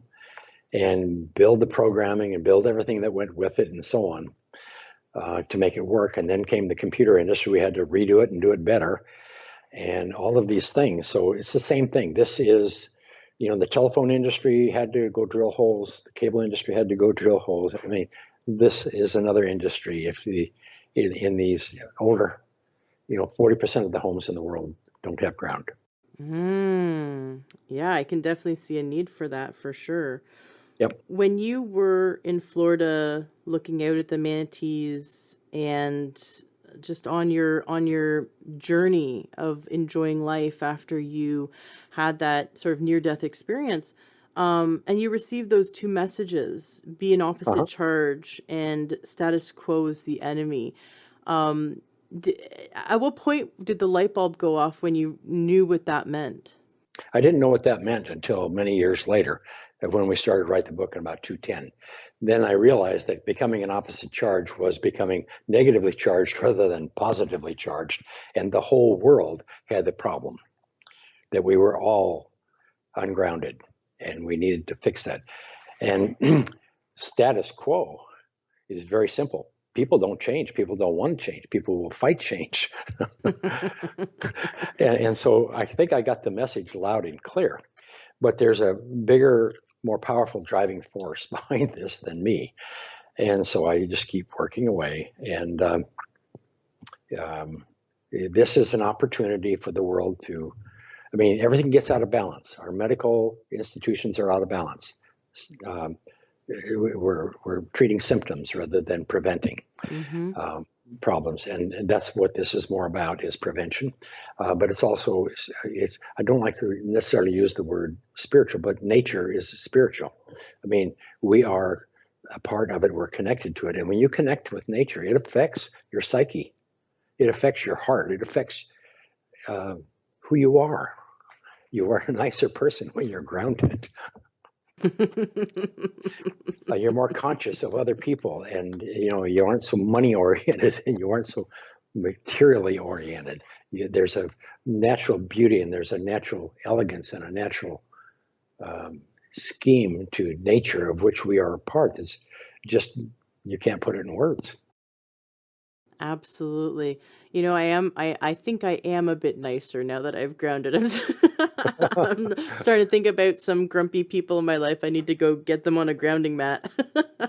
and build the programming and build everything that went with it and so on, to make it work. And then came the computer industry. We had to redo it and do it better and all of these things. So it's the same thing. This is, the telephone industry had to go drill holes. The cable industry had to go drill holes. I mean, this is another industry. If in these older, 40% of the homes in the world don't have ground. Mm. Yeah, I can definitely see a need for that for sure. Yep. When you were in Florida looking out at the manatees and just on your journey of enjoying life after you had that sort of near-death experience, and you received those two messages, be an opposite Uh-huh. charge and status quo is the enemy. Um, at what point did the light bulb go off when you knew what that meant? I didn't know what that meant until many years later, when we started to write the book in about 210. Then I realized that becoming an opposite charge was becoming negatively charged rather than positively charged. And the whole world had the problem that we were all ungrounded and we needed to fix that. And status quo is very simple. People don't change. People don't want to change. People will fight change. And so I think I got the message loud and clear. But there's a bigger, more powerful driving force behind this than me. And so I just keep working away. And um, this is an opportunity for the world to, I mean, everything gets out of balance. Our medical institutions are out of balance. Um, we're treating symptoms rather than preventing Mm-hmm. um, problems, and that's what this is more about, is prevention. But it's also, I don't like to necessarily use the word spiritual, but nature is spiritual. I mean, we are a part of it. We're connected to it, and when you connect with nature, it affects your psyche. It affects your heart. It affects uh, who you are. You are a nicer person when you're grounded. You're more conscious of other people, and you aren't so money oriented and you aren't so materially oriented. There's a natural beauty and there's a natural elegance and a natural um, scheme to nature of which we are a part. That's just, you can't put it in words. Absolutely. I think I am a bit nicer now that I've grounded. I'm starting to think about some grumpy people in my life. I need to go get them on a grounding mat.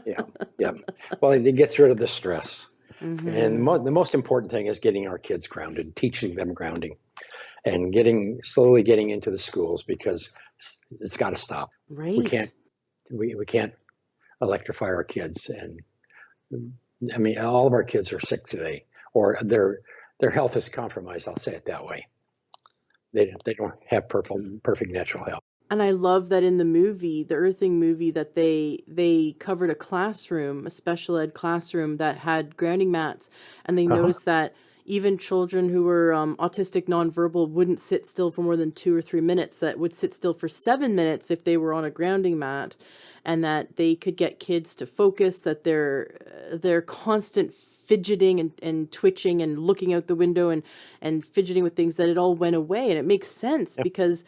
Yeah, yeah. Well, it gets rid of the stress. And Mm-hmm. the most important thing is getting our kids grounded, teaching them grounding, and slowly getting into the schools, because it's got to stop. We can't Right. we can't electrify our kids. And I mean, all of our kids are sick today, or their health is compromised. I'll say it that way. They don't have perfect natural health. And I love that in the movie, the Earthing movie, that they covered a classroom, a special ed classroom that had grounding mats, and they Uh-huh. noticed that even children who were autistic nonverbal wouldn't sit still for more than 2 or 3 minutes, that would sit still for 7 minutes if they were on a grounding mat, and that they could get kids to focus, that their constant fidgeting and twitching and looking out the window and fidgeting with things, that it all went away. And it makes sense Yeah. because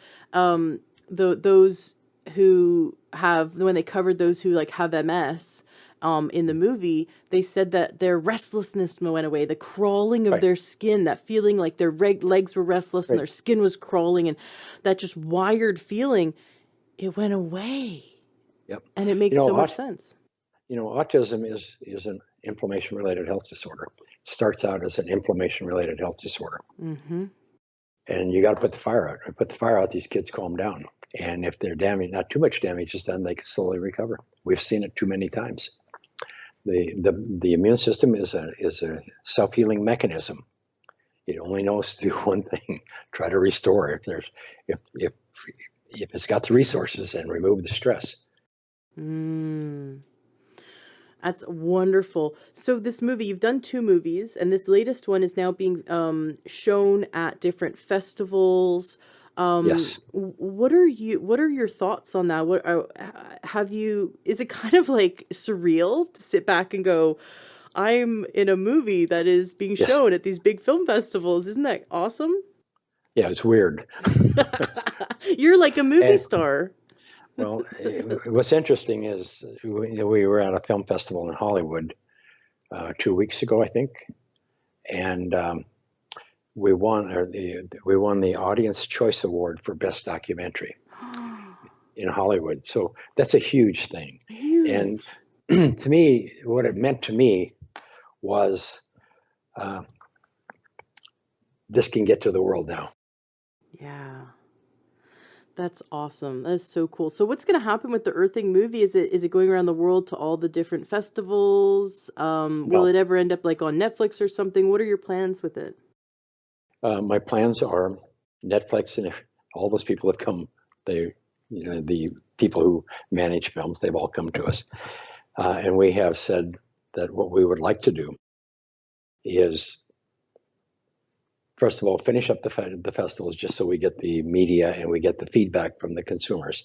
those who have, when they covered those who like have MS in the movie, they said that their restlessness went away, the crawling of Right. their skin, that feeling like their legs were restless and Right. their skin was crawling, and that just wired feeling, it went away. Yep. And it You makes know, so much sense. autism is an inflammation-related health disorder. It starts out as an inflammation-related health disorder. Mm-hmm. And you got to put the fire out. And put the fire out, these kids calm down. And if they're damaged, not too much damage is done, they can slowly recover. We've seen it too many times. The immune system is a self-healing mechanism. It only knows to do one thing: try to restore. If it's got the resources, and remove the stress. Mm. That's wonderful. So this movie, you've done two movies, and this latest one is now being shown at different festivals. Yes. What are your thoughts on that? Is it kind of like surreal to sit back and go, I'm in a movie that is being Yes. shown at these big film festivals. Isn't that awesome? Yeah, it's weird. You're like a movie And star. well, what's interesting is we were at a film festival in Hollywood 2 weeks ago, I think, and we won the Audience Choice Award for Best Documentary in Hollywood. So that's a huge thing. And Huge. to me, what it meant to me was this can get to the world now. Yeah. That's awesome. That is so cool. So what's going to happen with the Earthing movie? Is it going around the world to all the different festivals? Will Well, it ever end up like on Netflix or something? What are your plans with it? my plans are Netflix, and if all those people have come, the people who manage films, they've all come to us, and we have said that what we would like to do is, first of all, finish up the festivals just so we get the media and we get the feedback from the consumers.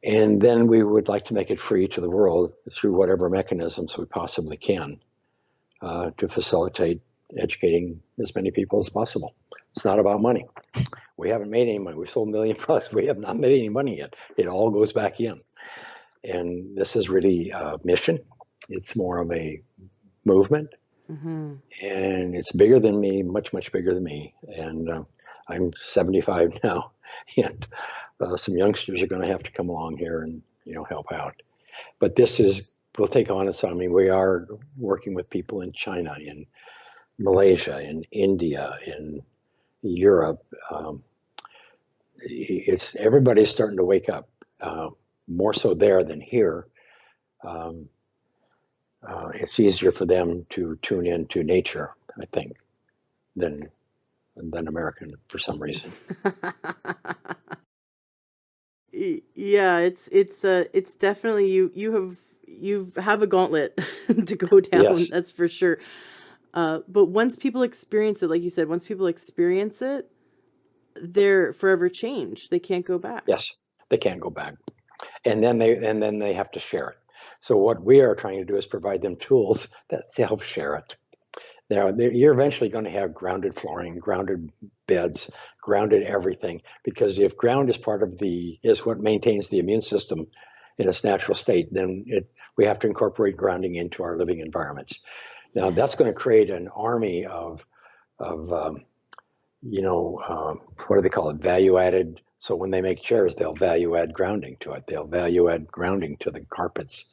And then we would like to make it free to the world through whatever mechanisms we possibly can to facilitate educating as many people as possible. It's not about money. We haven't made any money. We sold 1 million products. We have not made any money yet. It all goes back in. And this is really a mission. It's more of a movement. Mm-hmm. And it's bigger than me, much, much bigger than me. And I'm 75 now. And some youngsters are going to have to come along here and help out. But we'll take on its. I mean, we are working with people in China, in Malaysia, in India, in Europe. Everybody's starting to wake up, more so there than here. It's easier for them to tune into nature, I think, than American for some reason. Yeah, it's definitely you have a gauntlet to go down, Yes, that's for sure. But once people experience it, like you said, once people experience it, they're forever changed. They can't go back. yes, they can't go back, and then they have to share it. So what we are trying to do is provide them tools to help share it. Now, you're eventually going to have grounded flooring, grounded beds, grounded everything, because if ground is what maintains the immune system in its natural state, then we have to incorporate grounding into our living environments. Now, that's going to Yes. create an army of what do they call it? Value added. So when they make chairs, they'll value add grounding to it. They'll value add grounding to the carpets,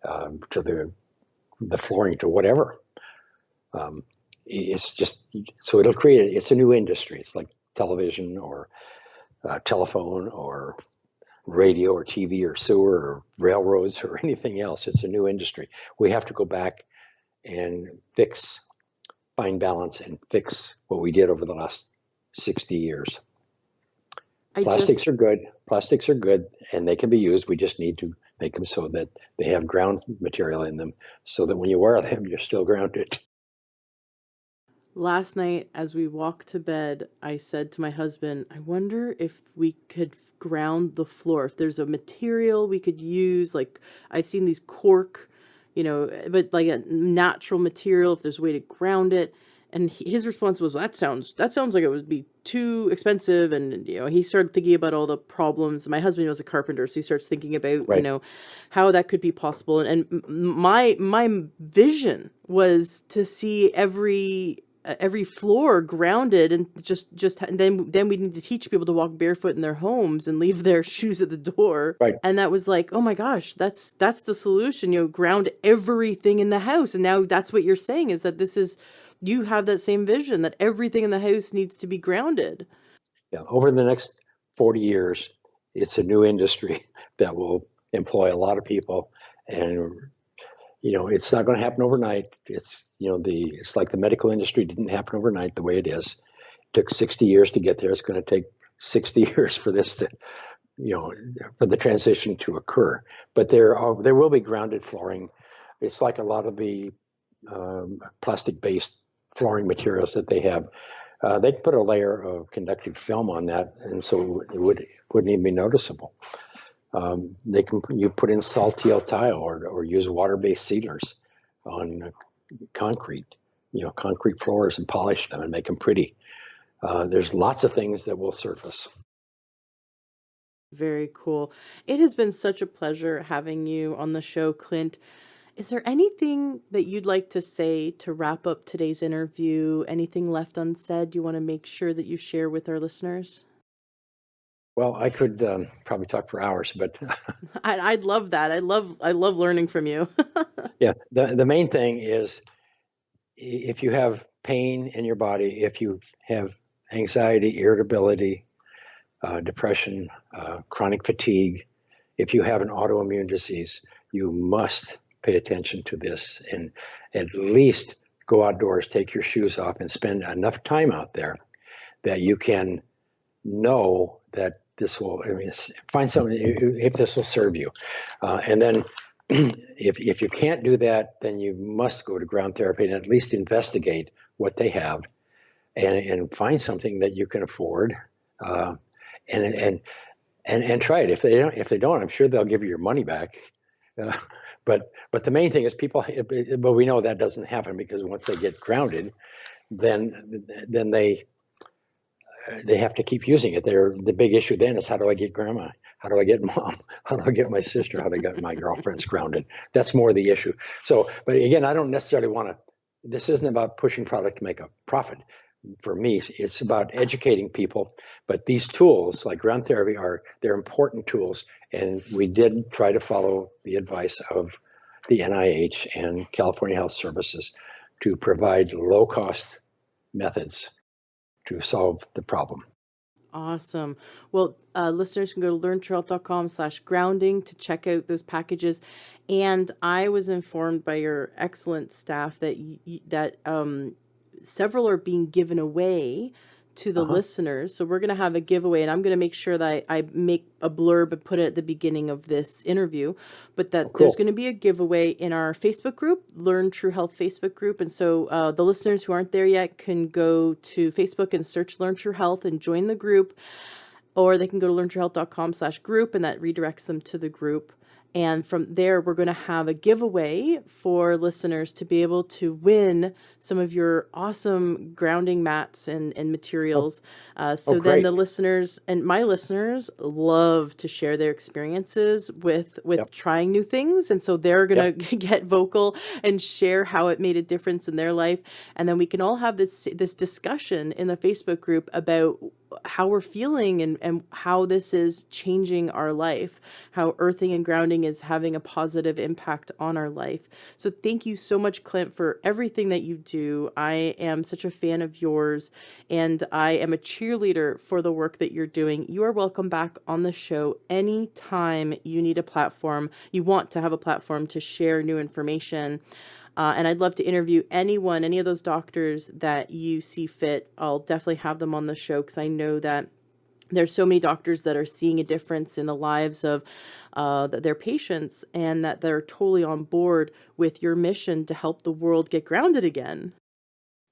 to the flooring, to whatever. It's just so it's a new industry. It's like television or telephone or radio or TV or sewer or railroads or anything else. It's a new industry. We have to go back and find balance and fix what we did over the last 60 years. I just Plastics are good. Plastics are good and they can be used. We just need to make them so that they have ground material in them so that when you wear them, you're still grounded. Last night, as we walked to bed, I said to my husband, I wonder if we could ground the floor. If there's a material we could use, like I've seen these cork, but like a natural material, if there's a way to ground it. And his response was, well, that sounds like it would be too expensive. And, he started thinking about all the problems. My husband was a carpenter, so he starts thinking about, Right. how that could be possible. And my vision was to see every every floor grounded, and and then we need to teach people to walk barefoot in their homes and leave their shoes at the door. Right. And that was like, oh my gosh, that's the solution, ground everything in the house. And now that's what you're saying, is that you have that same vision that everything in the house needs to be grounded. Yeah. Over the next 40 years, it's a new industry that will employ a lot of people, and it's not going to happen overnight. It's like the medical industry didn't happen overnight the way it is. It took 60 years to get there. It's going to take 60 years for this to, for the transition to occur. But there will be grounded flooring. It's like a lot of the plastic-based flooring materials that they have. They can put a layer of conductive film on that, and so it wouldn't even be noticeable. You put in saltile tile or use water-based sealers on concrete, concrete floors, and polish them and make them pretty. There's lots of things that will surface. Very cool. It has been such a pleasure having you on the show, Clint. Is there anything that you'd like to say to wrap up today's interview? Anything left unsaid you want to make sure that you share with our listeners? Well, I could probably talk for hours, but I'd love that. I love learning from you. yeah, the main thing is, if you have pain in your body, if you have anxiety, irritability, depression, chronic fatigue, if you have an autoimmune disease, you must pay attention to this, and at least go outdoors, take your shoes off, and spend enough time out there that you can know that this will, find something, if this will serve you. And then if you can't do that, then you must go to ground therapy and at least investigate what they have, and find something that you can afford, and try it. If they don't, I'm sure they'll give you your money back. But the main thing is but we know that doesn't happen, because once they get grounded, then they have to keep using it. The big issue then is, how do I get grandma? How do I get mom? How do I get my sister? How do I get my girlfriends grounded? That's more the issue. So, but again, I don't necessarily want to, this isn't about pushing product to make a profit. For me, it's about educating people. But these tools, like ground therapy, they're important tools. And we did try to follow the advice of the NIH and California Health Services to provide low-cost methods to solve the problem. Awesome. Well, listeners can go to learntruehealth.com/grounding to check out those packages. And I was informed by your excellent staff that several are being given away to the listeners. So we're going to have a giveaway, and I'm going to make sure that I make a blurb and put it at the beginning of this interview, but that there's going to be a giveaway in our Facebook group, Learn True Health Facebook group. And so the listeners who aren't there yet can go to Facebook and search Learn True Health and join the group, or they can go to learntruehealth.com/group, and that redirects them to the group. And from there, we're going to have a giveaway for listeners to be able to win some of your awesome grounding mats and materials. Then the listeners, and my listeners, love to share their experiences with trying new things. And so they're going to get vocal and share how it made a difference in their life. And then we can all have this discussion in the Facebook group about how we're feeling and how this is changing our life, how earthing and grounding is having a positive impact on our life. So thank you so much, Clint, for everything that you do. I am such a fan of yours, and I am a cheerleader for the work that you're doing. You are welcome back on the show anytime you need a platform, you want to have a platform to share new information. And I'd love to interview any of those doctors that you see fit. I'll definitely have them on the show, because I know that there's so many doctors that are seeing a difference in the lives of their patients, and that they're totally on board with your mission to help the world get grounded again.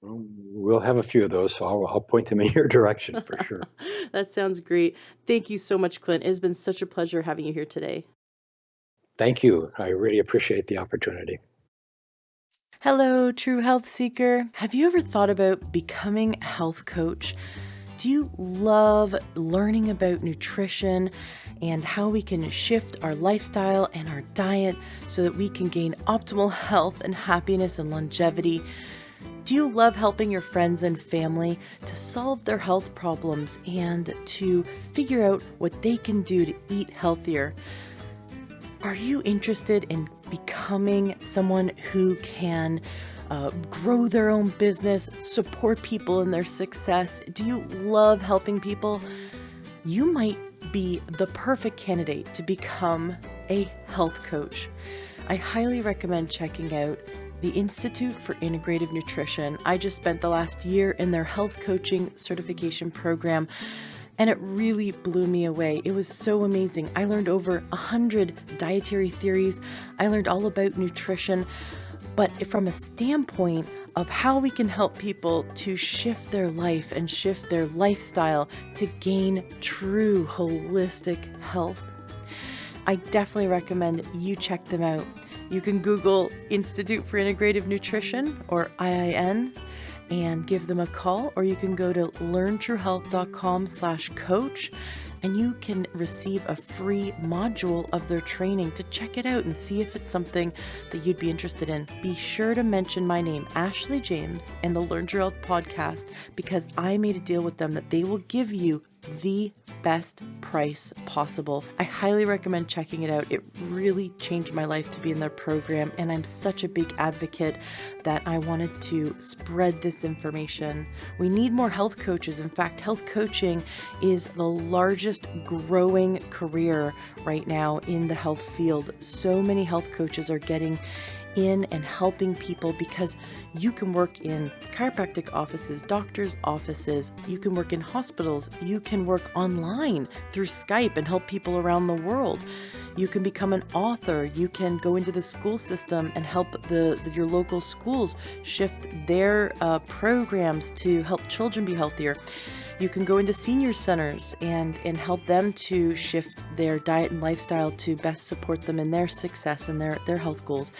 We'll have a few of those, so I'll point them in your direction for sure. That sounds great. Thank you so much, Clint. It has been such a pleasure having you here today. Thank you. I really appreciate the opportunity. Hello, True Health Seeker. Have you ever thought about becoming a health coach? Do you love learning about nutrition and how we can shift our lifestyle and our diet so that we can gain optimal health and happiness and longevity? Do you love helping your friends and family to solve their health problems and to figure out what they can do to eat healthier? Are you interested in becoming someone who can grow their own business, support people in their success? Do you love helping people? You might be the perfect candidate to become a health coach. I highly recommend checking out the Institute for Integrative Nutrition. I just spent the last year in their health coaching certification program, and it really blew me away. It was so amazing. I learned over 100 dietary theories. I learned all about nutrition, but from a standpoint of how we can help people to shift their life and shift their lifestyle to gain true holistic health. I definitely recommend you check them out. You can Google Institute for Integrative Nutrition or IIN and give them a call, or you can go to learntruehealth.com/coach and you can receive a free module of their training to check it out and see if it's something that you'd be interested in. Be sure to mention my name, Ashley James, and the Learn True Health podcast, because I made a deal with them that they will give you the best price possible. I highly recommend checking it out. It really changed my life to be in their program, and I'm such a big advocate that I wanted to spread this information. We need more health coaches. In fact, health coaching is the largest growing career right now in the health field. So many health coaches are getting in and helping people because you can work in chiropractic offices, doctors' offices, you can work in hospitals, you can work online through Skype and help people around the world. You can become an author, you can go into the school system and help your local schools shift their programs to help children be healthier. You can go into senior centers and help them to shift their diet and lifestyle to best support them in their success and their health goals.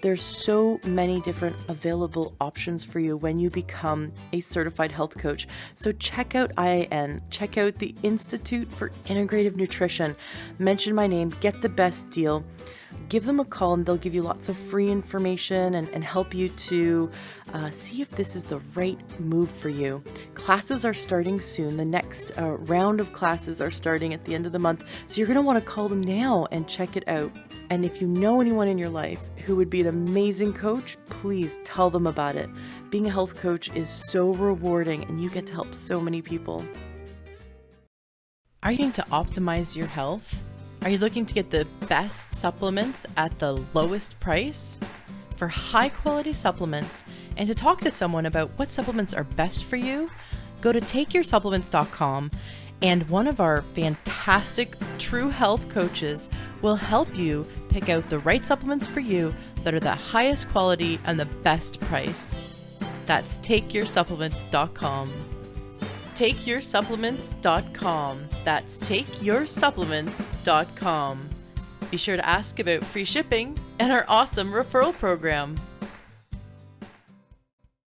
There's so many different available options for you when you become a certified health coach. So check out IIN, check out the Institute for Integrative Nutrition, mention my name, get the best deal, give them a call and they'll give you lots of free information and help you to see if this is the right move for you. Classes are starting soon. The next round of classes are starting at the end of the month. So you're going to want to call them now and check it out. And if you know anyone in your life who would be an amazing coach, please tell them about it. Being a health coach is so rewarding and you get to help so many people. Are you looking to optimize your health? Are you looking to get the best supplements at the lowest price? For high quality supplements and to talk to someone about what supplements are best for you, go to takeyoursupplements.com and one of our fantastic True Health coaches will help you pick out the right supplements for you that are the highest quality and the best price. That's takeyoursupplements.com. Takeyoursupplements.com. That's takeyoursupplements.com. Be sure to ask about free shipping and our awesome referral program.